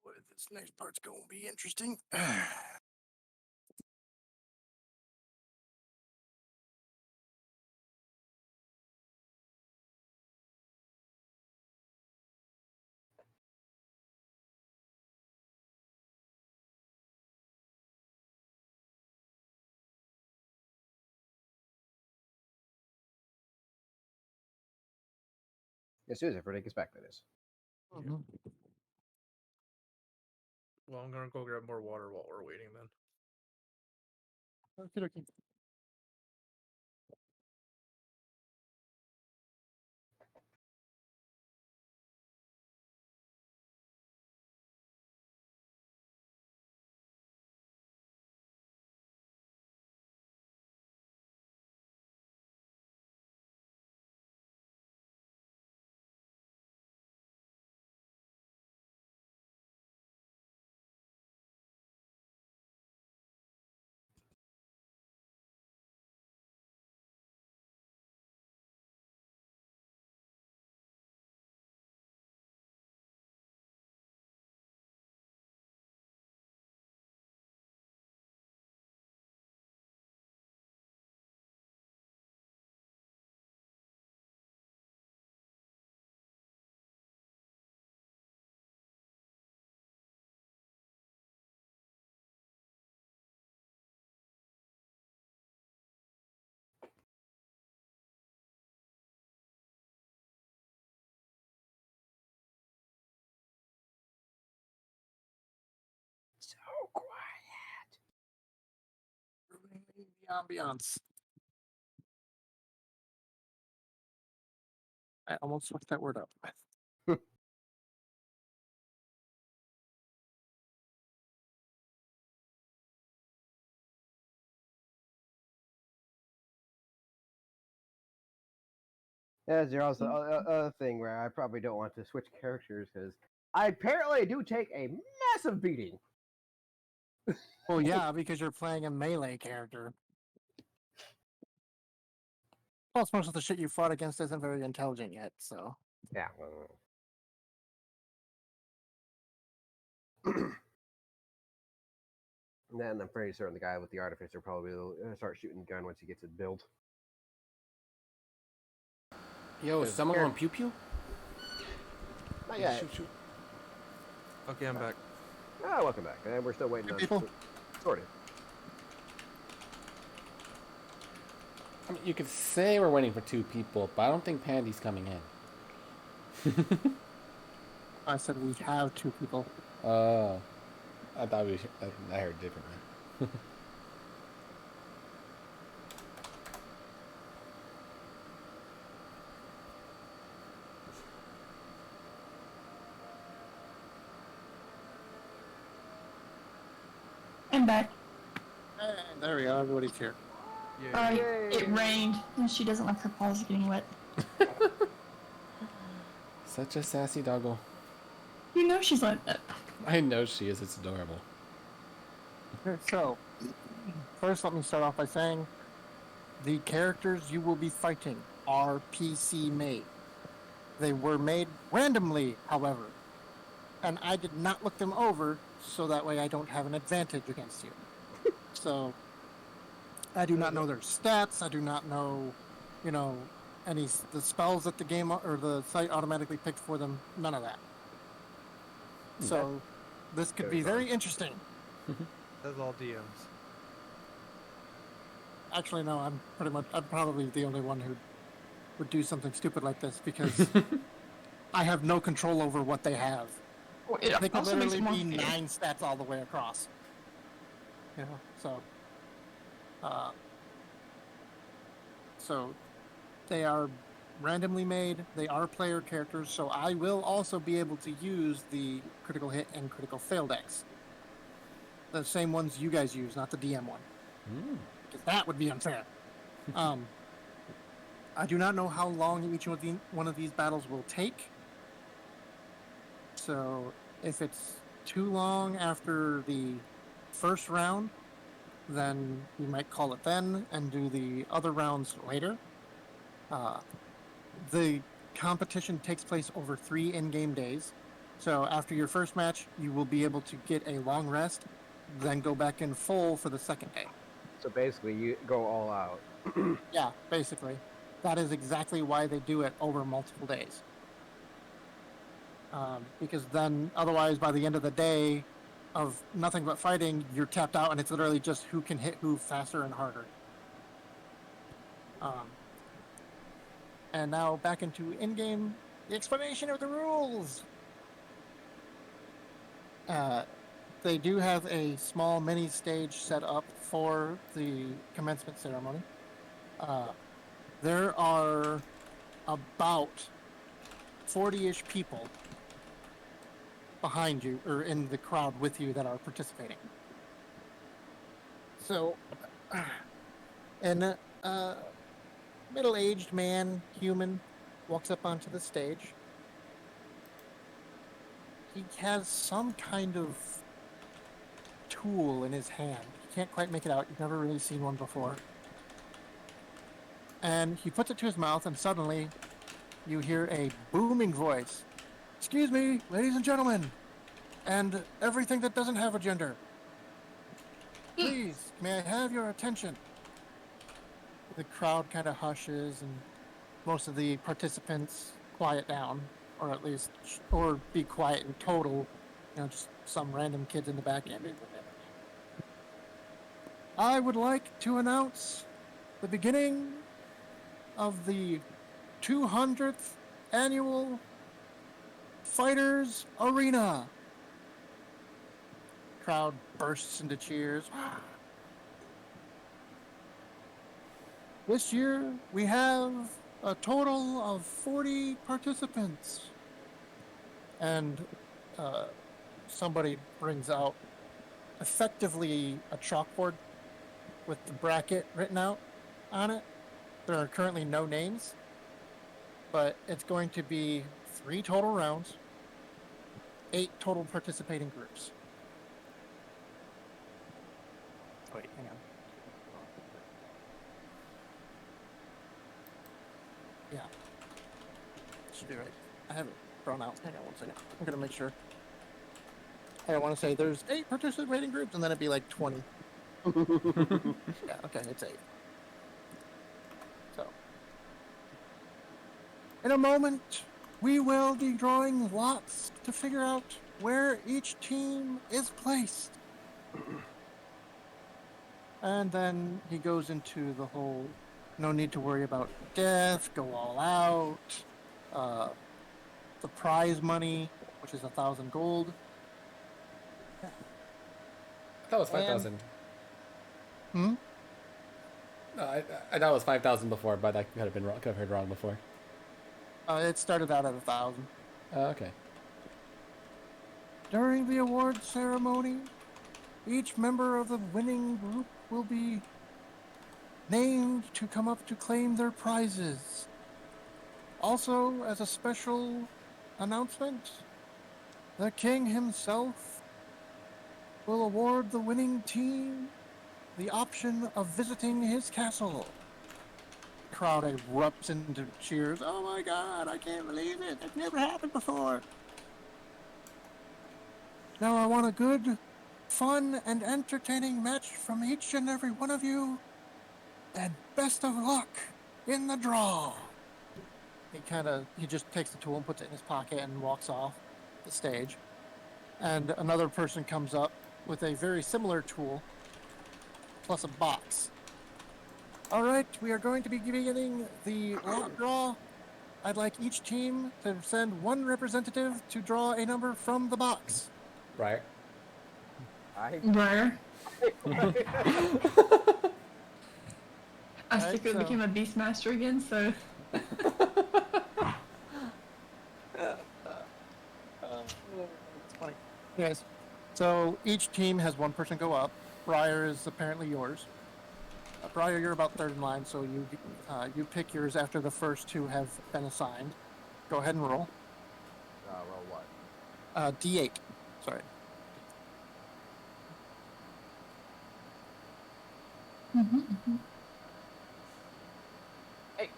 Boy, this next part's going to be interesting. As soon as everybody gets back, that is. Mhm. Well, I'm gonna go grab more water while we're waiting then. Okey-dokey. So quiet. Ruining the ambiance. I almost fucked that word up. Yeah, there's also the other thing where I probably don't want to switch characters because I apparently do take a massive beating. Well, yeah, because you're playing a melee character. Plus, most of the shit you fought against isn't very intelligent yet, so. Yeah. And then I'm pretty certain the guy with the artificer probably will start shooting the gun once he gets it built. Yo, is someone Here. on pew pew? Not yet. Shoot, shoot. Okay, I'm back. Ah, welcome back. And we're still waiting on people. Sorted. I mean, you could say we're waiting for 2 people, but I don't think Pandy's coming in. I said we have 2 people. Oh. I thought I heard differently. I'm back. And there we go. Everybody's here. Yeah. Sorry, Yay. it rained, and she doesn't like her paws getting wet. Such a sassy doggo. You know she's like that. I know she is. It's adorable. Okay, so, first let me start off by saying the characters you will be fighting are PC made. They were made randomly, however, and I did not look them over so that way I don't have an advantage against you. So, I do not know their stats. I do not know, the spells that the game or the site automatically picked for them. None of that. So, this could be very interesting. That's all DMs. Actually, no, I'm probably the only one who would do something stupid like this because I have no control over what they have. Well, it They could also makes literally it more be fair. 9 stats all the way across. So they are randomly made. They are player characters, so I will also be able to use the critical hit and critical fail decks. The same ones you guys use, not the DM one. Because that would be unfair. I do not know how long each one of these battles will take. So if it's too long after the first round, then we might call it then and do the other rounds later. The competition takes place over 3 in-game days. So after your first match, you will be able to get a long rest, then go back in full for the second day. So basically, you go all out. Yeah, basically. That is exactly why they do it over multiple days. Because then, otherwise, by the end of the day of nothing but fighting, you're tapped out, and it's literally just who can hit who faster and harder. And now back into in-game, the explanation of the rules. They do have a small mini stage set up for the commencement ceremony. There are about 40-ish people behind you, or in the crowd with you, that are participating. So, an middle-aged man, human, walks up onto the stage. He has some kind of tool in his hand. You can't quite make it out. You've never really seen one before. And he puts it to his mouth, and suddenly you hear a booming voice. "Excuse me, ladies and gentlemen, and everything that doesn't have a gender. Please, may I have your attention?" The crowd kind of hushes, and most of the participants quiet down, or at least, or be quiet in total. Just some random kids in the back end. I would like to announce the beginning of the 200th annual Fighters Arena. Crowd bursts into cheers. This year we have a total of 40 participants. And somebody brings out effectively a chalkboard with the bracket written out on it. There are currently no names, but it's going to be 3 total rounds, 8 total participating groups. Wait, hang on. Yeah. Should be right. I have it drawn out. Hang on one second. I'm going to make sure. I want to say there's 8 participating groups, and then it'd be like 20. Yeah, okay, it's 8. So. In a moment, we will be drawing lots to figure out where each team is placed. And then he goes into the whole no need to worry about death, go all out, the prize money, which is 1,000 gold. That was 5,000. Hmm? No, I thought it was 5,000 before, but I could have been wrong. Could have heard wrong before. It started out at 1,000. Okay. During the award ceremony, each member of the winning group will be named to come up to claim their prizes. Also, as a special announcement, the king himself will award the winning team the option of visiting his castle. The crowd erupts into cheers. Oh my god, I can't believe it. That never happened before. Now I want a good, fun, and entertaining match from each and every one of you. And best of luck in the draw. He just takes the tool and puts it in his pocket and walks off the stage. And another person comes up with a very similar tool, plus a box. All right, we are going to be beginning the lot draw. I'd like each team to send one representative to draw a number from the box. Right. Where? I Right, secretly so- became a Beastmaster again, so. It's funny. Yes. So each team has one person go up. Briar is apparently yours. Briar, you're about third in line, so you pick yours after the first two have been assigned. Go ahead and roll. Roll what? D8. Sorry. Eight.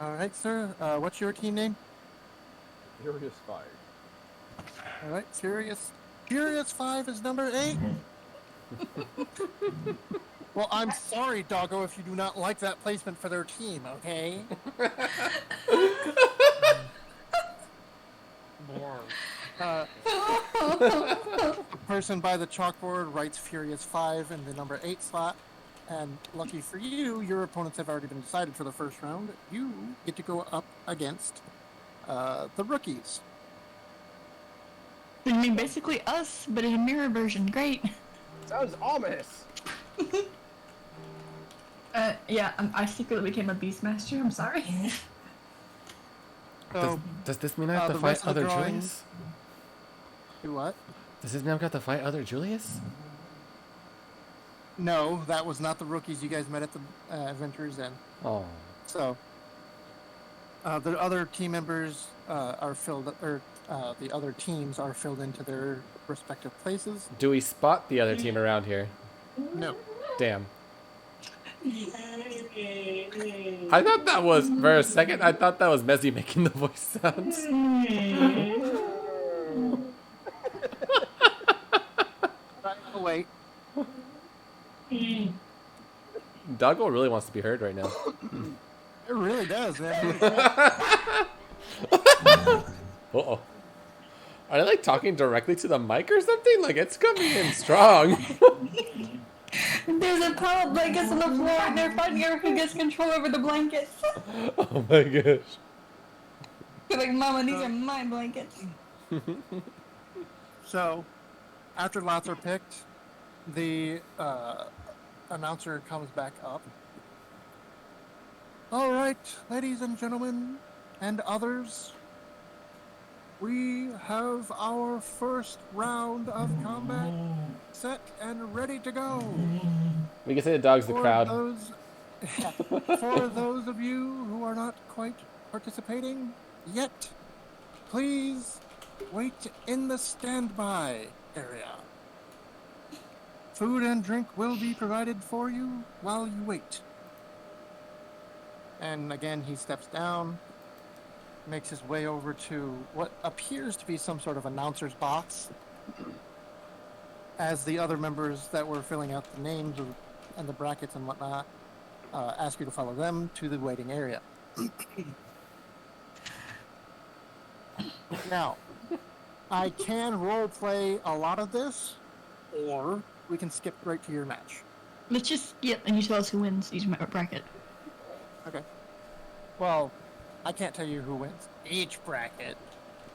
All right, sir. What's your team name? Furious 5. All right, Furious 5 is number 8. Well, I'm sorry, Doggo, if you do not like that placement for their team, okay? The person by the chalkboard writes Furious 5 in the number 8 slot. And lucky for you, your opponents have already been decided for the first round. You get to go up against the rookies. I mean, basically us, but in a mirror version. Great. Sounds ominous. Yeah, I secretly became a Beastmaster. I'm sorry. So, Does this mean I have to the fight rest of the other drawings- Julius? do what? Does this mean I've got to fight other Julius? No, that was not the rookies you guys met at the Adventures Inn. Oh. So, the other team members are filled, or the other teams are filled into their respective places. Do we spot the other team around here? No. Damn. I thought that was, for a second, I thought that was Mezzy making the voice sounds. Oh, wait. Doggo really wants to be heard right now. It really does, man. Uh-oh. Are they like talking directly to the mic or something? Like it's coming in strong. There's a pile of blankets on the floor, and they're fighting over who gets control over the blankets. Oh my gosh. They're like, Mama, these are my blankets. So, after lots are picked, the announcer comes back up. All right, ladies and gentlemen, and others, we have our first round of combat set and ready to go. We can say the dog's the crowd. For those of you who are not quite participating yet, please wait in the standby area. Food and drink will be provided for you while you wait. And again, he steps down, makes his way over to what appears to be some sort of announcer's box, as the other members that were filling out the names and the brackets and whatnot ask you to follow them to the waiting area. Now, I can role play a lot of this, or we can skip right to your match. Let's just skip and you tell us who wins each bracket. Okay. Well, I can't tell you who wins each bracket.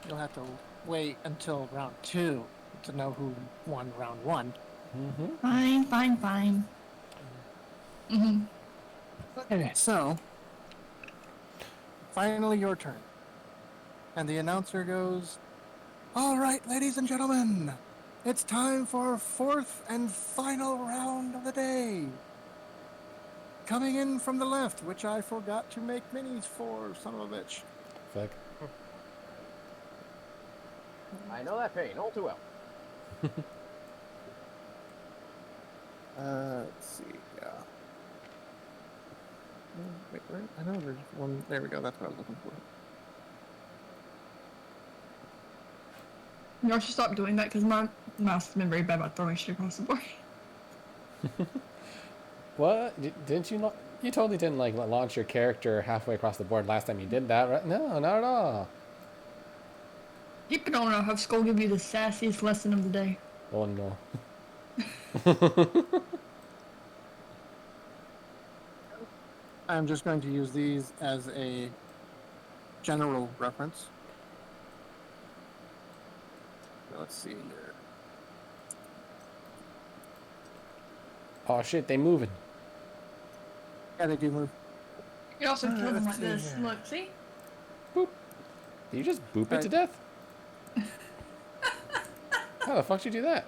You'll have to wait until round 2 to know who won round 1. Fine. Mm-hmm. Okay, so finally your turn. And the announcer goes, "All right, ladies and gentlemen, it's time for our 4th and final round of the day. Coming in from the left, which I forgot to make minis for, son of a bitch. Fuck. I know that pain all too well. Let's see, yeah. Wait, where? I know there's one. There we go. That's what I was looking for. You all should stop doing that because my mouse has been very bad about throwing shit across the board. What? Didn't you not? You totally didn't like launch your character halfway across the board last time you did that, right? No, not at all. Keep it on. I'll have Skull give you the sassiest lesson of the day. Oh no. I'm just going to use these as a general reference. Let's see here. Oh shit, they moving. Yeah, they do move. You can also kill them let's like see this. here. Look, see? Boop. Did you just boop it to death? How the fuck did you do that?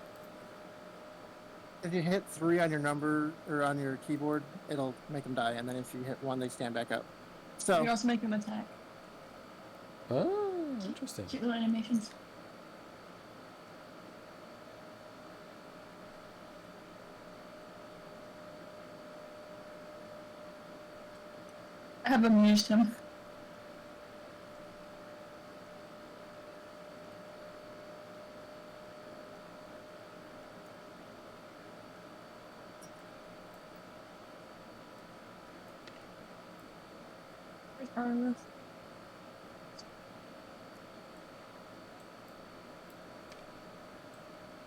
If you hit 3 on your number or on your keyboard, it'll make them die, and then if you hit 1, they stand back up. You So can also make them attack. Oh, interesting. Cute little animations. I have amused him. Where's Arliss?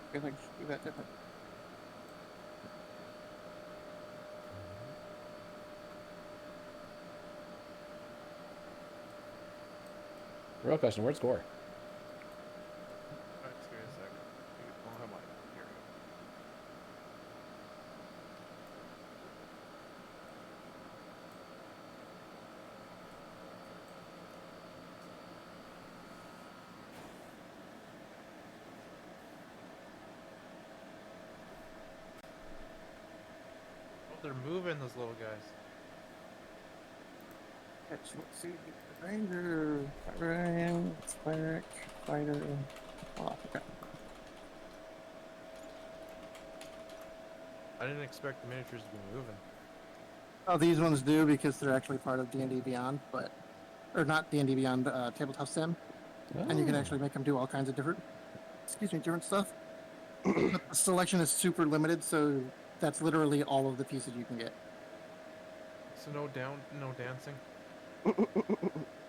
I guess I should do that different. Real question, where's Gore? Alright, just give me a second. I'll have my here we go. Oh, they're moving, those little guys. Okay, so let's see. Ranger, Barbarian, Cleric, Fighter. Oh, okay. I didn't expect the miniatures to be moving. Oh, these ones do because they're actually part of D&D Beyond, or not D&D Beyond, Tabletop Sim, and you can actually make them do all kinds of different stuff. But the selection is super limited, so that's literally all of the pieces you can get. So no dancing?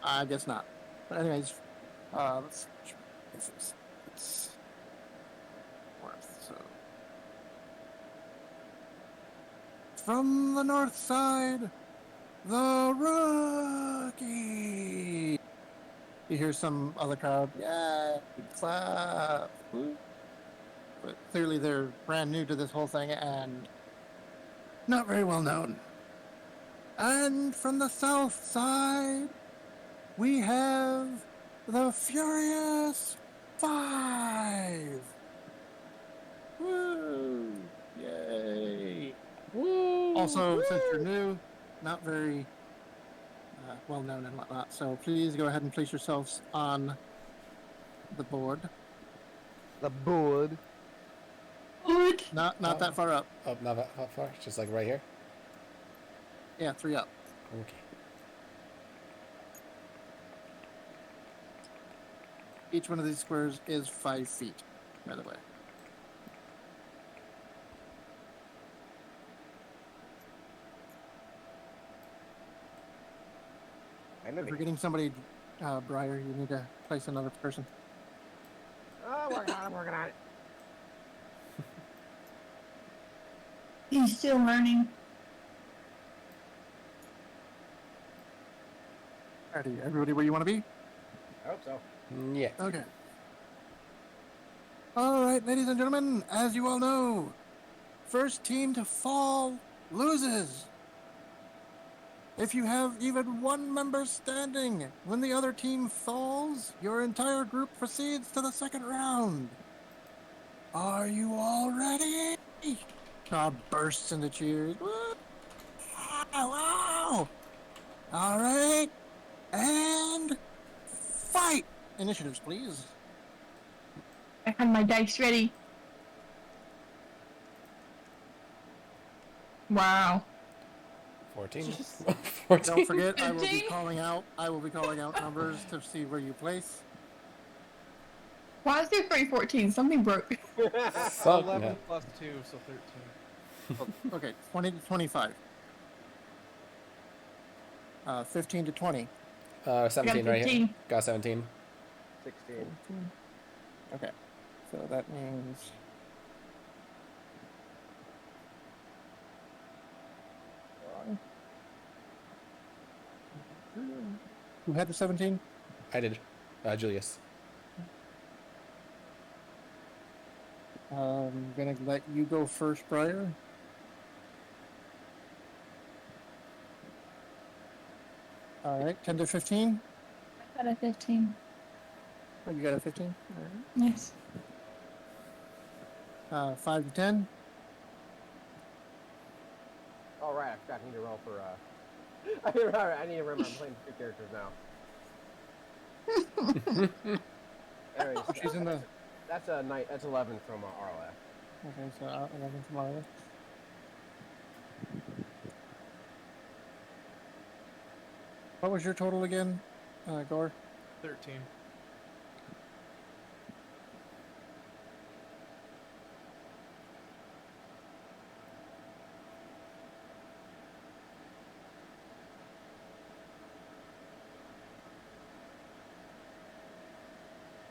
I guess not. But anyways, let's it's north. So from the north side, the rookie. You hear some other crowd, yeah, clap. Woo. But clearly they're brand new to this whole thing and not very well known. And from the south side, we have the Furious 5. Woo! Yay! Woo! Also, since you're new, not very well known and whatnot, so please go ahead and place yourselves on the board. The board. Good. Not that far up. Up, not that far, just like right here. Yeah, 3 up. Okay. Each one of these squares is 5 feet, by the way. Kind of. If you're getting somebody, Briar, you need to place another person. Oh, working on it. Working on it. He's still learning. Alrighty, everybody where you want to be? I hope so. Yeah. Okay. Alright, ladies and gentlemen, as you all know, first team to fall loses. If you have even one member standing when the other team falls, your entire group proceeds to the second round. Are you all ready? Crowd bursts into cheers. Woo! Wow! All right, and fight! Initiatives, please. I had my dice ready. Wow. 14. Jeez. 14. Don't forget, I will be 15? calling out. I will be calling out numbers to see where you place. Why is there 314? Something broke. So, 11 yeah. plus 2, so 13. Okay, 20 to 25. 15 to 20. 17 right here. 15. Got 17. 16. Okay, so that means. Who had the 17? I did. Julius. I'm gonna let you go first, Briar. All right, 10 to 15. I got a 15. Oh, you got a 15? All Yes. right. 5 to 10. All right, I forgot. I need to roll for. I need to remember. I'm playing 2 characters now. Anyways, She's in the. that's a night. That's 11 from RLF. Okay, so 11 tomorrow. What was your total again, Gore? 13.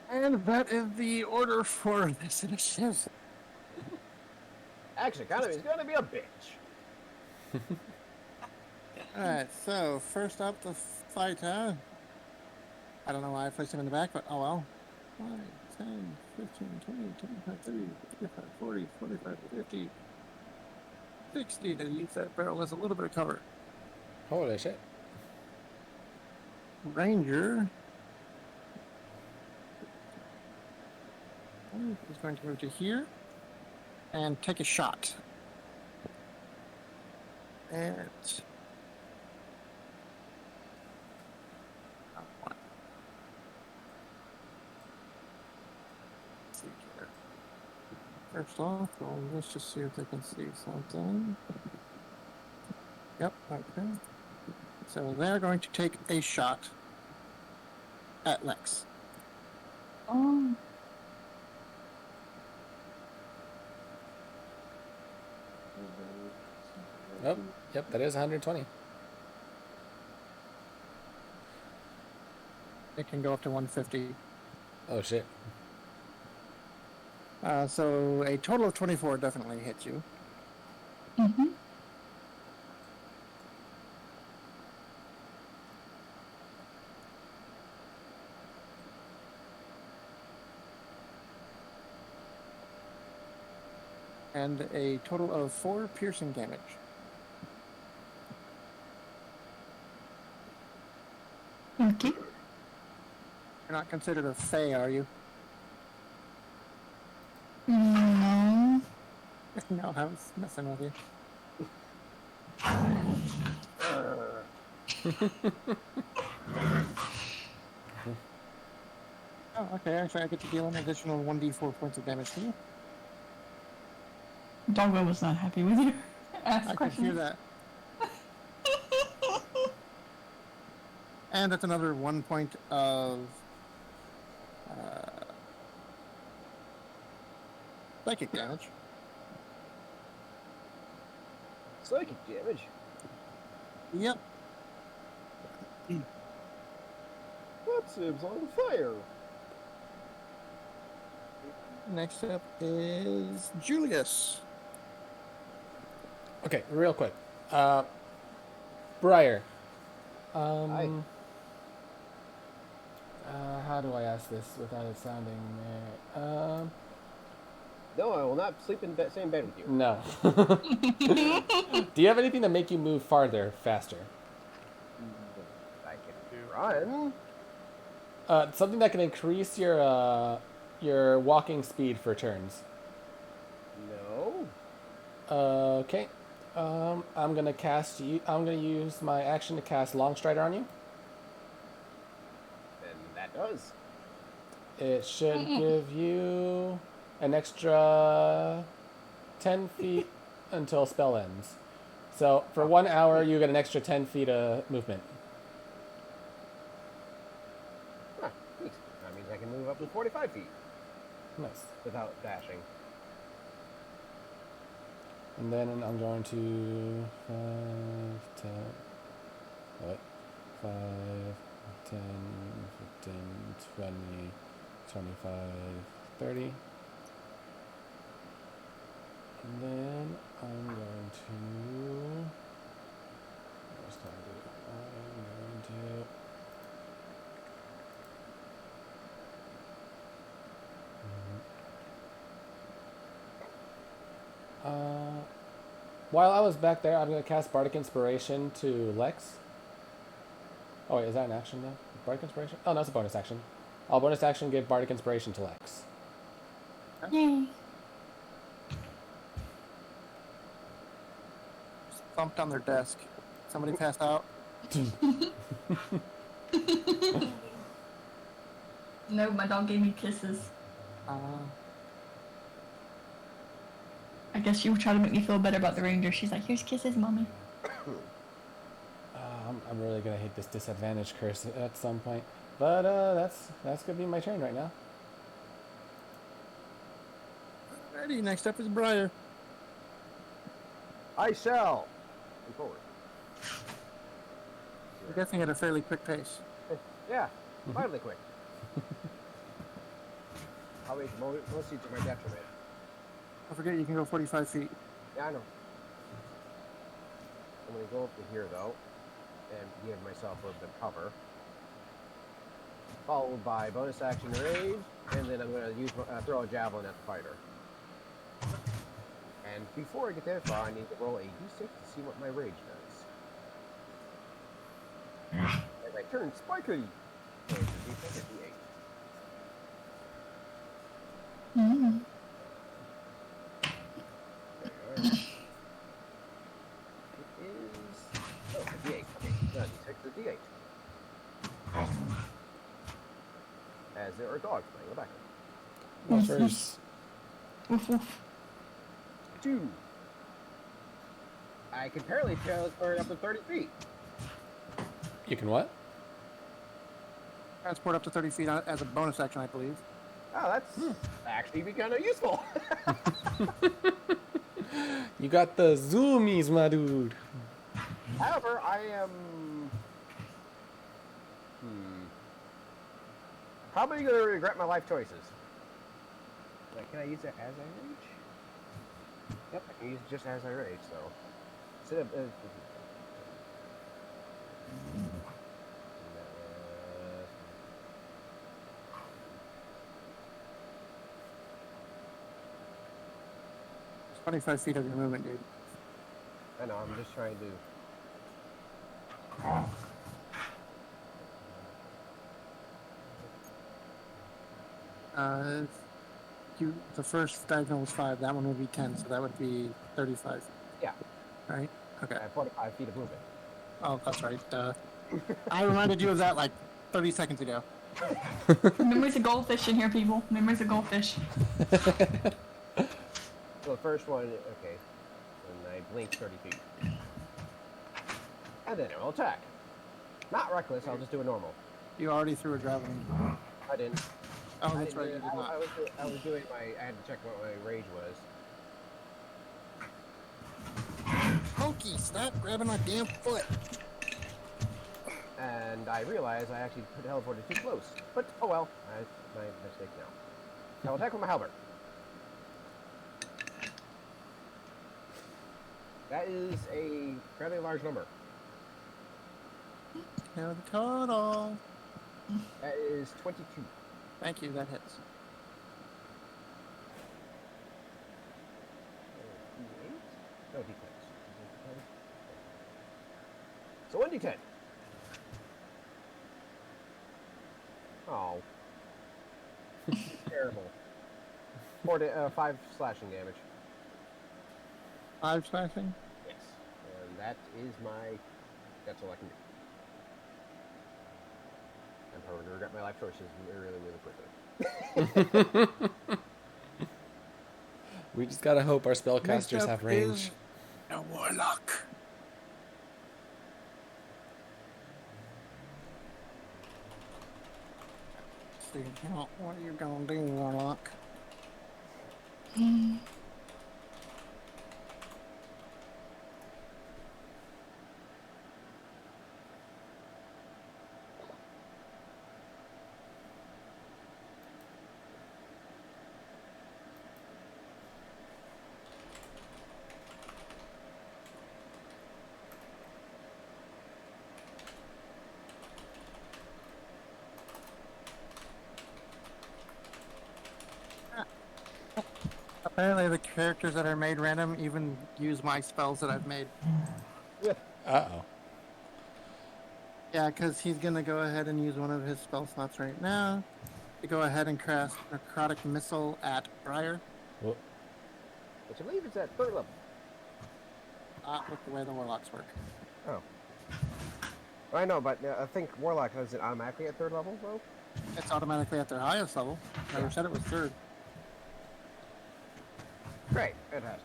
And that is the order for this initiative. Actually, kind of is going to be a bitch. Alright, so first up, the fighter. I don't know why I placed him in the back, but oh well. 5, 10, 15, 20, 25, 30, 35, 40, 45, 50, 60 to use that barrel as a little bit of cover. Holy shit. Ranger is going to go to here and take a shot. And let's see here. First off, well, let's just see if they can see something. Yep, okay. So they're going to take a shot at Lex. Oh. Oh, yep, that is 120. It can go up to 150. Oh shit. So a total of 24 definitely hits you. Mm-hmm. And a total of 4 piercing damage. Okay. You're not considered a Fae, are you? No. No, I was messing with you. Oh, okay. Actually, I get to deal an additional 1d4 points of damage to you. Doggo was not happy with you. Ask I can questions. hear that. And that's another 1 point of psychic damage. Psychic damage. Yep. explosives on fire. Next up is Julius. Okay, real quick. Briar. Hi. How do I ask this without it sounding... No, I will not sleep in the same bed with you. No. Do you have anything to make you move farther, faster? I can run. Something that can increase your walking speed for turns. No. Okay. I'm gonna cast you. I'm gonna use my action to cast Long Strider on you. And that does. It should give you an extra 10 feet until spell ends. So for 1 hour, you get an extra 10 feet of movement. Huh, neat. That means I can move up to 45 feet Nice. without dashing. And then I'm going to 5, 10, what? 5, 10, 15, 20, 25, 30. And then I'm going to... What's time to do? I'm going to... While I was back there, I'm going to cast Bardic Inspiration to Lex. Oh, wait, is that an action now? Bardic Inspiration? Oh, no, it's a bonus action. I'll bonus action give Bardic Inspiration to Lex. Yay. Just thumped on their desk. Somebody passed out. No, my dog gave me kisses. I guess she would try to make me feel better about the ranger. She's like, here's kisses, mommy. I'm really going to hate this disadvantage curse at some point. But that's going to be my turn right now. Alrighty, next up is Briar. I shall. Move forward. I'm guessing at a fairly quick pace. Yeah, mildly quick. Probably mostly to my detriment. Don't forget you can go 45 feet. Yeah, I know. I'm going to go up to here, though, and give myself a little bit of cover. Followed by bonus action rage, and then I'm going to use throw a javelin at the fighter. And before I get that far, I need to roll a d6 to see what my rage does. As I turn spiky, so it's a d6 or d8. Mm. There we are. It is... Oh, a d8. Okay, not a d6, a d8. As there are dogs playing in the background. Well, first, Woof woof. 2. I can apparently transport up to 30 feet. you can what? Transport up to 30 feet as a bonus action, I believe. Oh, that's actually be kind of useful. You got the zoomies, my dude. However, I am... Probably going to regret my life choices. Like, can I use it as I rage? Yep, I can use it just as I rage, so... Instead of... 25 feet of your movement, dude. I know, I'm just trying to... The first diagonal was 5. That one would be 10, so that would be 35. Yeah. Right? Okay. I have 45 feet of movement. Oh, that's right. I reminded you of that like 30 seconds ago. Memories of goldfish in here, people. Memories of goldfish. So the first one, okay. And I blink 30 feet. And then I'll attack. Not reckless, I'll just do a normal. You already threw a javelin. I didn't. Oh, I that's didn't right. do You it. did not. I was doing my... I had to check what my rage was. Pokey, stop grabbing my damn foot. and I realized I actually teleported too close. But oh well, that's my mistake now. I will attack with my halberd. That is a fairly large number. Now the total. That is 22. Thank you, that hits. D8? No, D10. So 1d10. Oh. Terrible. 5 slashing damage. 5 slashing? Yes. And that is my... That's all I can do. I'm probably going to regret my life choices really, really quickly. We just gotta hope our Next spellcasters up have range. is a warlock. See, what are you gonna do, warlock? Apparently the characters that are made random even use my spells that I've made. Uh-oh. Yeah, because he's gonna go ahead and use one of his spell slots right now to go ahead and cast Necrotic Missile at Briar. Well, Which I believe is at 3rd level. Not with the way the warlocks work. Oh. I know, but I think Warlock is it automatically at 3rd level, though? It's automatically at their highest level. Never said it was 3rd. Great, fantastic.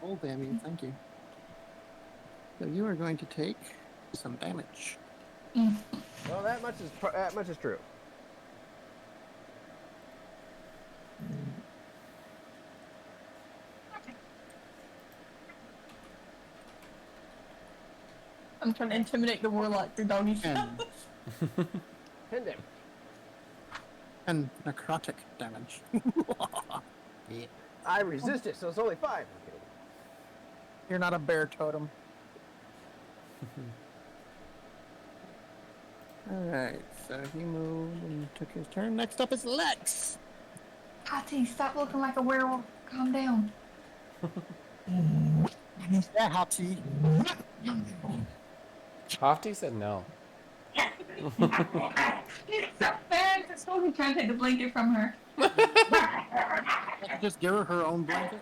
Oh, damn you, thank you. So you are going to take some damage. Well, that much is true. I'm trying to intimidate the warlock through doggy style. 10 damage. And necrotic damage. yeah. I resist it, so it's only 5. I'm kidding. You're not a bear totem. Alright, so he moved and took his turn. Next up is Lex. Hattie, stop looking like a werewolf. Calm down. Yeah, Hopsy. Hofty said no. It's so bad. It's totally trying to take the blanket from her. Just give her her own blanket.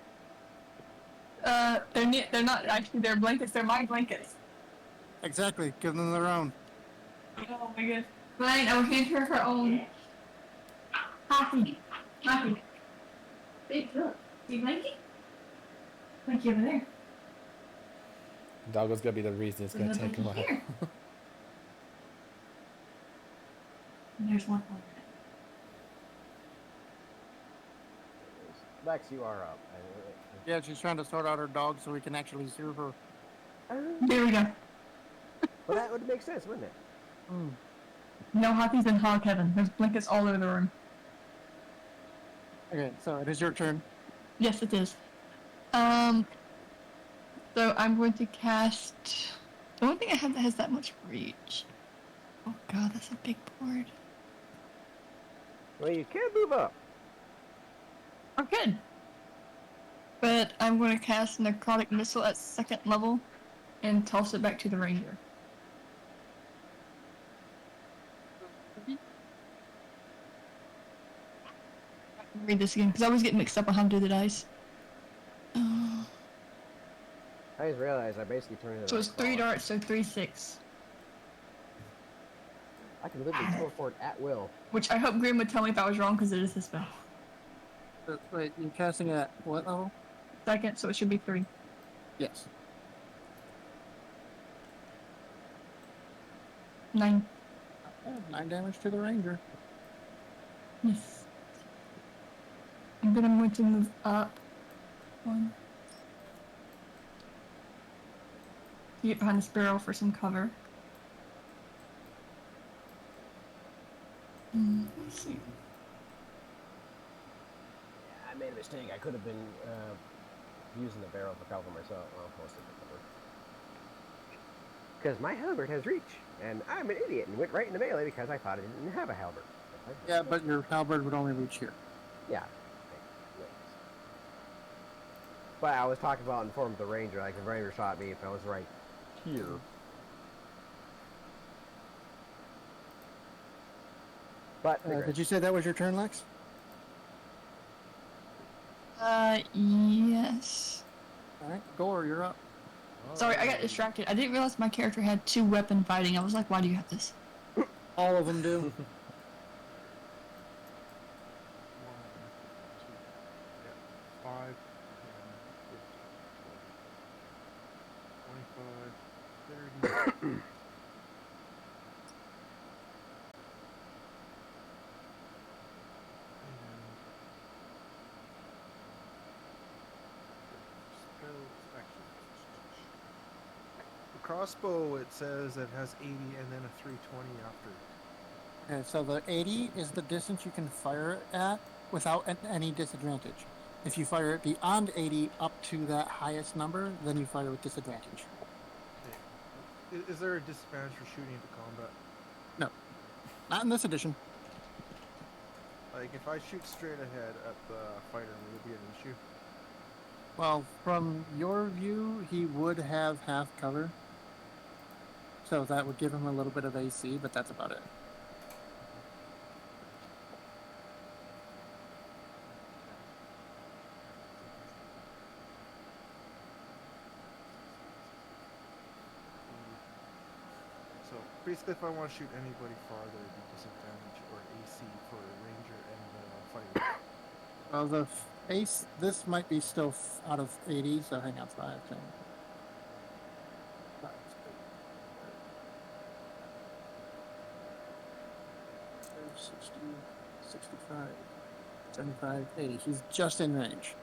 They're not actually their blankets. They're my blankets. Exactly, give them their own. Oh my god. Fine, I will hand her her own. Happy. Babe, look. See blanket? Blanket over there. Doggo's gonna be the reason it's gonna take a while. Here. And there's one over Lex, you are up. Yeah, she's trying to sort out her dog so we can actually hear her. there. There we go. Well, that would make sense, wouldn't it? No Happy's in hog heaven. There's blankets all over the room. Okay, so it is your turn. Yes, it is. So I'm going to cast. The only thing I have that has that much reach. Oh god, that's a big board. Well, you can't move up. I'm good. But I'm going to cast Necrotic Missile at 2nd level and toss it back to the ranger. Read this again because I always get mixed up on how to do the dice. I just realized I basically turned into So it's a 3 crawler. darts, so 3/6. I can literally teleport at will. Which I hope Grim would tell me if I was wrong because it is his spell. Wait, you're casting at what level? 2nd, so it should be 3. Yes. 9. 9 damage to the ranger. Yes. And then I'm going to move up 1, You get behind this barrel for some cover. Let's see. Yeah, I made a mistake. I could have been using the barrel for cover myself. Well, most of the cover. Because my halberd has reach, and I'm an idiot and went right into melee because I thought I didn't have a halberd. Yeah, but your halberd would only reach here. Yeah. But I was talking about in form of the ranger. Like the ranger shot me if I was right here. But Did you say that was your turn, Lex? Yes. All right, Gore, you're up. Sorry, I got distracted. I didn't realize my character had 2 weapon fighting. I was like, why do you have this? All of them do. 5, 10, 25, 30. The crossbow, it says it has 80 and then a 320 after it. Okay, so the 80 is the distance you can fire it at without any disadvantage. If you fire it beyond 80 up to that highest number, then you fire with disadvantage. Okay. Is there a disadvantage for shooting into combat? No, not in this edition. Like, if I shoot straight ahead at the fighter, will it be an issue? Well, from your view, he would have half cover. So that would give him a little bit of AC, but that's about it. So, basically, if I want to shoot anybody farther, it'd be disadvantage or AC for a ranger and fighter. Well, the ace, this might be still out of 80, so hang on, 5, 10. 60, 65, 75, 80. He's just in range.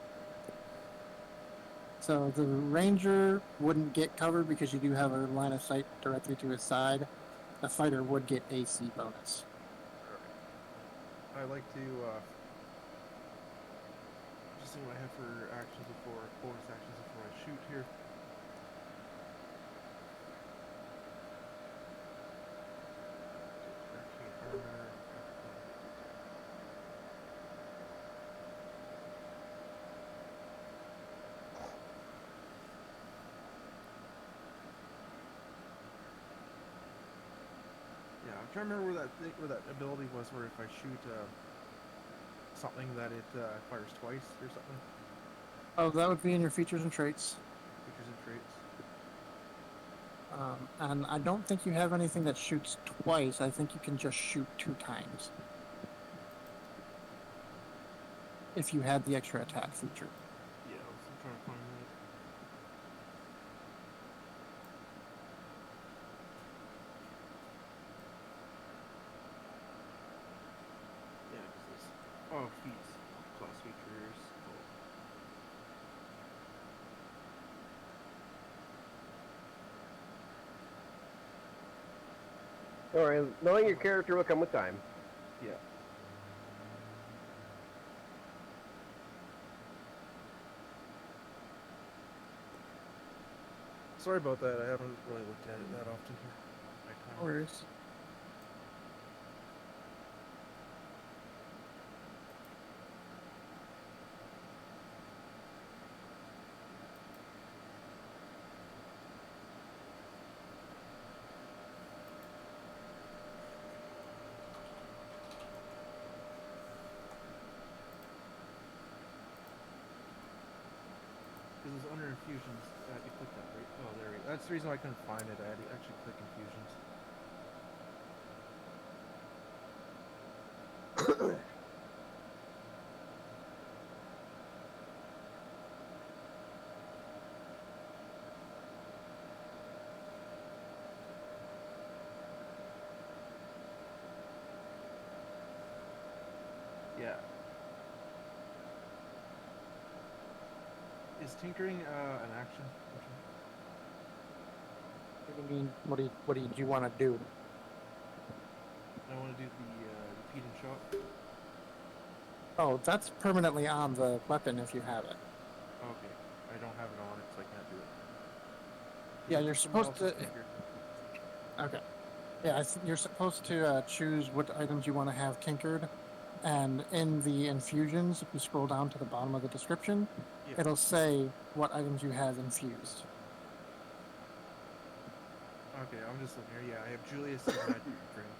So the ranger wouldn't get covered because you do have a line of sight directly to his side. The fighter would get AC bonus. I like to just see what I have for actions before bonus actions before I shoot here. Armor. Yeah, I'm trying to remember where that ability was, where if I shoot something that it fires twice or something. Oh, that would be in your features and traits. Features and traits. And I don't think you have anything that shoots twice. I think you can just shoot 2 times. If you had the extra attack feature. Yeah, I'm trying to find that. Yeah, because it's feats, class features. Alright, knowing your character will come with time. Yeah. Sorry about that. I haven't really looked at it that often here. No worries. Because it's under infusions. I had to click that, right? Oh, there we go. That's the reason why I couldn't find it. I had to actually click infusions. Yeah. Is tinkering an action? You mean, what do you want to do? I want to do the repeating shot. Oh, that's permanently on the weapon if you have it. Okay, I don't have it on it, so I can't do it. Yeah, Is it you're someone supposed to. else's finger? Okay. Yeah, you're supposed to choose what items you want to have tinkered, and in the infusions, if you scroll down to the bottom of the description, Yeah. it'll say what items you have infused. Okay, I'm just looking here. Yeah, I have Julius' magic strength.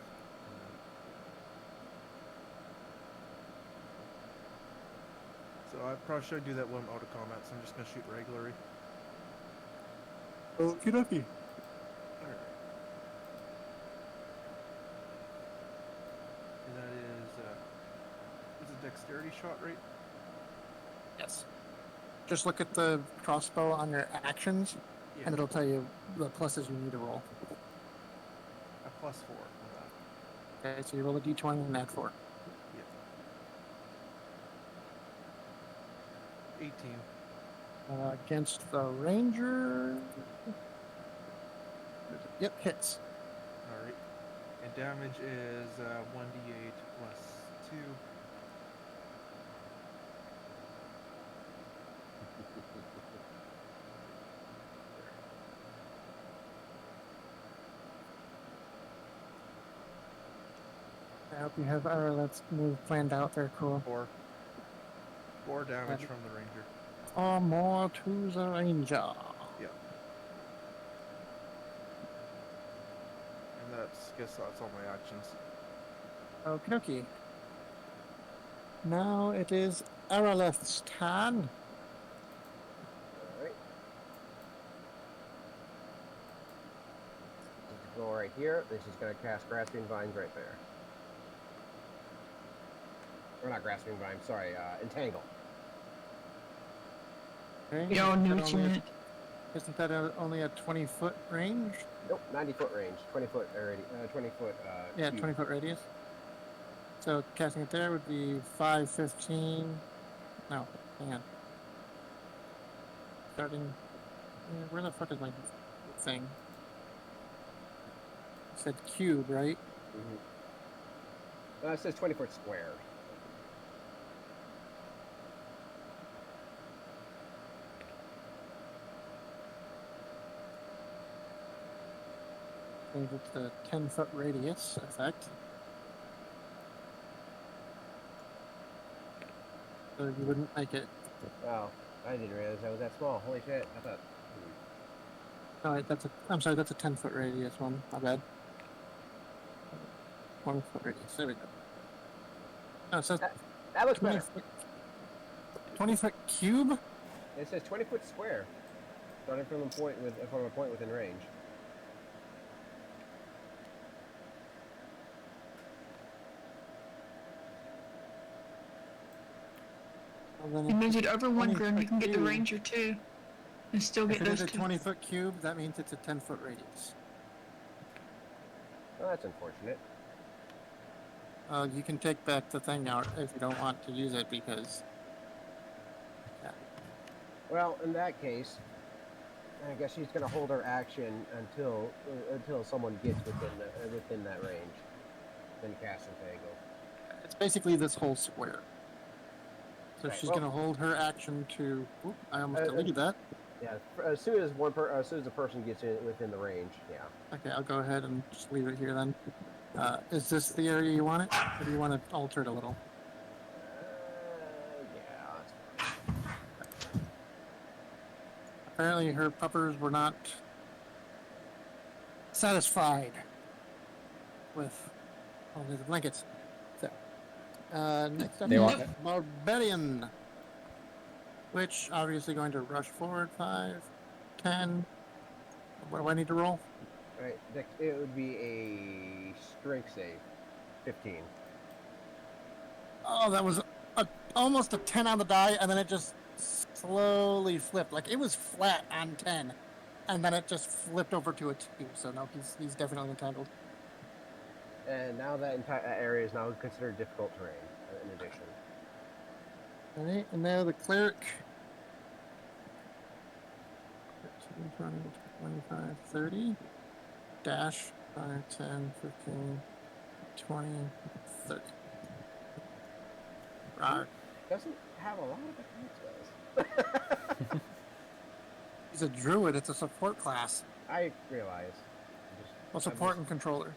So I probably should do that when I'm out of combat, so I'm just gonna shoot regularly. Okie dokie. Alright. And that is a dexterity shot, right? Yes. Just look at the crossbow on your actions, Yeah. and it'll tell you the pluses you need to roll. A +4 on that. Okay, so you roll a d20 and add 4. Yeah. 18. Against the ranger. Yep, hits. Alright. And damage is 1d8 +2. I hope you have let's move planned out there, cool. 4 damage from the ranger. 4 more to the ranger. Yeah. And guess that's all my actions. Okie dokie. Now it is Araleth's turn. Alright. Go right here. This is going to cast Grasping Vines right there. Or not Grasping Vines, sorry, Entangle. Okay. Y'all knew what you meant. Isn't that only a 20-foot range? Nope, 90-foot range. 20-foot already. 20-foot. Yeah, cube. 20-foot radius. So casting it there would be 5, 15. No, hang on. Starting. Where the fuck is my thing? It said cube, right? Mm-hmm. It says 20-foot square. I think it's the 10-foot radius effect. So you wouldn't make it. Oh, I didn't realize that was that small. Holy shit! I thought. No, I'm sorry, that's a 10-foot radius one. My bad. 20-foot radius. There we go. No, it says That looks better. 20-foot cube. It says 20-foot square, starting from a point within range. Well, It means it over one 20 grim, you can get the cube. ranger too. And still If get it those is a two. 20-foot cube, that means it's a 10-foot radius. Well, that's unfortunate. You can take back the thing out if you don't want to use it because. Yeah. Well, in that case, I guess she's going to hold her action until someone gets within that range. Then cast Entangle. It's basically this whole square. So Right, she's well- going to hold her action to. Oop, I almost deleted that. Yeah, as soon as a person gets within the range, yeah. Okay, I'll go ahead and just leave it here then. Is this the area you want it, or do you want to alter it a little? Yeah. Apparently, her puppers were not satisfied with all the blankets. So, next up, They want is Barbarian, which obviously going to rush forward 5, 10. What do I need to roll? Right, it would be a strength save, 15. Oh, that was almost a 10 on the die, and then it just slowly flipped. Like, it was flat on 10, and then it just flipped over to a 2. So, no, he's definitely entangled. And now that entire area is now considered difficult terrain, in addition. All right, and now the cleric. 13, 20, 25, 30. dash 5, 10, 15, 20, 30. Right. Doesn't have a lot of attack spells. He's a druid. It's a support class. I realize. Well, support and controller.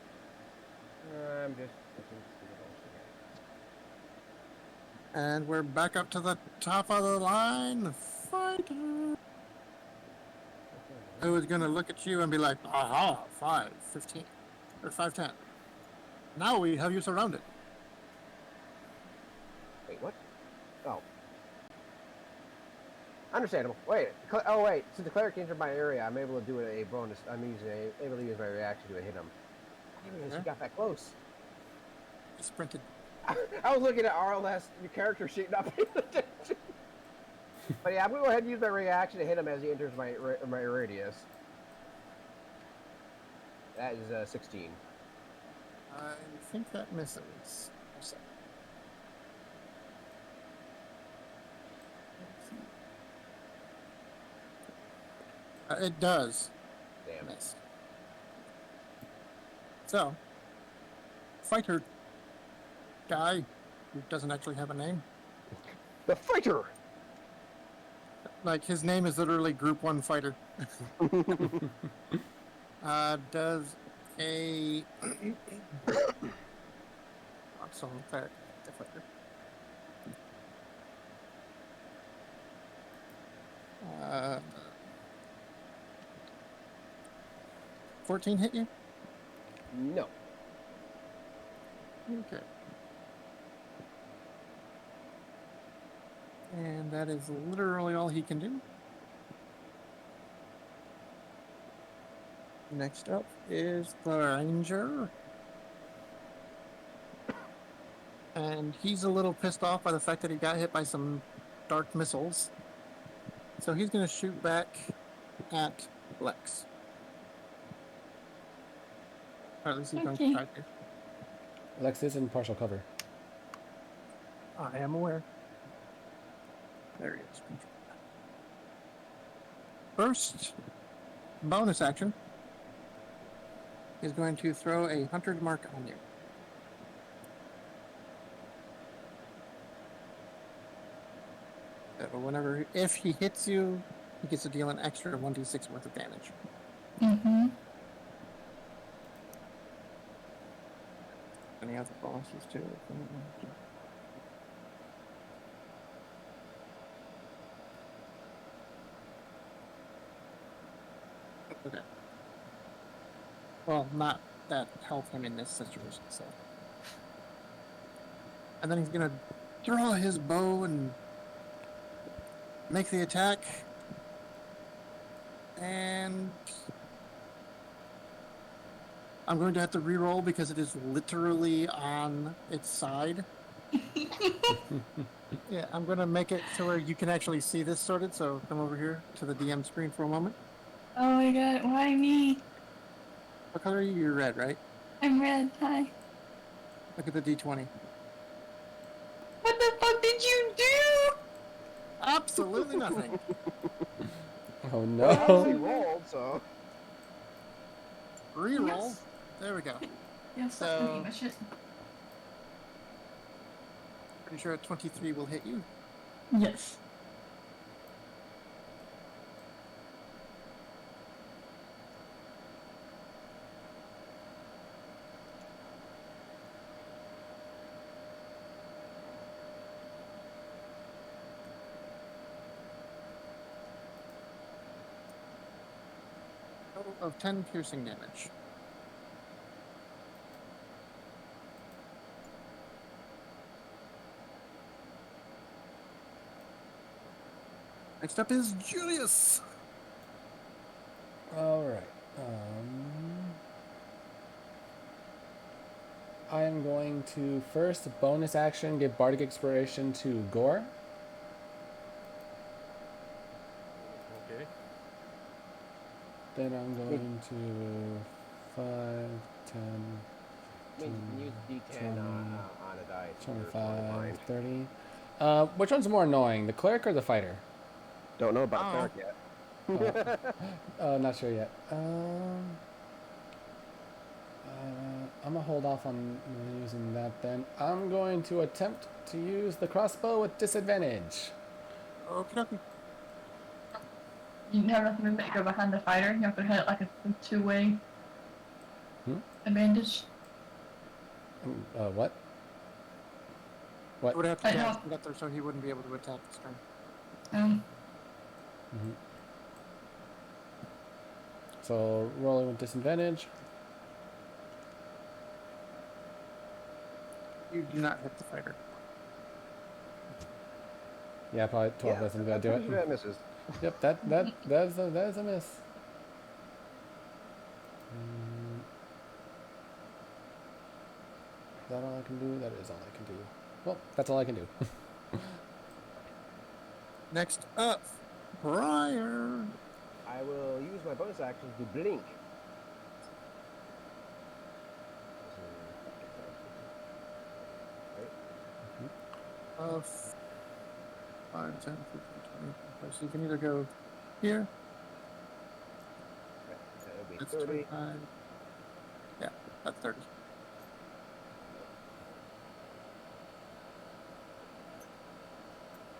I'm just looking to see what else we got. And we're back up to the top of the line. Fighter. Who is going to look at you and be like, aha, 5, 15, or 5, 10. Now we have you surrounded. Wait, what? Oh. Understandable. Wait. Oh, wait. Since the cleric entered my area, I'm able to do a bonus. I'm able to use my reaction to hit him. I didn't realize you got that close. He sprinted. I was looking at RLS, your character sheet, not paying attention. But yeah, I'm going to go ahead and use my reaction to hit him as he enters my radius. That is 16. I think that misses. It does. Damn. Miss. So, fighter guy who doesn't actually have a name. The fighter! Like, his name is literally Group 1 Fighter. Does a... so, the fighter. 14 hit you? No. Okay. And that is literally all he can do. Next up is the ranger. And he's a little pissed off by the fact that he got hit by some dark missiles. So he's going to shoot back at Lex. Or at least he's going to try to. Lex is in partial cover. I am aware. There he is. First bonus action is going to throw a 100 mark on you. So if he hits you, he gets to deal an extra 1d6 worth of damage. Mm-hmm. Any other bonuses too? Okay. Well, not that help him in this situation, so. And then he's gonna draw his bow and make the attack. And I'm going to have to re-roll because it is literally on its side. Yeah, I'm going to make it to where you can actually see this sorted, so come over here to the DM screen for a moment. Oh my god, why me? What color are you? You're red, right? I'm red, hi. Look at the D20. What the fuck did you do? Absolutely nothing. Oh Well, I actually no. rolled, so. Re-roll. Yes. There we go. Yes, So- that's gonna eat my shit. Pretty sure a 23 will hit you. Yes. Total of 10 piercing damage. Next up is Julius. All right. I am going to first bonus action give Bardic Inspiration to Gore. Okay. Then I'm going to 5, 10, I mean, you can use D10 on a dice. or 25, mine. 30. Which one's more annoying, the cleric or the fighter? Don't know about Oh. cleric yet. Not sure yet. I'm gonna hold off on using that then. I'm going to attempt to use the crossbow with disadvantage. Okay, okay. You have nothing that you go behind the fighter. You have to hit it like a two-way advantage. What? I would have to I cast don't- get there so he wouldn't be able to attack this turn. So rolling with disadvantage. You do not hit the fighter. Yeah, probably 12 doesn't gonna do pretty sure it. that misses. Yep, that's a miss. Is that all I can do? That is all I can do. Well, that's all I can do. Next up, Briar. I will use my bonus action to blink. Uh, 5, 10, 15, 20. So you can either go here. That would be That's 30. 25. Yeah, that's 30.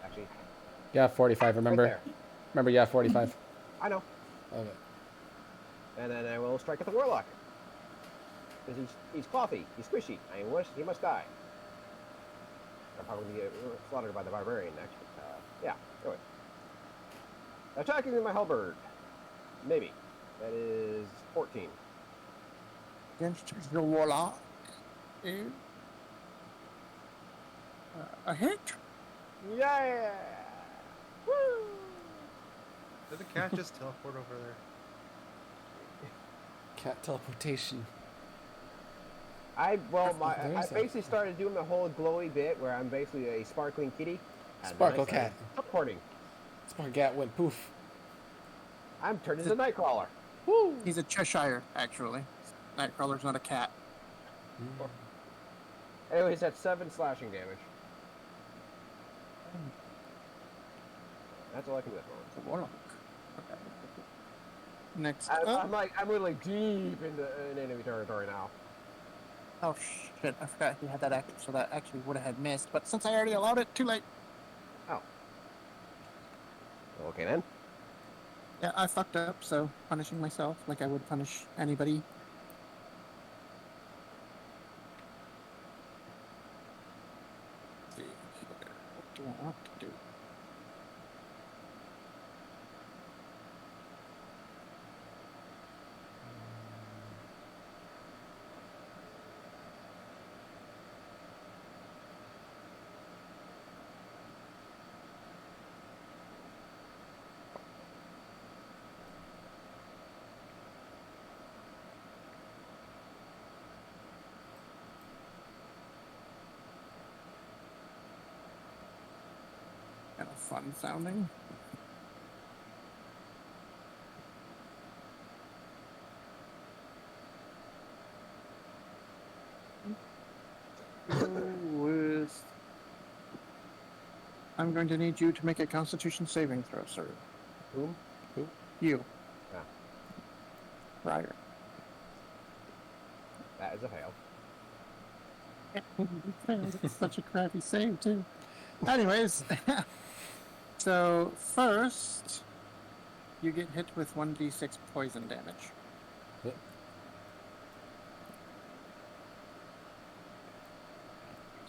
Actually, Yeah, 45. Remember? right there. Remember? Yeah, 45. I know. Okay. And then I will strike at the warlock. Because he's coffee. He's squishy. He must die. I'm probably going to get slaughtered by the barbarian next. But, yeah, anyway. Attacking with my halberd. Maybe. That is 14. Against your warlock is a hit. Yeah! Woo! Did the cat just teleport over there? Cat teleportation. I There's a- basically started doing the whole glowy bit where I'm basically a sparkling kitty. And then Sparkle I started cat. Teleporting. Spark cat went poof. I'm turned into Nightcrawler. Woo! He's a Cheshire, actually. Nightcrawler's not a cat. Anyways, that's 7 slashing damage. That's all I can do at the moment. The warlock. Okay. Next I'm up. I'm literally deep in enemy territory now. Oh shit! I forgot he had that active, so that actually would have had missed. But since I already allowed it, too late. Oh. Okay then. Yeah, I fucked up, so punishing myself like I would punish anybody. Let's see here. What do I want to do? Kind of fun sounding. With... I'm going to need you to make a Constitution saving throw, sir. Whom? You. Ah. Briar. That is a fail. It's such a crappy save, too. Anyways, so first, you get hit with 1d6 poison damage. Yep.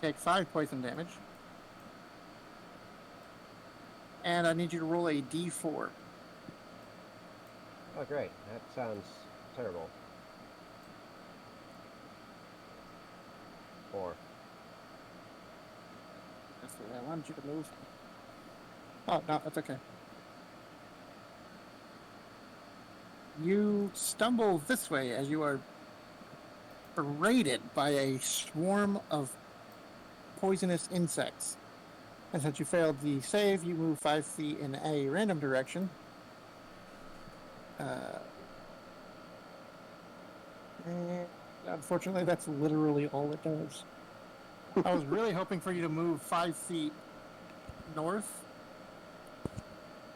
Take 5 poison damage. And I need you to roll a d4. Oh great. That sounds terrible. 4. That's the way I wanted you to move. Oh, no, that's okay. You stumble this way as you are berated by a swarm of poisonous insects. And since you failed the save, you move 5 feet in a random direction. And unfortunately, that's literally all it does. I was really hoping for you to move 5 feet north,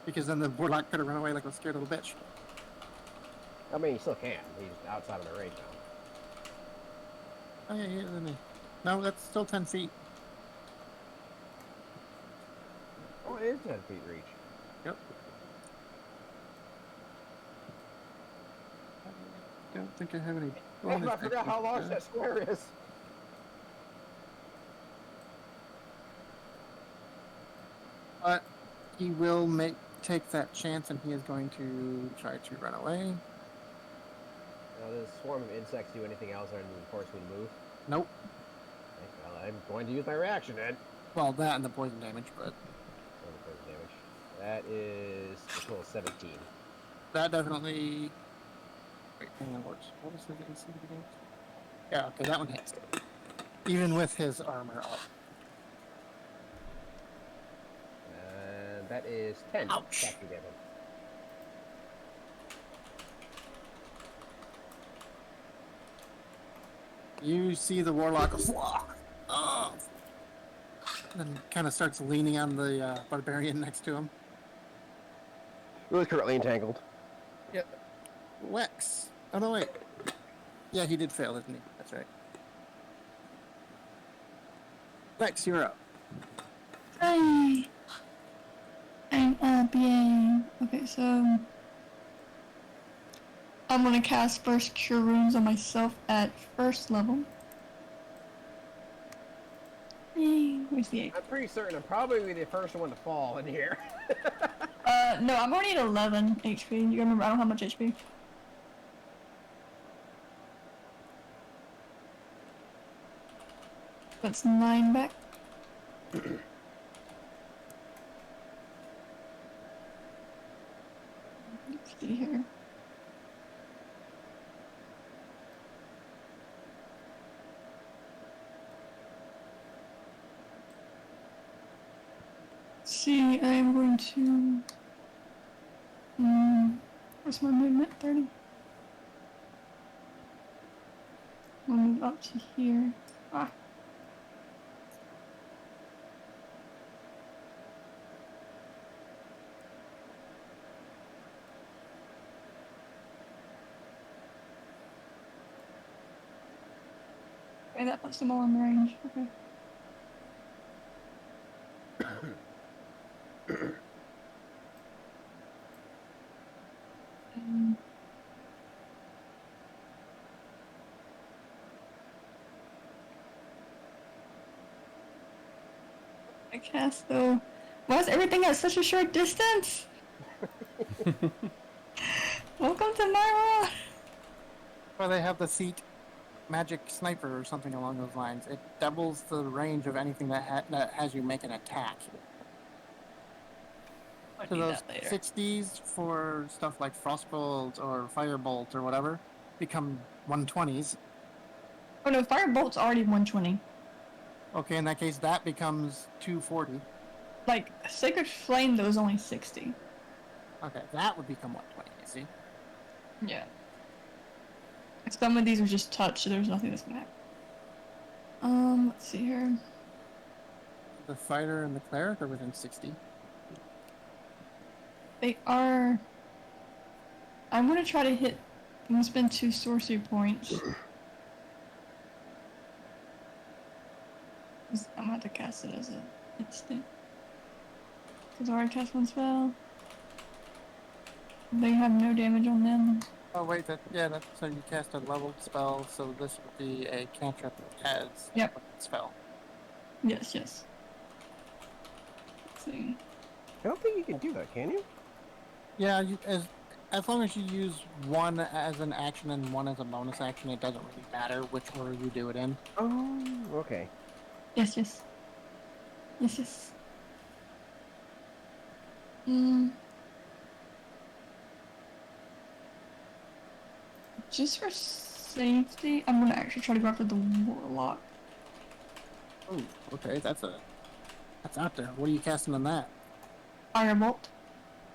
because then the warlock could have run away like a scared little bitch. I mean, he still can. He's outside of the range now. Oh, yeah, yeah, no, that's still 10 feet. Oh, it is 10 feet reach. Yep. I don't think I have any Damn, bonus I forgot how large actions. that square is. But he will take that chance, and he is going to try to run away. Now, does swarm of insects do anything else other than force me to move? Nope. Okay, well, I'm going to use my reaction then. Well, that and the poison damage, but Oh, the poison damage. That is a total of 17. that definitely. Wait, hang on, what was the AC again? Yeah, okay, that one hits. Even with his armor up. And that is 10. Ouch. Attacking damage. You see the warlock and kind of starts leaning on the barbarian next to him. Really currently entangled. Yep. Wex. Oh no, wait. Yeah, he did fail, didn't he? That's right. Wex, you're up. Hi. I'm up, yay. Okay, so I'm gonna cast First Cure Wounds on myself at first level. Yay, where's the egg? I'm pretty certain I'm probably the first one to fall in here. No, I'm already at 11 HP. You remember, I don't have much HP. That's 9 back. Let's see here. See, I'm going to. Where's my movement? 30. I'll move up to here. Ah. Okay, that puts them all in range. Okay. I cast though. Why is everything at such a short distance? Welcome to my world. Well, they have the feat magic sniper or something along those lines. It doubles the range of anything that has you make an attack. So those 60s for stuff like Frostbolt or Firebolt or whatever become 120s. Oh no, Firebolt's already 120. Okay, in that case, that becomes 240. Like, Sacred Flame, though, is only 60. Okay, that would become 120, you see? Yeah. Some of these are just touch, so there's nothing that's gonna happen. Let's see here. The fighter and the cleric are within 60. They are... I'm gonna try to hit... I'm gonna spend 2 sorcery points. I'm gonna have to cast it as an instant. Because I already cast one spell. They have no damage on them. Oh wait, so you cast a leveled spell, so this would be a cantrip as a spell. Yes. Let's see. I don't think you can do that, can you? Yeah, as long as you use one as an action and one as a bonus action, it doesn't really matter which order you do it in. Oh, okay. Yes. Just for safety, I'm gonna actually try to go after the warlock. Oh, okay, that's out there. What are you casting on that? Firebolt.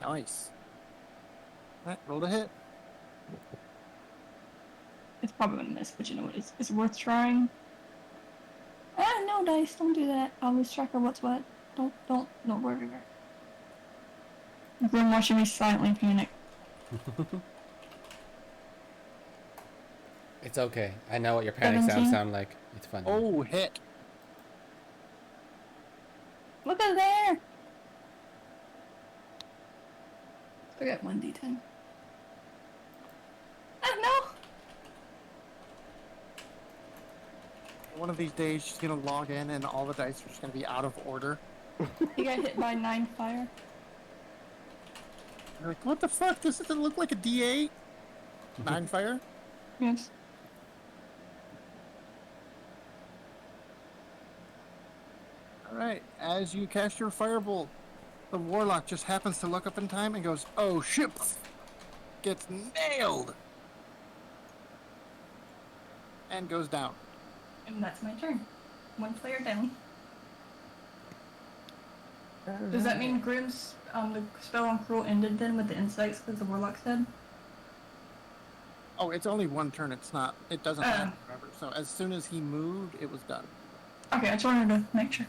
Nice. Alright, roll to hit. It's probably gonna miss, but you know what? It's worth trying. Ah, no dice! Don't do that. I'll lose track of what's what. Don't worry. Grim watching me silently panic. It's okay. I know what your panic sounds 17? sound like. It's funny. Oh, hit. Look at there! I got 1d10. Ah, no! One of these days, she's gonna log in, and all the dice are just gonna be out of order. He got hit by 9 fire. You're like, what the fuck? This doesn't look like a D8. 9 fire. Yes. All right. As you cast your firebolt, the warlock just happens to look up in time and goes, "Oh shit!" Gets nailed and goes down. And that's my turn. 1 player down. Does that mean Grim's the spell on Cruel ended then with the insights because the warlock said? Oh, it's only 1 turn. It's not. It doesn't Oh. last forever. So as soon as he moved, it was done. Okay, I just wanted to make sure.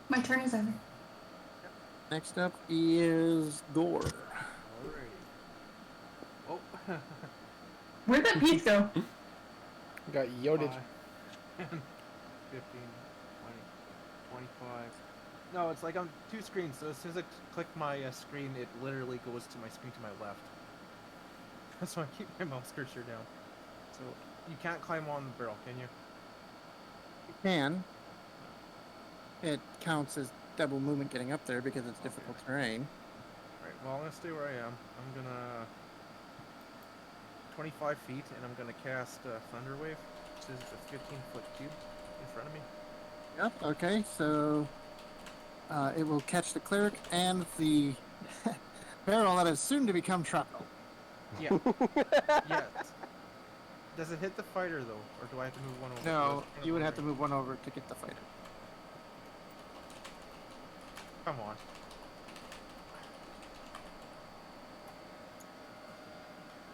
My turn is over. Next up is Gore. Alrighty. Oh. Where'd that piece go? Got yodage. 5, 10, 15, 20, 25. No, it's like on 2 screens, so as soon as I click my screen, it literally goes to my screen to my left. So I keep my mouse cursor down. So you can't climb on the barrel, can you? You can. It counts as double movement getting up there because it's difficult terrain. Alright, well, I'm gonna stay where I am. I'm gonna 25 feet, and I'm gonna cast Thunder Wave, which is a 15-foot cube in front of me. Yep. Okay. So it will catch the cleric and the barrel that is soon to become shrapnel. Yeah. Yeah. Does it hit the fighter though, or do I have to move one over? No, you would have to move one over to get the fighter. Come on.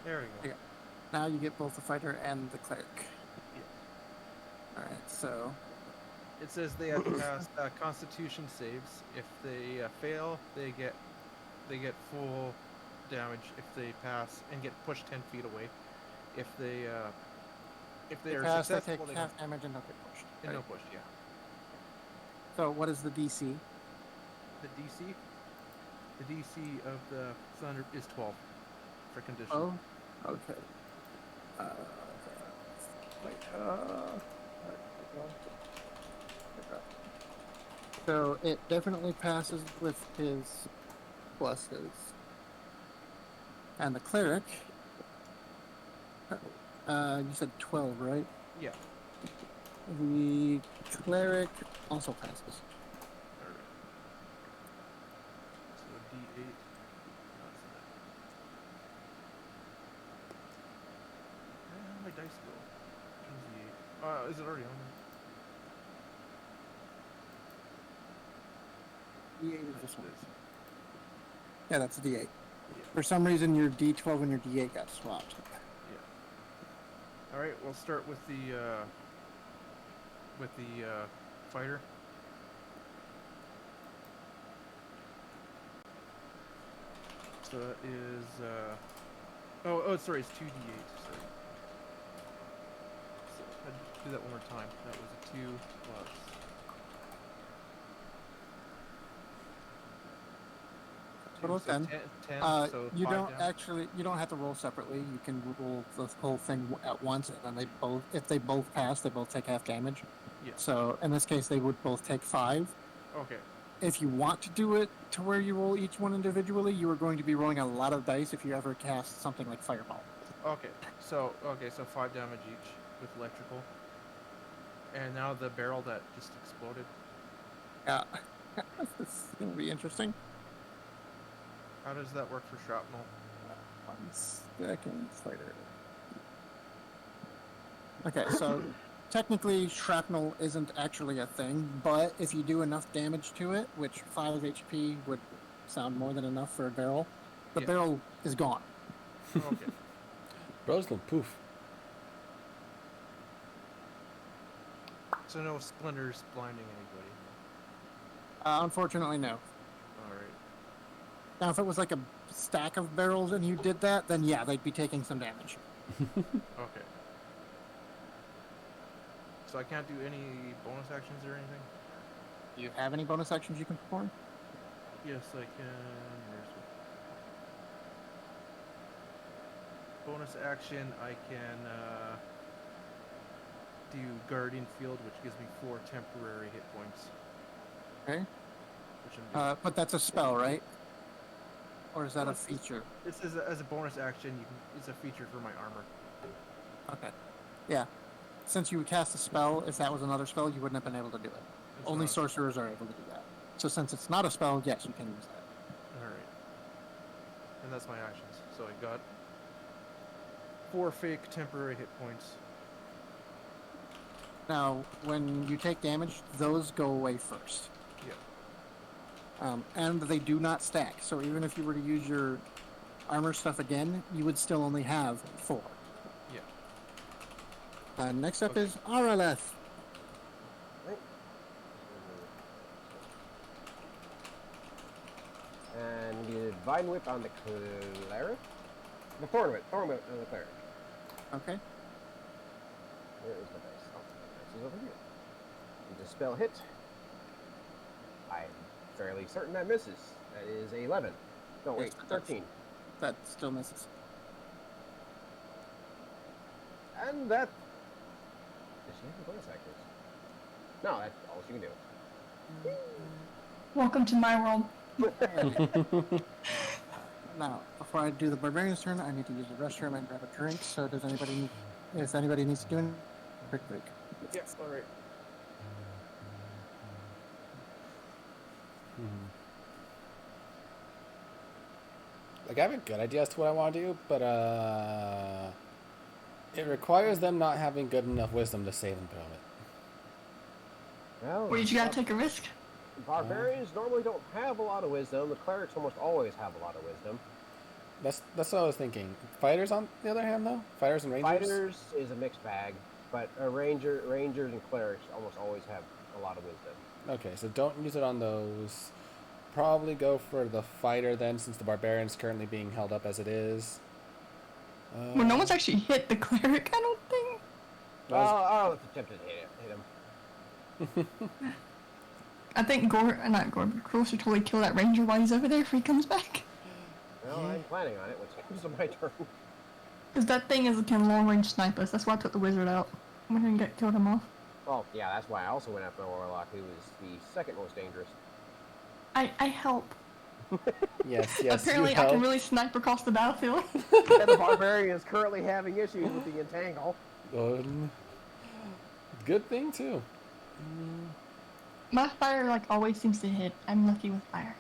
There we go. Okay. Now you get both the fighter and the cleric. Yeah. All right. So It says they have to pass Constitution saves. If they fail, they get full damage. If they pass and get pushed 10 feet away. If they are pass, they successful, take they half damage and don't get pushed. and no Right. push. Yeah. So what is the DC? The DC of the thunder is 12 for condition. Oh, okay. Wait. So it definitely passes with his pluses. And the cleric, you said 12, right? Yeah. The cleric also passes. Alright. So D8. My dice go. D8. Is it already on there? D8 is this one. It is. Yeah, that's a D8. Yeah. For some reason, your D12 and your D8 got swapped. Yeah. All right, we'll start with the fighter. So that is sorry, it's 2d8. Sorry. So I'd do that one more time. That was a 2 plus. Total of 10. 10 so You 5 don't down. actually. You don't have to roll separately. You can roll the whole thing at once, and then if they both pass, they both take half damage. Yeah. So in this case, they would both take 5. Okay. If you want to do it to where you roll each one individually, you are going to be rolling a lot of dice if you ever cast something like Fireball. Okay. So 5 damage each with electrical. And now the barrel that just exploded. Yeah, this is going to be interesting. How does that work for shrapnel? 1 second, fighter. Okay, so technically shrapnel isn't actually a thing, but if you do enough damage to it, which 5 HP would sound more than enough for a barrel, the Yeah. barrel is gone. Okay. Bro's gonna poof. So no splinters blinding anybody. Unfortunately, no. All right. Now, if it was like a stack of barrels and you did that, then yeah, they'd be taking some damage. Okay. So I can't do any bonus actions or anything? Do you have any bonus actions you can perform? Yes, I can. Where's bonus action? I can do Guardian Field, which gives me 4 temporary hit points. Okay. Which I'm doing. But that's a spell, right? Or is that a feature? This is as a bonus action. It's a feature for my armor. Okay. Yeah. Since you would cast a spell, if that was another spell, you wouldn't have been able to do it. It's Only not. sorcerers are able to do that. So since it's not a spell, yes, you can use that. All right. And that's my actions. So I got 4 fake temporary hit points. Now, when you take damage, those go away first. Yeah. And they do not stack. So even if you were to use your armor stuff again, you would still only have 4. Yeah. Next up is Araleth. And you Divine Whip on the cleric. The Thorn Whip on the cleric. Okay. Where is the dice? Oh, the dice is over here. You dispel hit. I'm fairly certain that misses. That is 11. No, wait, Yes, it does. 13. That still misses. And that. Does she have any bonus actions? No, that's all she can do. Welcome to my world. Now, before I do the barbarian's turn, I need to use the restroom and grab a drink. So does anybody, if anybody needs to do anything, quick break. Yes, alright. Like, I have a good idea as to what I want to do, but it requires them not having good enough wisdom to save and throw it. Well, Where you gotta take a risk? barbarians normally don't have a lot of wisdom. The clerics almost always have a lot of wisdom. That's what I was thinking. Fighters, on the other hand, though, fighters and rangers. Fighters is a mixed bag, but rangers and clerics almost always have a lot of wisdom. Okay, so don't use it on those. Probably go for the fighter then, since the barbarian's currently being held up as it is. Well, no one's actually hit the cleric, I don't think. I'll attempt to hit him. I think not Gore, but Crow should totally kill that ranger while he's over there if he comes back. Well, I'm planning on it, which comes to my turn. Because that thing can long range snipe us. That's why I took the wizard out. I'm gonna get killed him off. Oh, yeah, that's why I also went after the warlock, who was the second most dangerous. I help. Yes, Apparently, you I can help. really snipe across the battlefield. And the barbarian is currently having issues with the entangle. Good thing too. My fire always seems to hit. I'm lucky with fire.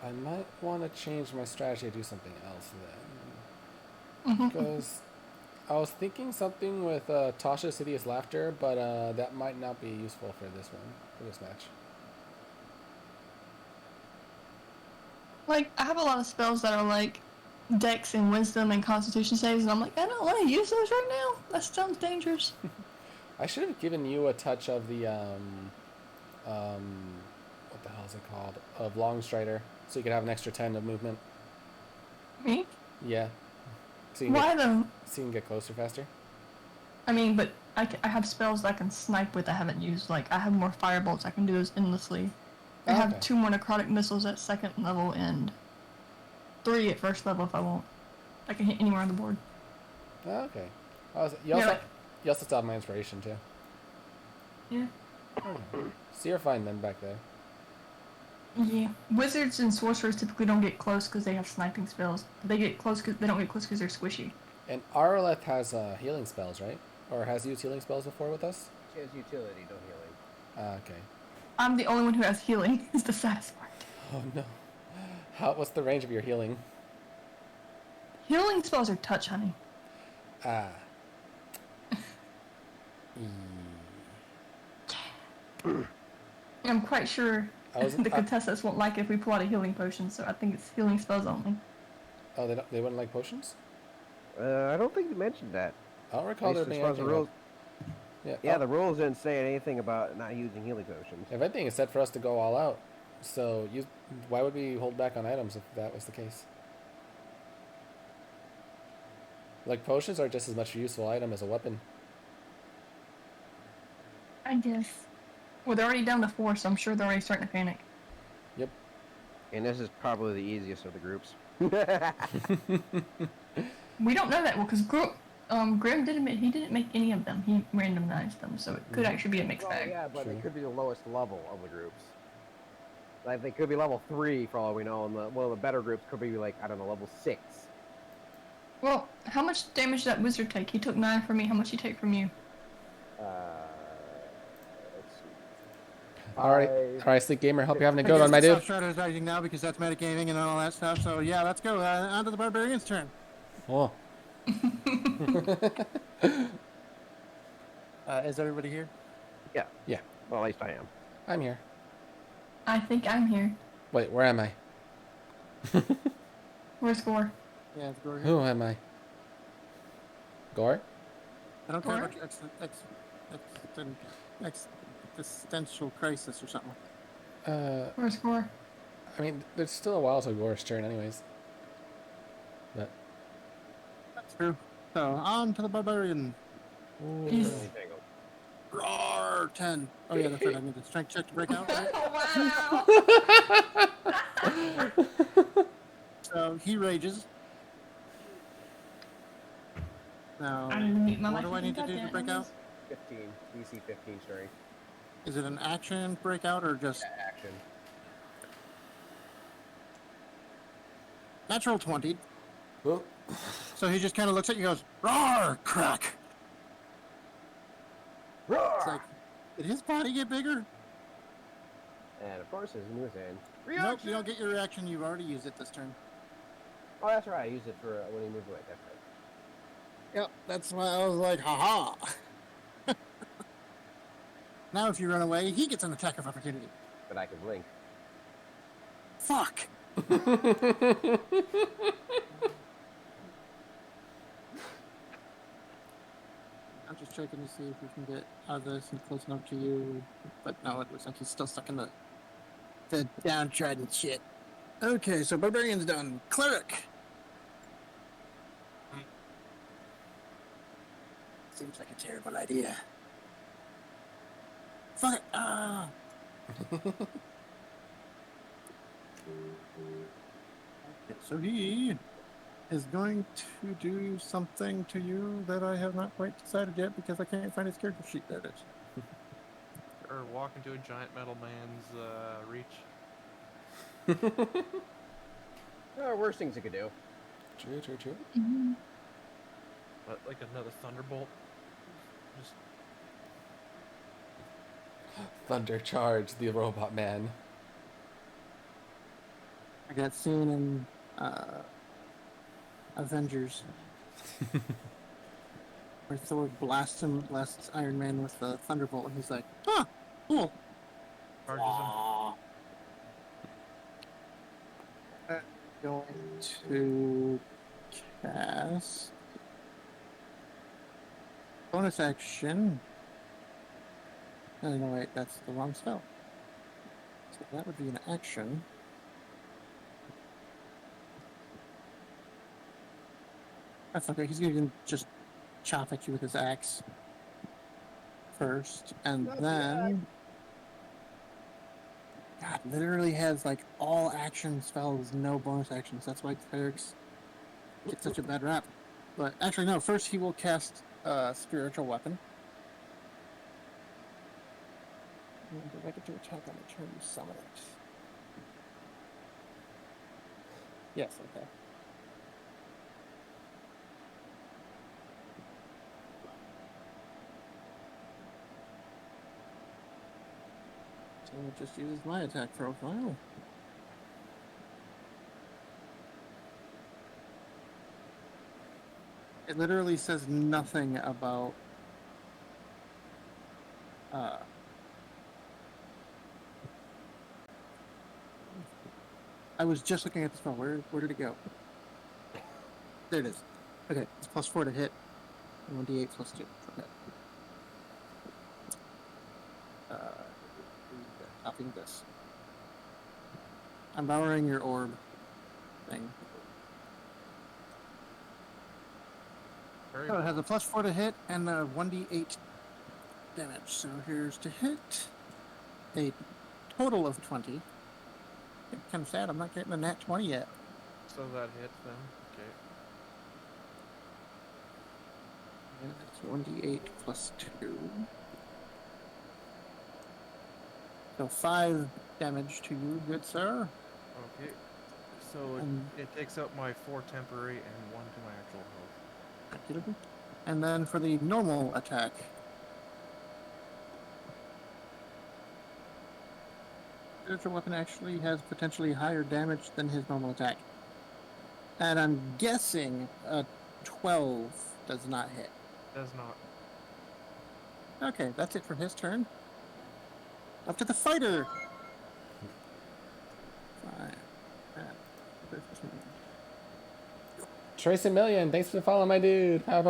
I might want to change my strategy to do something else then. Because I was thinking something with Tasha's Hideous Laughter, but that might not be useful for this match. I have a lot of spells that are Dex and Wisdom and Constitution saves, and I'm I don't want to use those right now. That sounds dangerous. I should have given you a touch of the what the hell is it called? Of Longstrider, so you could have an extra 10 of movement. Me? Yeah. So you Why can though? so you can get closer faster. I mean, but I have spells that I can snipe with I haven't used. I have more firebolts. I can do those endlessly. I have Okay. 2 more necrotic missiles at 2nd level and 3 at 1st level if I want. I can hit anywhere on the board. Okay. You Yeah, also still have my inspiration too. Yeah. Okay. So you're fine then back there. Yeah. Wizards and sorcerers typically don't get close because they have sniping spells. They get close because they don't get close because they're squishy. And Araleth has healing spells, right? Or has used healing spells before with us? She has utility, no healing. Okay. I'm the only one who has healing. Is the saddest part. Oh no. What's the range of your healing? Healing spells are touch, honey. Ah. I'm quite sure I was- the contestants won't like it if we pull out a healing potion, so I think it's healing spells only. Oh, they wouldn't like potions? I don't think you mentioned that. I don't recall there At least being as far as the anything. rules, Yeah. yeah, Oh, the rules didn't say anything about not using healing potions. everything is set for us to go all out. So why would we hold back on items if that was the case? Like potions are just as much a useful item as a weapon. I guess. Well, they're already down to 4, so I'm sure they're already starting to panic. Yep. And this is probably the easiest of the groups. We don't know that well because Grim didn't make any of them. He randomized them, so it could actually be a mixed Well, bag. yeah, but True. they could be the lowest level of the groups. Like they could be level 3 for all we know, and one of the better groups could be like, I don't know, level 6. Well, how much damage did that wizard take? He took 9 from me. How much he take from you? Let's see. All right, Sleek Gamer, hope you're having a good one, my Stop dude. strategizing now because that's metagaming and all that stuff. So yeah, let's go. On to the barbarian's turn. Oh, Is everybody here? Yeah. yeah, Well, at least I am. I'm here. I think I'm here. Wait, where am I? Where's Gore? Yeah, it's Gore here. Who am I? Gore? I don't care Gore? about your existential crisis or something. Where's Gore? I mean, there's still a while till Gore's turn, anyways. But That's true. So on to the barbarian. He's... Roar! 10. Oh yeah, that's right. I need the strength check to break out. Right? Wow! So he rages. Now, I didn't mute my what do I mic need to and do to got break that. out? 15. DC 15 strength. Is it an action breakout or just Action. natural 20? oh, So he just kind of looks at you and goes, roar, crack. Roar! It's like, did his body get bigger? And of course, his new hand. Nope, you don't get your reaction. You've already used it this turn. Oh, that's right. I used it for when he moved away. That's right. Yep, that's why I was like, haha. Now if you run away, he gets an attack of opportunity. But I can blink. Fuck. I'm just checking to see if we can get out of this and close enough to you. But no, it looks like he's still stuck in the downtrodden shit. Okay, so barbarian's done. Cleric. Seems like a terrible idea. Fuck it. Ah. Okay, so he is going to do something to you that I have not quite decided yet because I can't find his character sheet. There it is. Or walk into a giant metal man's reach. There are worse things you could do. true. Mhm. But like another thunderbolt. Just Thunder charge the robot man. I got seen in Avengers where Thor blasts Iron Man with the Thunderbolt, and he's like, "Huh, cool." charges him. I'm going to cast bonus action. Oh, no, wait, that's the wrong spell. So that would be an action. That's okay. He's gonna just chop at you with his axe first, and then God literally has like all action spells, no bonus actions. That's why clerics get such a bad rap. But actually, no. First, he will cast spiritual weapon. And if I get to attack on the turn, you summon it. Yes. Okay. So it just uses my attack profile. It literally says nothing about I was just looking at the spell. Where did it go? There it is. Okay, it's +4 to hit. And 1d8 +2. Okay. Copying this. I'm borrowing your orb thing. Very Oh, it well. has a +4 to hit and a 1d8 damage. So here's to hit a total of 20. I'm kind of sad I'm not getting a nat 20 yet. So that hits then. Okay. And it's 1d8 plus 2. So 5 damage to you, good sir. Okay. So it takes out my 4 temporary and 1 to my actual health. And then for the normal attack. Spiritual weapon actually has potentially higher damage than his normal attack. And I'm guessing a 12 does not hit. Does not. Okay, that's it for his turn. Up to the fighter. 5, 10, 15. Trace a million, thanks for following my dude. Because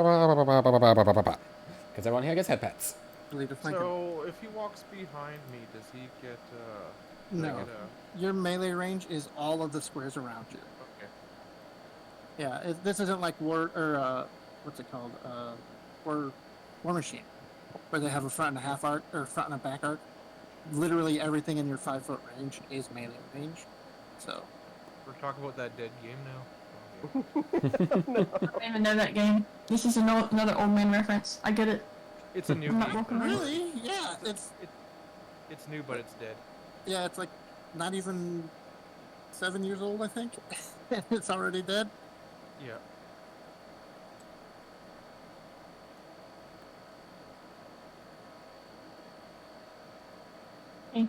everyone here gets head pats. Lead to flank him. So if he walks behind me, does he get? Do I No. get Your melee range is all of the squares around you. Okay. Yeah, this isn't like War or what's it called? War Machine, where they have a front and a half arc or front and a back arc. Literally everything in your 5-foot range is melee range. So We're talking about that dead game now. I don't even know that game. This is another old man reference. I get it. It's a new I'm not game. walking around. really, yeah, It's new, but it's dead. it's like not even 7 years old, I think. It's already dead. Yeah. Okay.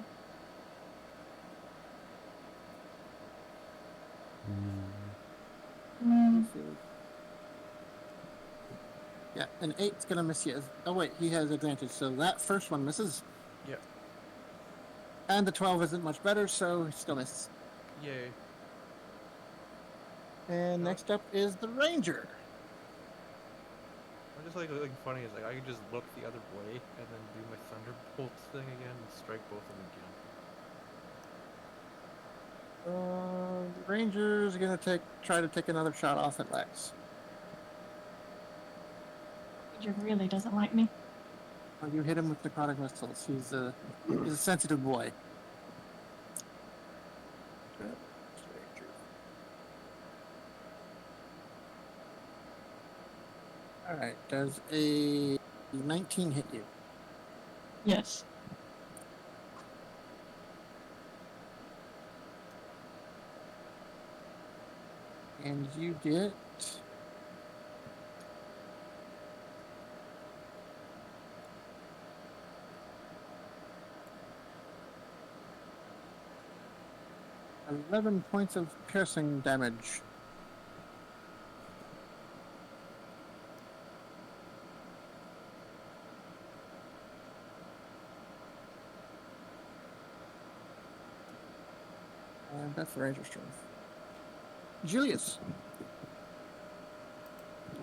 Yeah, an 8's gonna miss you. Oh wait, he has advantage, so that first one misses. Yeah. And the 12 isn't much better, so he still misses. Yay. And next up is the ranger. I'm just like funny is like I can just look the other way and then do my thunderbolt thing again and strike both of them again. The ranger's gonna try to take another shot off at Lex. He really doesn't like me. Well, you hit him with necrotic missiles. He's a sensitive boy. All right. Does a 19 hit you? Yes. And you get 11 points of piercing damage. And that's the ranger strength. Julius.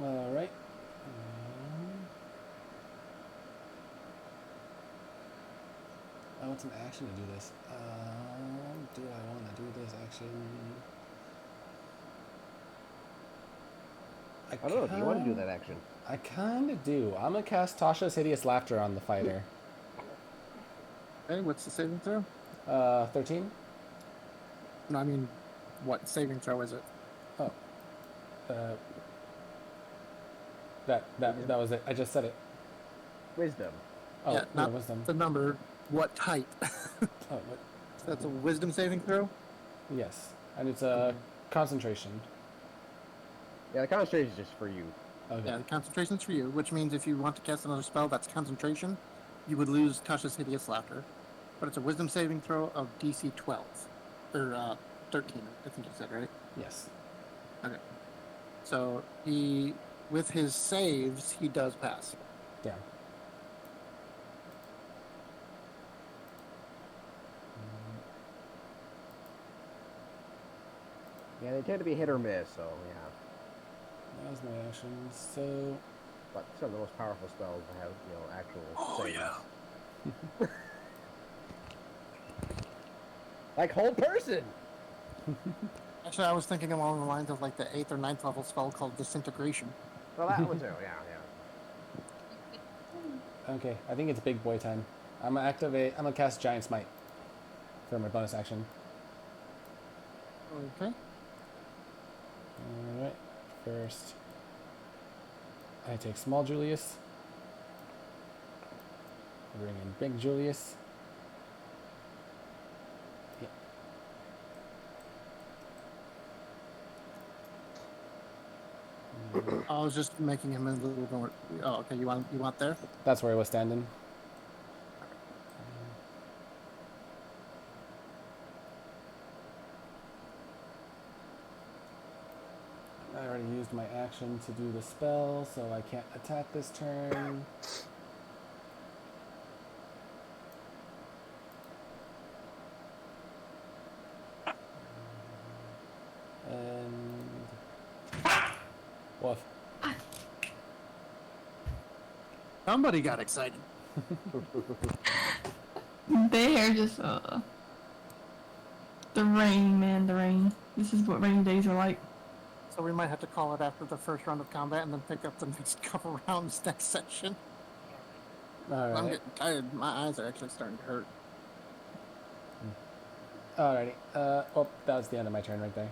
All right. I want an action to do this. Do I want to do this action? I don't know. Do you want to do that action? I kind of do. I'm going to cast Tasha's Hideous Laughter on the fighter. Okay, what's the saving throw? 13? No, I mean, what saving throw is it? Oh. That was it. I just said it. Wisdom. Oh, Yeah, not wisdom. the number. What type? Oh, what? That's a wisdom saving throw? Yes. And it's a concentration. Yeah, the concentration is just for you. Okay. Yeah, the concentration's for you, which means if you want to cast another spell that's concentration, you would lose Tasha's Hideous Laughter. But it's a wisdom saving throw of DC 12. Or 13, I think you said, right? Yes. Okay. So he, with his saves, he does pass. Yeah. Yeah, they tend to be hit or miss, so yeah. That was my action. So, But some of the most powerful spells have, actual saves. Yeah. Like hold person! Actually, I was thinking along the lines of like the 8th or 9th level spell called Disintegration. Well, that one too. Yeah, yeah. Okay, I think it's big boy time. I'm gonna cast Giant Smite for my bonus action. Okay. Alright, first I take small Julius. Bring in big Julius. Yeah. I was just making him a little more. Oh, okay. You want there? That's where I was standing. I already used my action to do the spell, so I can't attack this turn. And woof. Somebody got excited. They're just the rain, man, the rain. This is what rainy days are like. So we might have to call it after the first round of combat and then pick up the next couple rounds next session. Alright. I'm getting tired. My eyes are actually starting to hurt. Alrighty. Well, that was the end of my turn right there.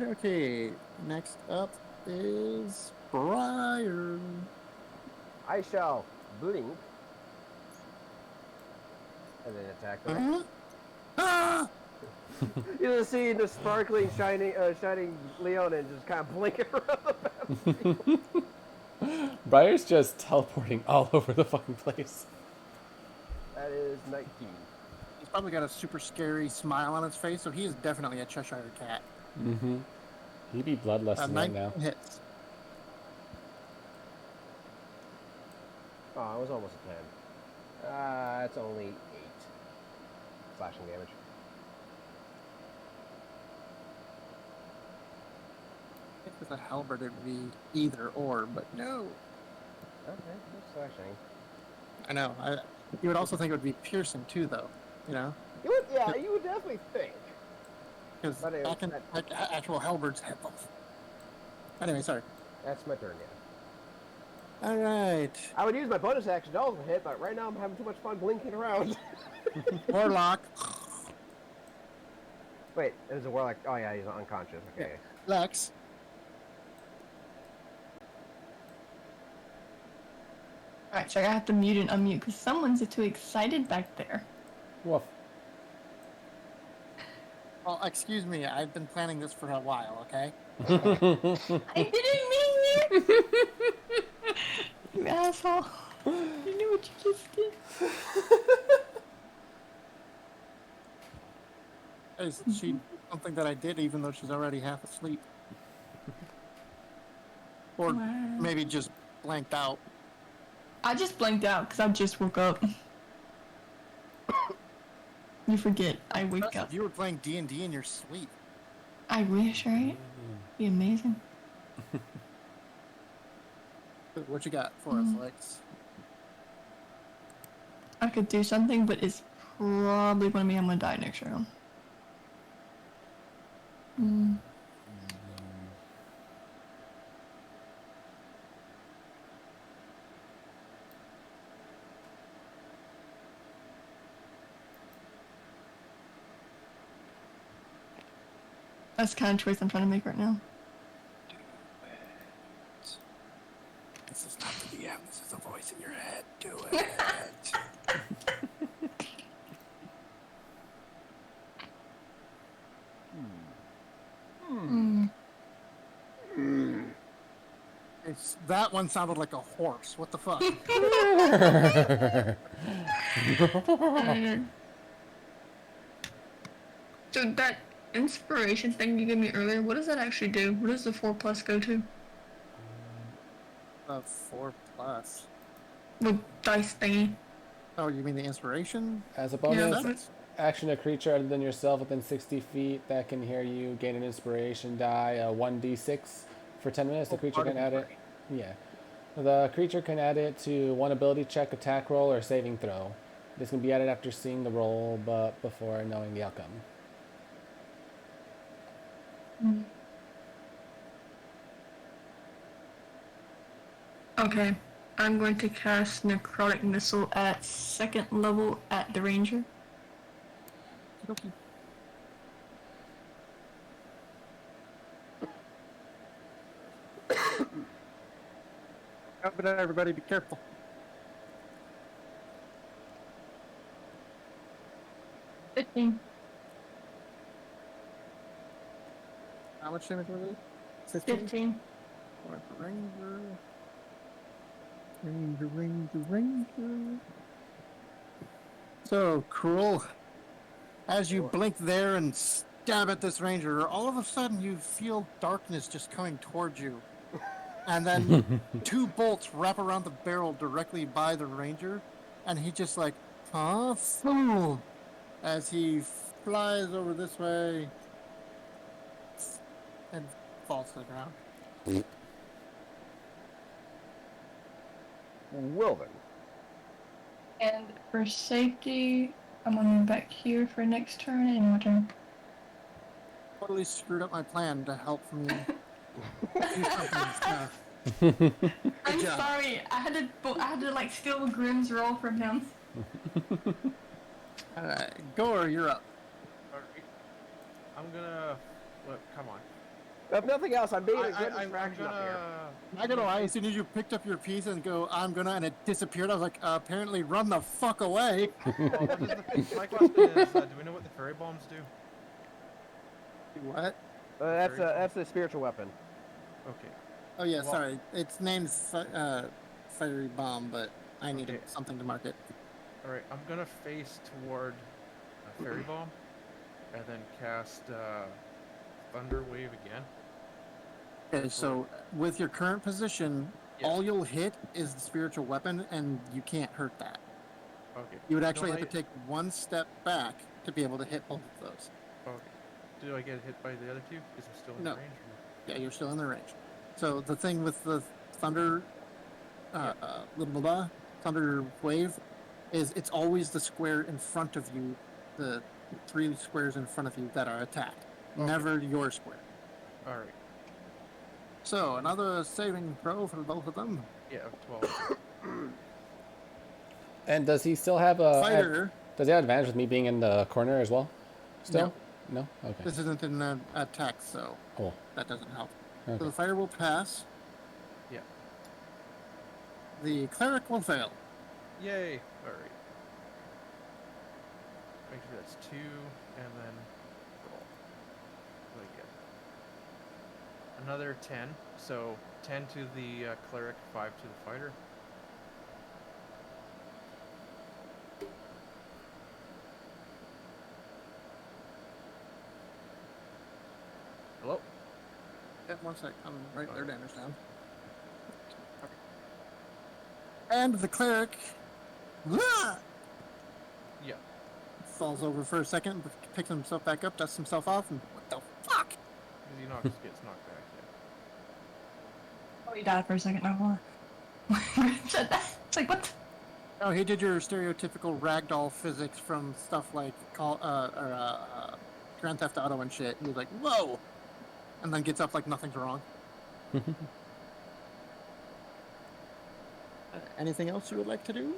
Okay. Next up is Briar. I shall blink and then attack them. Huh? Ah! You just see the sparkling, shining Leon and just kind of blinking around the battlefield. Briar's just teleporting all over the fucking place. That is 19. He's probably got a super scary smile on his face, so he is definitely a Cheshire cat. Mm-hmm. He'd be bloodlusting right 19 now. hits. Oh, it was almost a 10. It's only 8 slashing damage. I think with a halberd it'd be either or, but no. Okay, no slashing. I know. You would also think it would be piercing too, though. You know, You would, yeah, you would definitely think. because But it- actual halberds have both. Anyway, sorry. That's my turn, yeah. All right, I would use my bonus action to also hit, but right now I'm having too much fun blinking around. Warlock. Wait, it was a warlock. Oh yeah, he's unconscious. Okay. Lex. Alright, so I have to mute and unmute because someone's too excited back there. Woof. Well, excuse me. I've been planning this for a while. Okay. I didn't mean it! You asshole. You knew what you just did. Is she something that I did, even though she's already half asleep, or Wow. maybe just blanked out? I just blanked out because I just woke up. You forget, I wake up. You were playing D&D in your sleep. I wish, right? Be amazing. What you got for us, Lex? I could do something, but it's probably gonna be I'm gonna die next round. That's the kind of choice I'm trying to make right now. This is not the DM. This is a voice in your head. Do it. That one sounded like a horse. What the fuck? So that inspiration thing you gave me earlier, what does that actually do? What does the 4+ go to? 4+. The dice thingy. Oh, you mean the inspiration? As a Yeah, bonus that's action, a creature other than yourself within 60 feet that can hear you gain an inspiration die, 1d6 for 10 minutes. The creature can add it. Yeah. The creature can add it to one ability check, attack roll, or saving throw. This can be added after seeing the roll, but before knowing the outcome. Okay. I'm going to cast Necrotic Missile at 2nd level at the Ranger. Okay. But everybody be careful. $15. How much damage was it? 15? 15. Alright, Ranger. Ranger. So, Cruel, as you blink there and stab at this ranger, all of a sudden you feel darkness just coming towards you. And then 2 bolts wrap around the barrel directly by the ranger, and he just like, huh? Boom! As he flies over this way and falls to the ground. Well then. And for safety, I'm gonna move back here for next turn and my turn. Totally screwed up my plan to help me do something. I'm job. sorry. I had to like steal Grim's roll from him. Gore, you're up. Alright. I'm gonna. Look, come on. If nothing else, I'm being a I, good I'm distraction up here. Not gonna lie, as soon as you picked up your piece and go, I'm gonna, and it disappeared, I was like, apparently run the fuck away. My question is, do we know what the fairy bombs do? What? That's the spiritual weapon. Okay. Oh yeah, Well- sorry. It's named Fiery Bomb, but I needed Okay. something to mark it. Alright, I'm gonna face toward a fairy bomb, and then cast Thunder Wave again. Okay, so with your current position, Yeah. all you'll hit is the spiritual weapon, and you can't hurt that. Okay. You would actually No, have to take one step back to be able to hit both of those. Okay. Do I get hit by the other two? Because I'm still in No. range. Yeah, you're still in the range. So the thing with the thunder, thunder wave, is it's always the square in front of you, the 3 squares in front of you that are attacked, Okay. never your square. Alright. So another saving throw for both of them. Yeah, 12. And does he still have a Fighter, Does he have advantage with me being in the corner as well? Still? No? Okay. this isn't an attack, so Cool. that doesn't help. Okay. So the fighter will pass. Yeah. The cleric will fail. Yay! Alright. Make sure that's 2, and then roll. What do I get? Another 10. So 10 to the cleric, 5 to the fighter. Hello? Yeah, 1 sec. I'm right there, damage down. Okay. And the cleric Yeah. falls over for a second, picks himself back up, dusts himself off, and what the fuck? Because he gets knocked back. Yeah. Oh, he died for a second. No more. Said that. It's like what? Oh, he did your stereotypical ragdoll physics from stuff like Grand Theft Auto and shit, and he's like, whoa! And then gets up like nothing's wrong. Anything else you would like to do?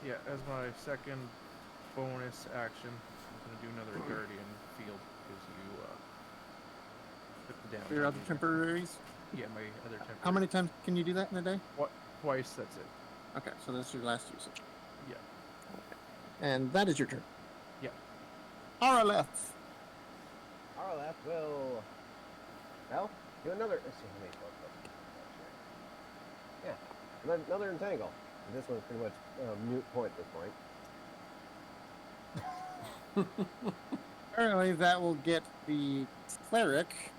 Yeah, as my second bonus action, I'm going to do another Guardian Field because you took the damage. For your on other me there. temporaries? Yeah, my other temporary. How many times can you do that in a day? Twice, that's it. Okay, so that's your last usage. Yeah. And that is your turn. Yeah. Araleth. Araleth will. Well, do another. Let's see how many spells. Yeah, another entangle. This one's pretty much mute point at this point. Apparently that will get the cleric.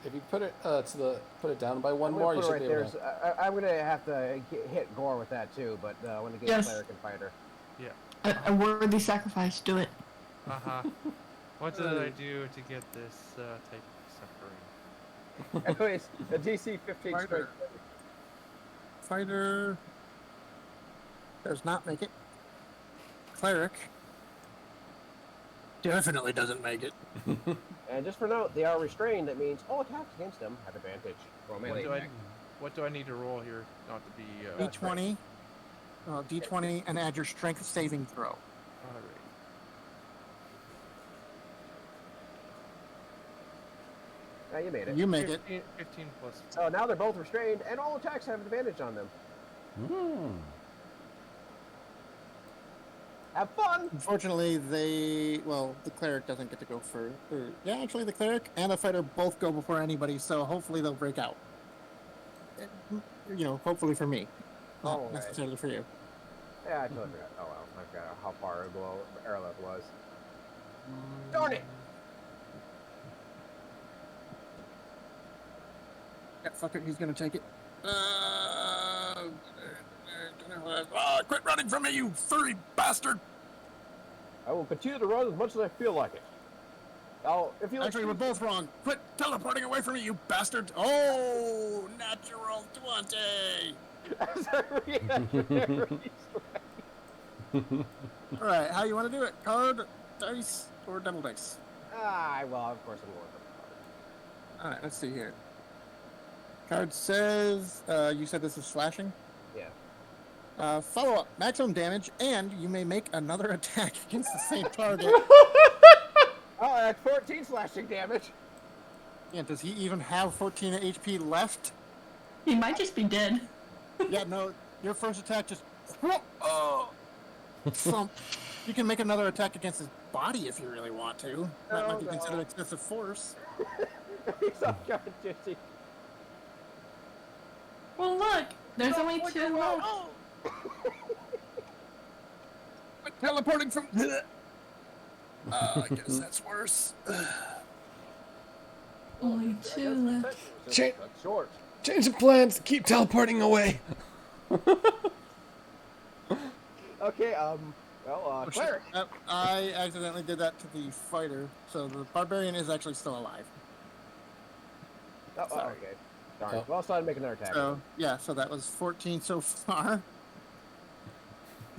If you put it put it down by one I'm more, gonna you put should it be right able there. to. So I'm gonna have to hit Gore with that too, but I want to get Yes. cleric and fighter. A worthy sacrifice. Do it. Uh-huh. What did I do to get this type of suffering? Anyways, a DC 15 Fighter. strength. Fighter does not make it. Cleric definitely doesn't make it. And just for note, they are restrained. That means all attacks against them have advantage. Roll What melee do I, attack. what do I need to roll here not to be? D20, D20, and add your strength saving throw. Alright. Yeah, you made it. You make it. 15 plus. So now they're both restrained, and all attacks have advantage on them. Have fun! Unfortunately, the cleric doesn't get to go first. Yeah, actually, the cleric and the fighter both go before anybody, so hopefully they'll break out. Hopefully for me, not Alright. necessarily for you. Yeah, I totally forgot. Oh well, I forgot how far below air level was. Darn it! Yeah, fuck it, he's gonna take it. Quit running from me, you furry bastard! I will continue to run as much as I feel like it. Now, if you Actually, we're both wrong. Quit teleporting away from me, you bastard! Oh, natural 20! as a reactionary strike. Alright, how you want to do it? Card, dice, or double dice? Well, of course I'm going for the card. Alright, let's see here. Card says, you said this is slashing? Yeah. Follow up, maximum damage, and you may make another attack against the same target. Oh, that's 14 slashing damage. Yeah, does he even have 14 HP left? He might just be dead. Yeah, no, your first attack just... thump. You can make another attack against his body if you really want to. That might be considered excessive force. He's off guard, Gypsy. Well, look, there's only two left. But teleporting from... I guess that's worse. Only two left. Cha- That's short. Change of plans. Keep teleporting away. Okay, cleric. I accidentally did that to the fighter, so the barbarian is actually still alive. Oh, Sorry. okay. Darn. Oh. Well, so I'd make another attack. So, yeah, so that was 14 so far.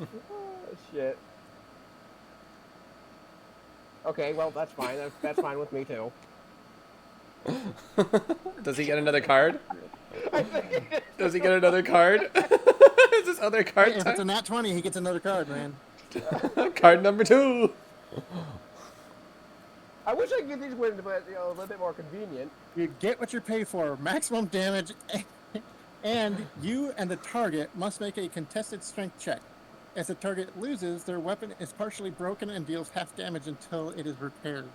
Oh, shit. Okay, well, that's fine. That's fine with me, too. Does he get another card? Does he get another card? Is this other card If it's a time? nat 20, he gets another card, man. Card number 2. I wish I could get these wins, but, a little bit more convenient. You get what you pay for. Maximum damage, and you and the target must make a contested strength check. If the target loses, their weapon is partially broken and deals half damage until it is repaired.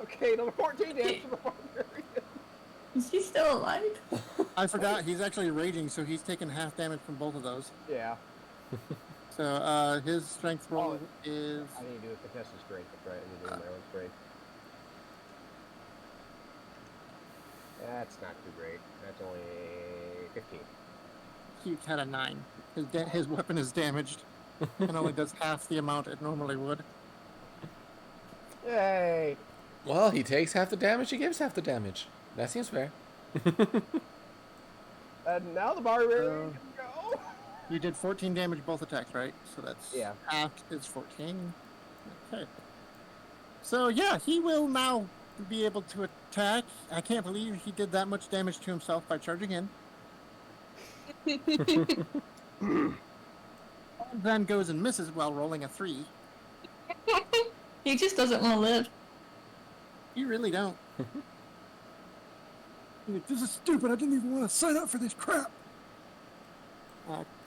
Okay, number 14 damage to the barbarian. Is he still alive? I forgot, he's actually raging, so he's taking half damage from both of those. Yeah. So, his strength roll is... I need to do a contested strength. That's right. I need to do my own strength. That's not too great. That's only 15. He had a 9. His weapon is damaged and only does half the amount it normally would. Yay! Well, he takes half the damage. He gives half the damage. That seems fair. And now the barbarian can go. You did 14 damage both attacks, right? So that's Yeah. half is 14. Okay. So yeah, he will now be able to attack. I can't believe he did that much damage to himself by charging in. Then goes and misses while rolling a 3. He just doesn't want to live. You really don't. You're like, this is stupid. I didn't even want to sign up for this crap.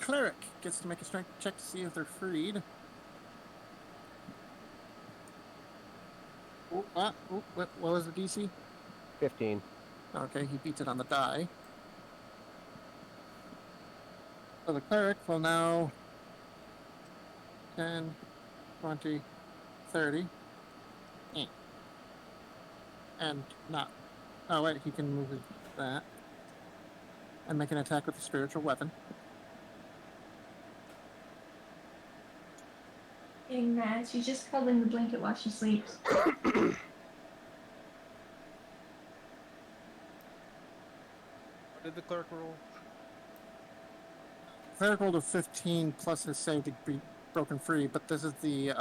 Cleric gets to make a strength check to see if they're freed. What was the DC? 15. Okay, he beats it on the die. So the cleric will now 10, 20, 30. And not... Oh, wait, he can move that. And make an attack with a spiritual weapon. Getting mad. She's just cuddling the blanket while she sleeps. What did the clerk roll? Cleric rolled a 15 plus his save to be broken free, but this is the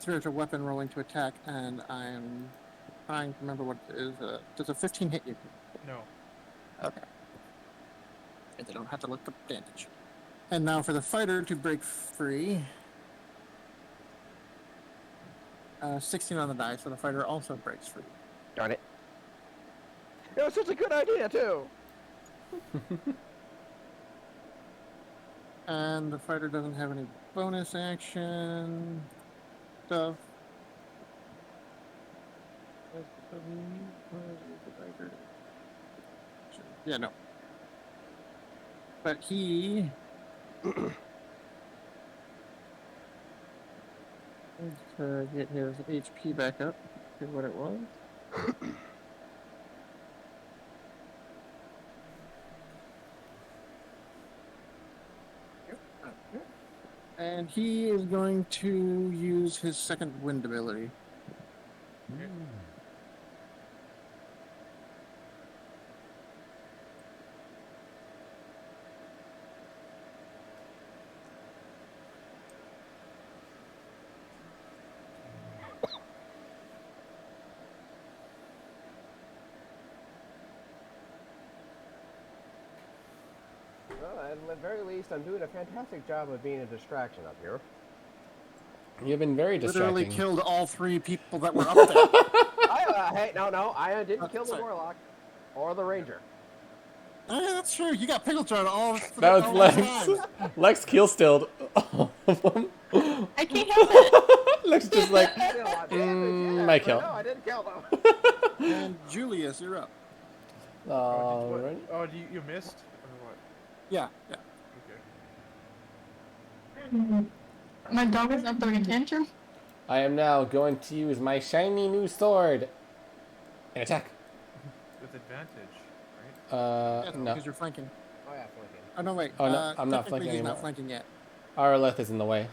spiritual weapon rolling to attack, and I'm trying to remember what it is. Does a 15 hit you? No. Okay. And they don't have to look up damage. And now for the fighter to break free. 16 on the die, so the fighter also breaks free. Darn it. It was such a good idea, too. And the fighter doesn't have any bonus action stuff. Yeah, no. But he to get his HP back up to what it was. And he is going to use his second wind ability. Well, at the very least, I'm doing a fantastic job of being a distraction up here. You've been very distracting. Literally killed all 3 people that were up there. Hey, no, I didn't kill the sorry. warlock or the ranger. Oh, yeah, that's true. You got pickle jar all. That was all Lex. the time. Lex kill stilled all of them. I can't help it. Lex just like, I did a lot of damage, yeah, my but kill. No, I didn't kill them. And Julius, you're up. Alright. Oh, you missed? Or what? Yeah. Okay. My dog is up throwing a tantrum. I am now going to use my shiny new sword and attack. With advantage, right? Yeah, No. because you're flanking. Oh, yeah, flanking. Oh no, wait. Oh, no, I'm not technically flanking he's anymore. not flanking yet. Arleth is in the way.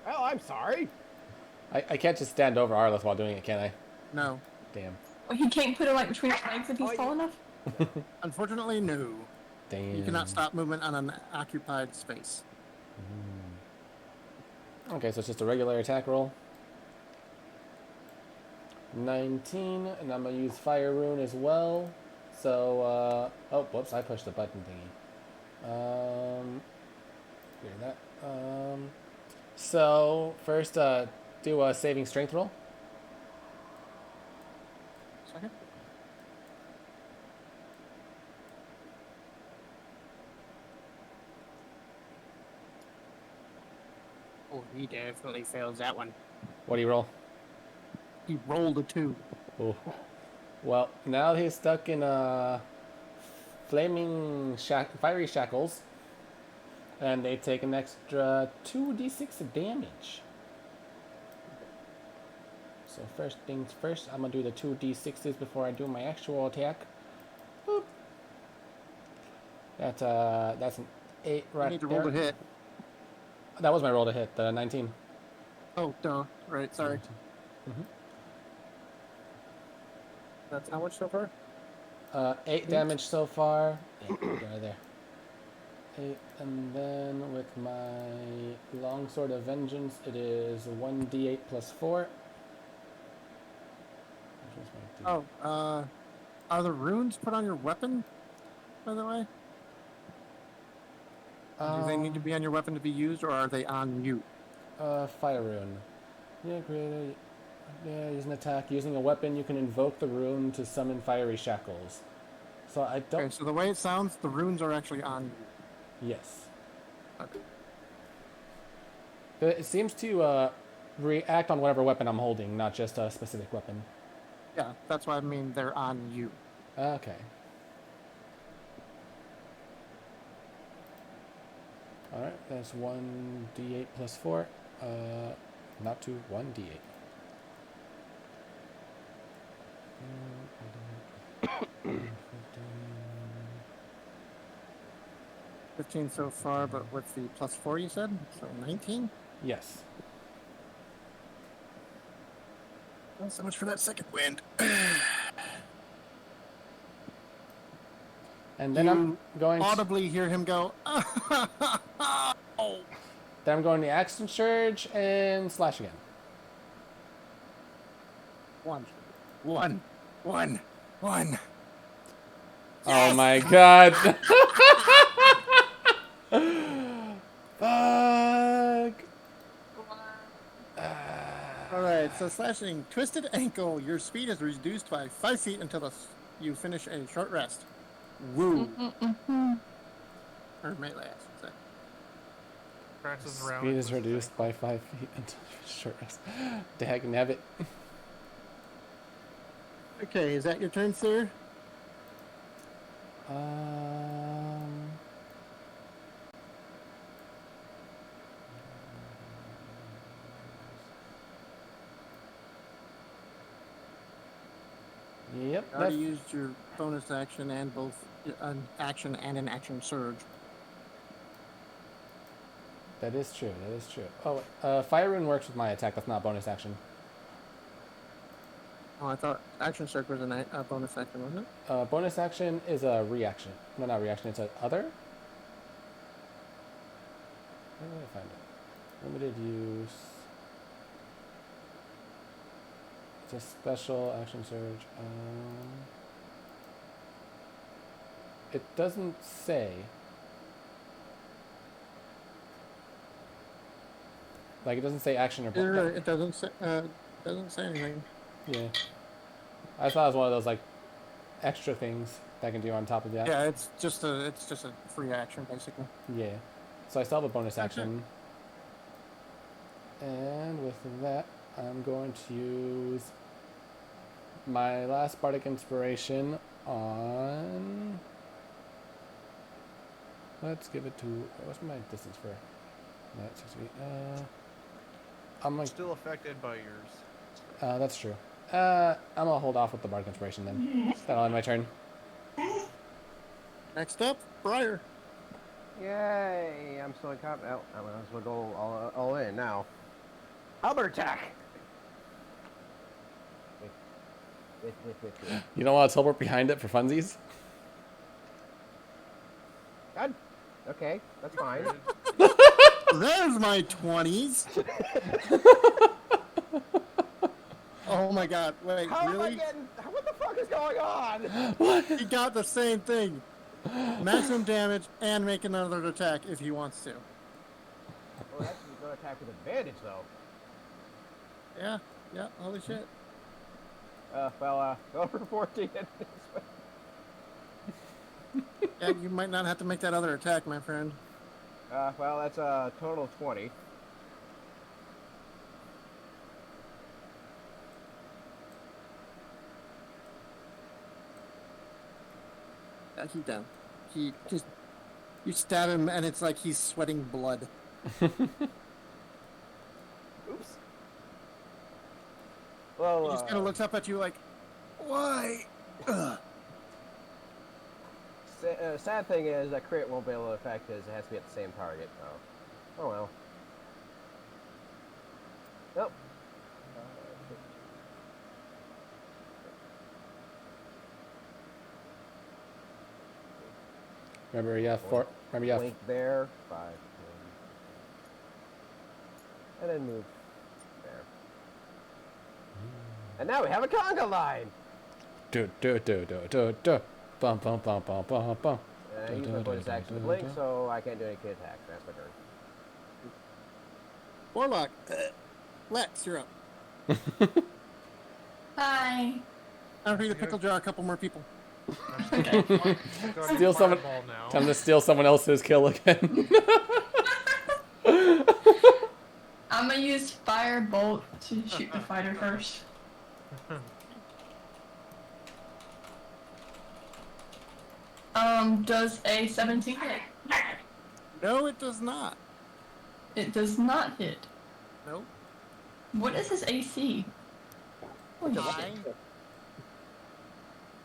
Oh, I'm sorry. I can't just stand over Arleth while doing it, can I? No. Damn. Well, he can't put it like between his legs if he's tall enough. Unfortunately, no. Damn. You cannot stop movement on an occupied space. Okay, so it's just a regular attack roll. 19, and I'm gonna use Fire Rune as well. So, oh, whoops, I pushed the button thingy. Clear that. So, first, do a saving strength roll. Second. Oh, he definitely fails that one. What do you roll? He rolled a 2. Oh. Well, now he's stuck in fiery shackles, and they take an extra 2d6 of damage. So first things first, I'm gonna do the 2d6s before I do my actual attack. Boop. That's an 8 right You need to there. roll to hit. That was my roll to hit, the 19. Oh, duh. Right, sorry. Mhm. That's how much so far? 8 damage so far. 8, right there. 8, and then with my longsword of vengeance, it is 1d8 plus 4. Which was my Oh, are the runes put on your weapon, by the way? Do they need to be on your weapon to be used, or are they on you? Fire rune. Yeah, great. Yeah, use an attack. Using a weapon, you can invoke the rune to summon fiery shackles. So I don't... Okay, so the way it sounds, the runes are actually on you. Yes. Okay. But it seems to react on whatever weapon I'm holding, not just a specific weapon. Yeah, that's why I mean they're on you. Okay. Alright, that's 1d8 plus 4. Not 2, 1d8. 15 so far, but with the plus 4 you said? So 19? Yes. Well, so much for that second wind. And then I'm going to... audibly hear him go, oh. Then I'm going to action surge and slash again. One. One. One. One. Oh my god. Fuck. Alright, so slashing twisted ankle, your speed is reduced by 5 feet until you finish a short rest. Woo. Or melee, I should say. Practice around. Speed is reduced by 5 feet until short rest. Dag nabbit. Okay, is that your turn, sir? Yep. You already used your bonus action and both an action and an action surge. That is true. That is true. Oh, Fire Rune works with my attack. That's not bonus action. Oh, I thought action surge was a bonus action, wasn't it? Bonus action is a reaction. No, not reaction. It's a other. Where did I find it? Limited use. It's a special action surge. It doesn't say. Like, it doesn't say action or bonus. It doesn't say anything. Yeah. I thought it was one of those, like, extra things that I can do on top of that. Yeah, it's just a free action basically. Yeah. So I still have a bonus action. And with that, I'm going to use my last bardic inspiration on. Let's give it to. What's my distance for? That's 6 feet. I'm like. Still affected by yours. That's true. I'm gonna hold off with the bardic inspiration then. That'll end my turn. Next up, Briar. Yay! I'm still in combat. Oh, I might as well go all in now. Halberd attack! You don't want to teleport behind it for funsies? God. Okay, that's fine. There's my 20s. Oh my god, wait, How really? am I getting... What the fuck is going on? He got the same thing. Maximum damage and make another attack if he wants to. Oh, that's going to attack with advantage, though. Yeah, holy shit. Well, go for 14. Yeah, you might not have to make that other attack, my friend. Well, that's a total of 20. He's down. He just... You stab him and it's like he's sweating blood. Oops. Well, He just kind of looks up at you like, why? Ugh. Sad thing is that crit won't be able to affect his. It has to be at the same target. So, oh well. Nope. Remember, you have four. Remember, you have. Blink there. 5, 10. And then move there. And now we have a conga line. Do. Bum bum bum bum bum bum. I use my bonus action to blink, so I can't do any kid attacks. That's my turn. Warlock. Lex, you're up. Hi. Time for you to pickle jar a couple more people. Steal someone. Time to steal someone else's kill again. I'm gonna use Firebolt to shoot the fighter first. Does a 17 hit? No, it does not. It does not hit. Nope. What is his AC? Holy shit.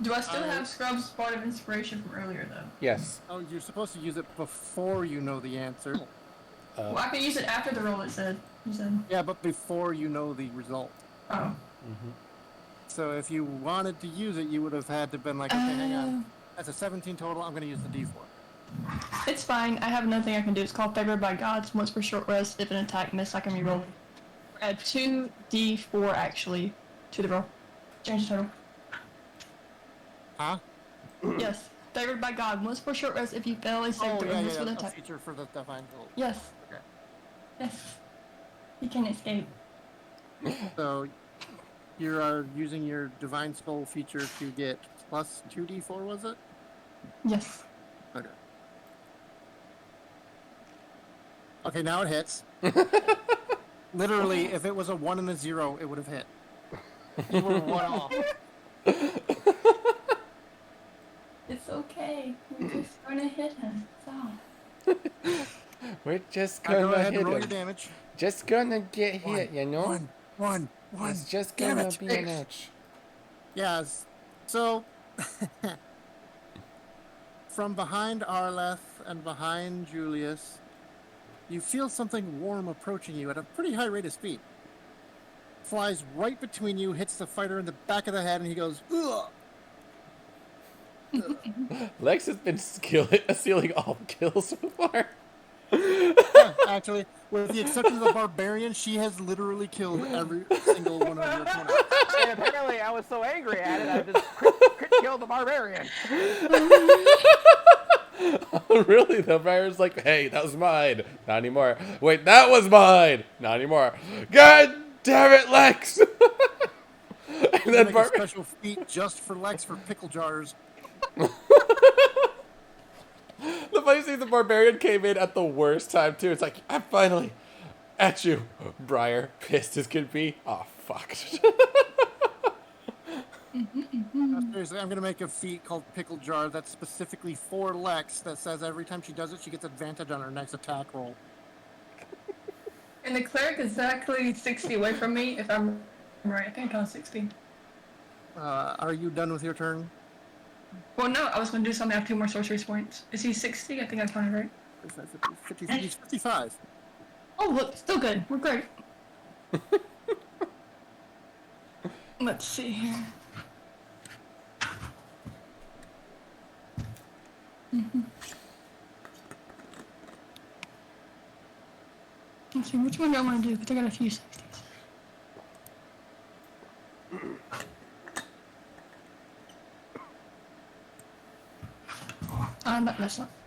Do I still have Scrub's Part of Inspiration from earlier, though? Yes. Oh, you're supposed to use it before you know the answer. Well, I can use it after the roll, it said. You said. Yeah, but before you know the result. Oh. Mm-hmm. So if you wanted to use it, you would have had to been like, okay, hang on. That's a 17 total. I'm going to use the D4. It's fine. I have nothing I can do. It's called Favored by Gods. Once per short rest, if an attack miss, I can reroll. Add 2d4 actually to the roll. Change the title. Huh? Yes. Favored by God. Once per short rest if you fail a save Oh, throw. yeah, And yeah, this yeah. will A attack. feature for the Divine Gold. Yes. Okay. Yes. You can escape. So you are using your Divine Soul feature to get plus 2d4, was it? Yes. Okay. Okay, now it hits. Literally, if it was a 1 and a 0, it would have hit. You were 1 off. It's okay. We're just gonna hit him. Stop. We're just Now go gonna ahead and hit roll him. your damage. Just gonna get hit, you know? One. It's just Damn gonna it. be an ouch. Yes. So, from behind Arleth and behind Julius, you feel something warm approaching you at a pretty high rate of speed. Flies right between you, hits the fighter in the back of the head, and he goes, ugh! Lex has been stealing all the kills so far. Yeah, actually, with the exception of the barbarian, she has literally killed every single one of your opponents. And apparently, I was so angry at it, I just crit killed the barbarian. Really? The Briar's like, hey, that was mine. Not anymore. Wait, that was mine. Not anymore. God damn it, Lex! And You then make a special feat just for Lex for pickle jars. The funny thing is the barbarian came in at the worst time too. It's like, I'm finally at you, Briar. Pissed as could be. Oh, fuck. Seriously, I'm going to make a feat called Pickle Jar that's specifically for Lex that says every time she does it, she gets advantage on her next attack roll. And the cleric is exactly 60 away from me, if I'm right. I think I count 60. Are you done with your turn? Well, no, I was going to do something. I have 2 more sorcery points. Is he 60? I think I counted right. 50, he's 55. Oh, look, still good. We're great. Let's see here. Let's see, which one do I want to do? Because I got a few 60s.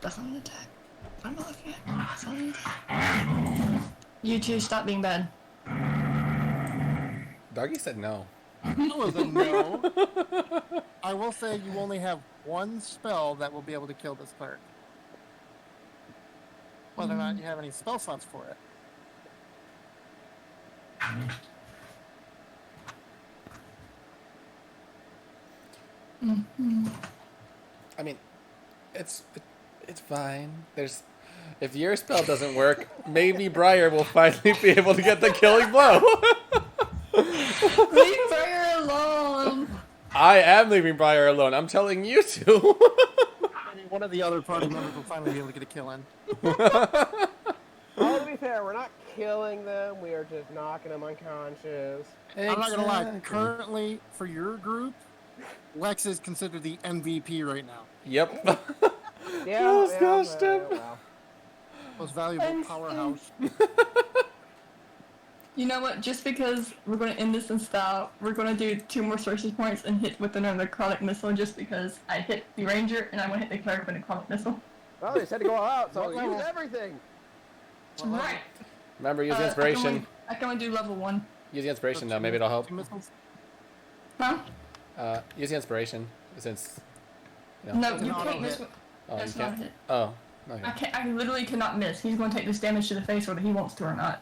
That's not an attack. I'm not looking at. That's not an attack. You two, stop being bad. Doggy said no. That was a no. I will say you only have one spell that will be able to kill this cleric. Whether or not you have any spell slots for it. I mean, it's fine. If your spell doesn't work, maybe Briar will finally be able to get the killing blow. Leave Briar alone. I am leaving Briar alone. I'm telling you to. Maybe one of the other party members will finally be able to get a kill in. Well, to be fair, we're not killing them. We are just knocking them unconscious. I'm not gonna lie. Currently, for your group, Lex is considered the MVP right now. Yep. Yeah, Disgusting. Most valuable powerhouse. You know what? Just because we're going to end this in style, we're going to do 2 more sorcery points and hit with another necrotic missile just because I hit the ranger and I want to hit the cleric with a necrotic missile. Well, they said to go all out, so What level? use everything. Right. Remember, use the inspiration. I can only do level 1. Use the inspiration though. Maybe it'll help. 2 missiles? Huh? Use the inspiration since. No, you No, can't don't miss. hit. Oh, That's you not a can't. hit. Oh. Okay. I can't. I literally cannot miss. He's going to take this damage to the face whether he wants to or not.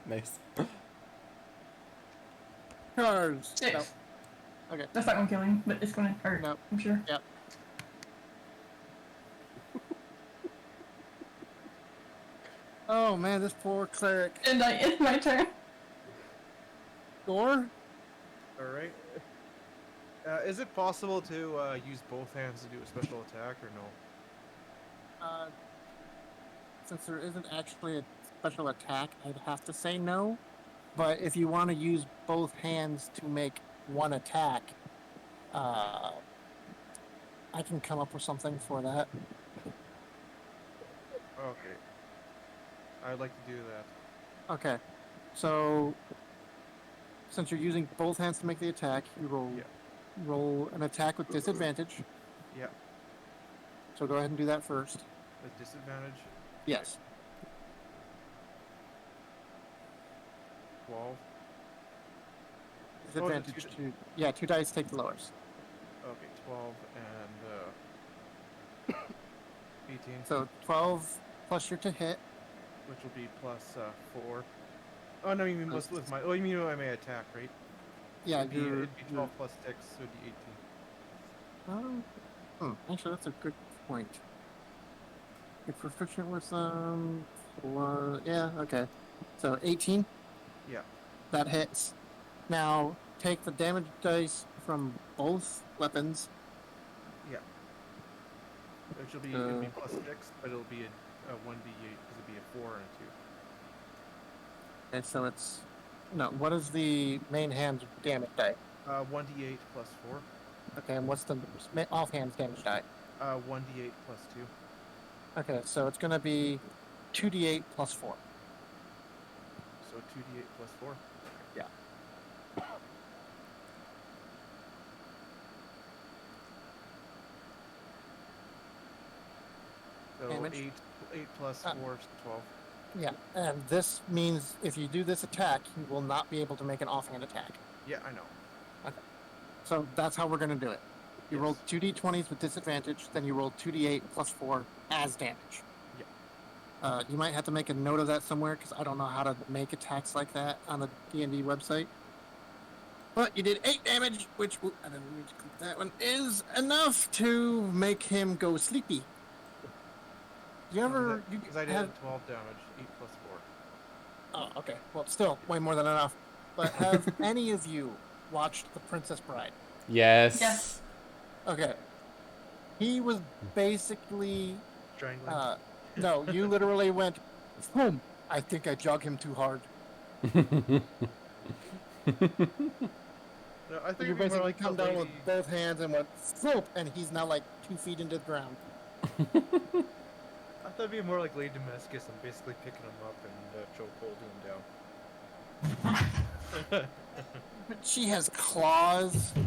Nice. Cards. 6. No. Okay. That's not going to kill him, but it's going to hurt. No. I'm sure. Yep. Oh man, this poor cleric. And I end my turn. Gore? Alright. Is it possible to use both hands to do a special attack, or no? Since there isn't actually a special attack, I'd have to say no. But if you want to use both hands to make one attack, I can come up with something for that. Okay. I'd like to do that. Okay, so since you're using both hands to make the attack, you roll an attack with disadvantage. Yeah. So go ahead and do that first. With disadvantage. Yes. 12. Disadvantage. Yeah, 2 dice take the lowers. Okay, 12 and 18. So 12 plus your to hit. Which will be plus 4. Oh no, you mean with my? Oh, you mean I may attack, right? Yeah, it'd be 12 plus 6, so it'd be 18. Actually, that's a good point. You're proficient with yeah, okay. So 18. Yeah. That hits. Now take the damage dice from both weapons. Yeah. Which will be, it'll be plus 6, but it'll be a 1d8 because it'll be a 4 and a 2. Okay, so it's what is the main hand damage die? 1d8 plus 4. Okay, and what's the offhand damage die? 1d8 plus 2. Okay, so it's gonna be 2d8 plus 4. So 2d8 plus 4. Yeah. So Damage. 8 plus 4 is 12. Yeah, and this means if you do this attack, you will not be able to make an offhand attack. Yeah, I know. Okay. So that's how we're going to do it. You roll 2d20s with disadvantage, then you roll 2d8 plus 4 as damage. Yeah. You might have to make a note of that somewhere, because I don't know how to make attacks like that on the D&D website. But you did 8 damage, which, I don't need to click that one, is enough to make him go sleepy. You ever... Because I did 12 damage, 8 plus 4. Oh, okay. Well, still, way more than enough. But have any of you watched The Princess Bride? Yes. Yes. Okay. He was basically... Strangling. No, you literally went, boom, I think I jog him too hard. No, I think You it'd be more basically like come the down with lady- both hands and went, whoop, and he's now like 2 feet into the ground. I thought it'd be more like Lady Damascus and basically picking him up and choke holding him down. But she has claws, No.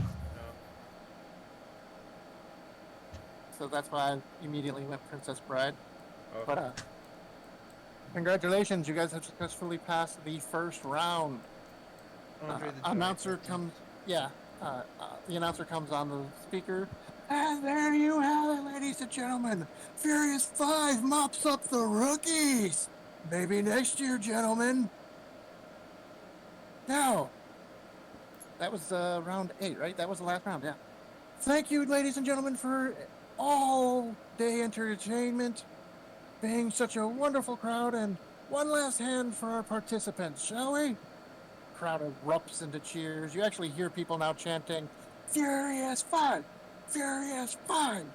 so that's why I immediately went Princess Bride. Okay. But, congratulations, you guys have successfully passed the first round. Andre the Giant. Announcer comes, the announcer comes on the speaker. And there you have it, ladies and gentlemen. Furious 5 mops up the rookies. Maybe next year, gentlemen. Now, that was round 8, right? That was the last round, yeah. Thank you, ladies and gentlemen, for all-day entertainment, being such a wonderful crowd, and one last hand for our participants, shall we? Crowd erupts into cheers. You actually hear people now chanting, Furious 5! Furious 5!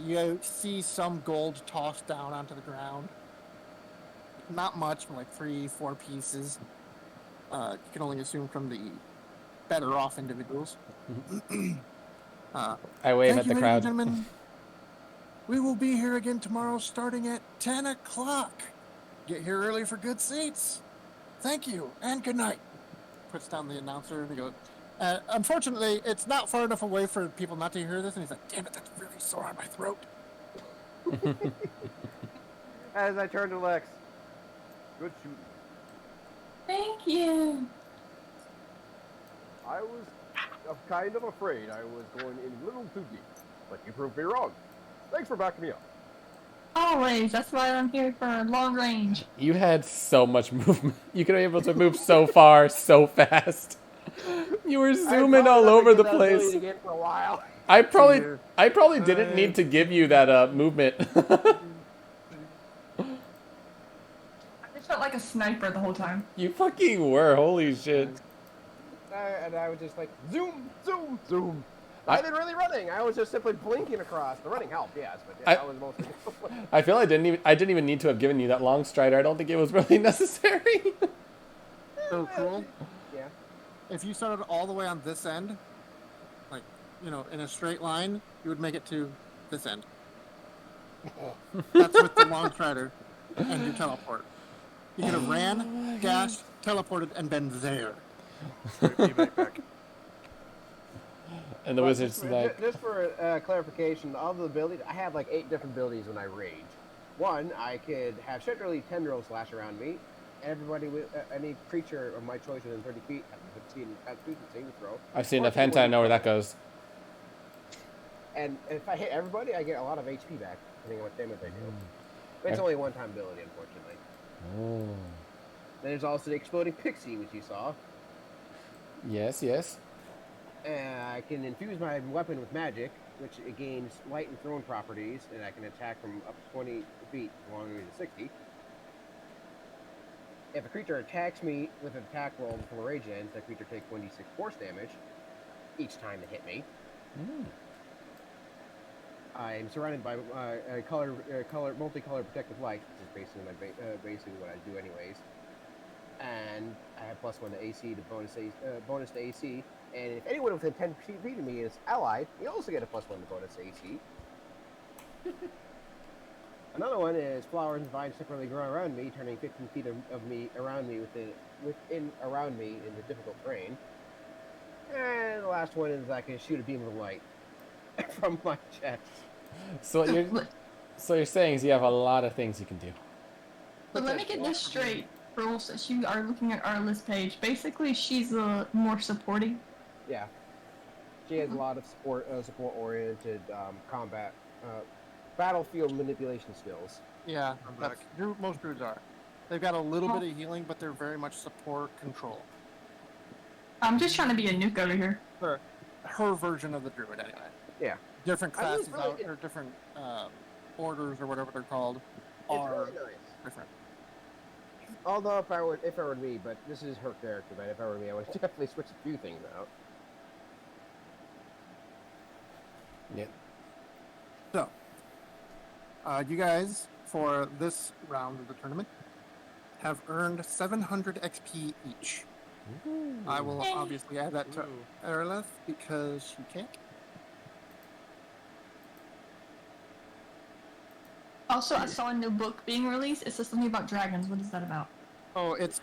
You see some gold tossed down onto the ground. Not much, like 3-4 pieces. You can only assume from the better off individuals. I wave Thank at you, the ladies and crowd. gentlemen. We will be here again tomorrow starting at 10 o'clock. Get here early for good seats. Thank you, and good night. Puts down the announcer and he goes, unfortunately, it's not far enough away for people not to hear this, and he's like, damn it, that's really sore on my throat. As I turn to Lex. Good shooting. Thank you. I was kind of afraid I was going in a little too deep, but you proved me wrong. Thanks for backing me up. Always. That's why I'm here for long range. You had so much movement. You could be able to move so far, so fast. You were zooming all over the place. Again for a while. I probably didn't need to give you that movement. I just felt like a sniper the whole time. You fucking were. Holy shit. And I was just like, zoom, zoom, zoom. I didn't really running. I was just simply blinking across. The running helped, yes, but that was mostly. I feel I didn't even need to have given you that long strider. I don't think it was really necessary. So cool. Yeah. If you started all the way on this end, like, in a straight line, you would make it to this end. That's with the long strider and your teleport. You could have ran, dashed, teleported, and been there. Be right back. And the But wizard's like, just for clarification, of the abilities, I have like 8 different abilities when I rage. One, I could have Shedderly tendrils slash around me. Everybody with any creature of my choice within 30 feet has a 15 Constitution saving throw. I've seen Or enough take hentai, I 1d4. know where that goes. And if I hit everybody, I get a lot of HP back, depending on what damage I do. But it's I- only a one-time ability, unfortunately. Oh. There's also the Exploding Pixie, which you saw. Yes, yes. And I can infuse my weapon with magic, which it gains light and thrown properties, and I can attack from up to 20 feet, longer to 60. If a creature attacks me with an attack roll before rage ends, that creature takes 1d6 force damage each time it hit me. I'm surrounded by multicolored protective light, which is basically what I do anyways. And I have +1 to AC to bonus to AC. And if anyone within 10 feet of me is allied, you also get a +1 to bonus to AC. Another one is flowers and vines separately grow around me, turning 15 feet of me around me around me into difficult terrain. And the last one is I can shoot a beam of light from my chest. So you're saying is you have a lot of things you can do. But let me get this straight, Pearl, since you are looking at our list page. Basically, she's more supporting. Yeah, she has a lot of support-oriented combat, battlefield manipulation skills. Yeah, I'm that's, back. most druids are. They've got a little bit of healing, but they're very much support control. I'm just trying to be a nuke over here. Her version of the druid, anyway. Yeah. Different I mean, classes really, out, or different orders, or whatever they're called, It's are really nice. different. Although if it were me, but this is her character, but if it were me, I would definitely switch a few things out. Yeah. So, you guys, for this round of the tournament, have earned 700 XP each. I will obviously add that to Ooh. Erleth because she can't. Also, I saw a new book being released. It says something about dragons. What is that about? Oh, it's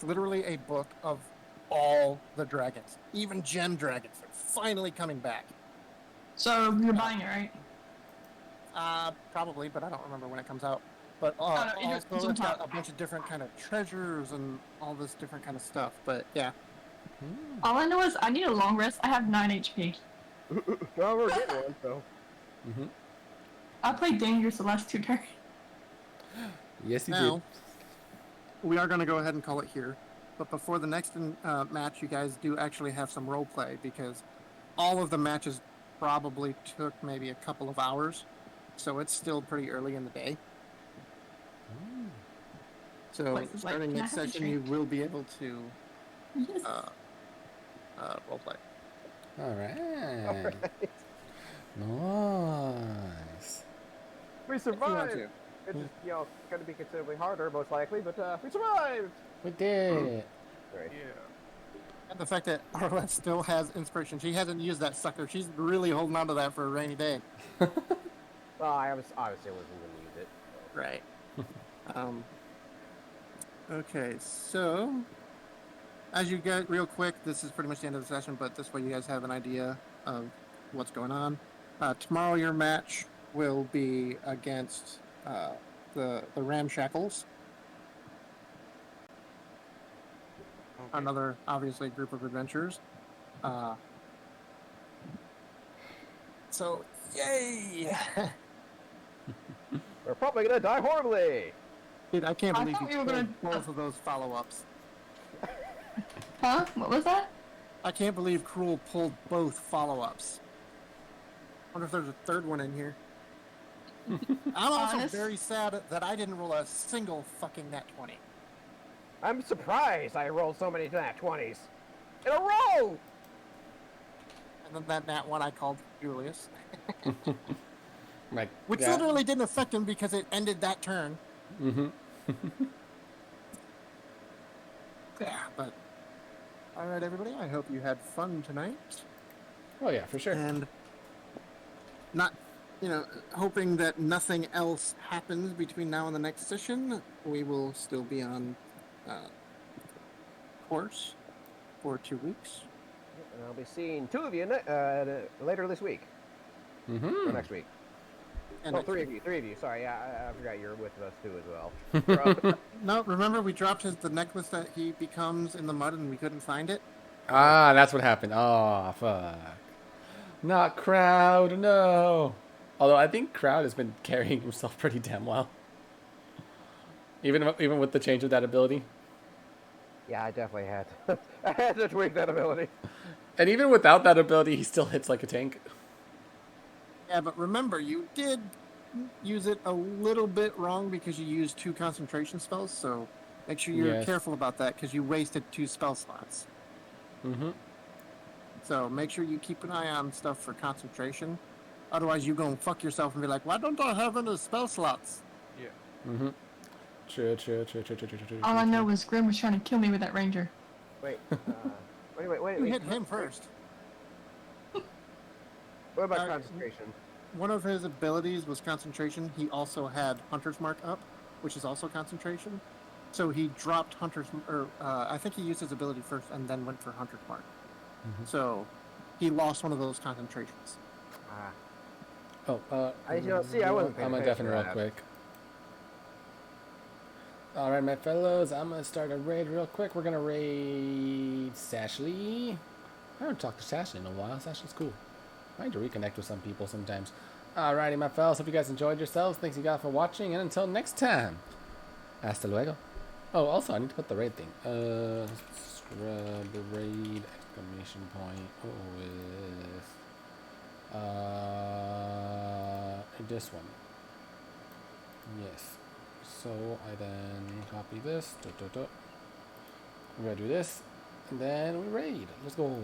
literally a book of all the dragons, even gem dragons. They're finally coming back. So you're buying it, right? Probably, but I don't remember when it comes out. But no, it's also, on it's got top. a bunch of different kind of treasures and all this different kind of stuff. But yeah, All I know is I need a long rest. I have 9 HP. Well, we're getting one, so. I played dangerous the last 2 turns. Yes, you now we are going to go ahead and call it here. But before the next match, you guys do actually have some role play because all of the matches probably took maybe a couple of hours, so it's still pretty early in the day. So starting can I next have a session, you drink? will be able to Yes. role play. did. All right. Nice. We If you want survived! to. It's going to be considerably harder, most likely, but we survived! We did it. Right. Yeah. And the fact that Arlette still has inspiration. She hasn't used that sucker. She's really holding on to that for a rainy day. Well, I was obviously wasn't going to use it. Right. Okay, so as you get real quick, this is pretty much the end of the session, but this way you guys have an idea of what's going on. Tomorrow your match will be against the Ramshackles. Okay. Another, obviously, group of adventurers. So, yay! We're probably going to die horribly! Dude, I can't I believe thought you we were killed gonna- both of those follow-ups. Huh? What was that? I can't believe Cruel pulled both follow-ups. Wonder if there's a third one in here. I'm also Honest- very sad that I didn't roll a single fucking nat 20. I'm surprised I rolled so many nat 20s in a row! And then that nat 1 I called Julius. Like, Which yeah. literally didn't affect him because it ended that turn. Yeah, but... Alright, everybody, I hope you had fun tonight. Oh yeah, for sure. And not, hoping that nothing else happens between now and the next session, we will still be on course. for 2 weeks. And I'll be seeing two of you later this week. Or Mm-hmm. next week. And No, next three week. of you. Three of you. Sorry, I forgot you're with us too as well. No, remember we dropped the necklace that he becomes in the mud and we couldn't find it? Ah, that's what happened. Oh, fuck. Not Crowd, no. Although I think Crowd has been carrying himself pretty damn well. Even with the change of that ability. Yeah, I definitely had to. I had to tweak that ability. And even without that ability, he still hits like a tank. Yeah, but remember, you did use it a little bit wrong because you used 2 concentration spells, so make sure you're Yes. careful about that because you wasted 2 spell slots. Mm-hmm. So make sure you keep an eye on stuff for concentration. Otherwise, you're going to fuck yourself and be like, why don't I have any spell slots? Yeah. Mm-hmm. True. All I know is Grim was trying to kill me with that ranger. Wait. Wait. You hit him first. What about concentration? One of his abilities was concentration. He also had Hunter's Mark up, which is also concentration. So he dropped I think he used his ability first and then went for Hunter's Mark. Mm-hmm. So he lost one of those concentrations. Oh, I wasn't paying I'm gonna attention deafen to real that. quick. Alright, my fellows, I'm gonna start a raid real quick. We're gonna raid Sashley. I haven't talked to Sashley in a while. Sashley's cool. I need to reconnect with some people sometimes. Alrighty, my fellas, hope you guys enjoyed yourselves. Thanks you guys for watching, and until next time, hasta luego. Oh, also, I need to put the raid thing. Scrub the raid, exclamation point, with, this one. Yes. So, I then copy this, we're gonna do this, and then we raid. Let's go.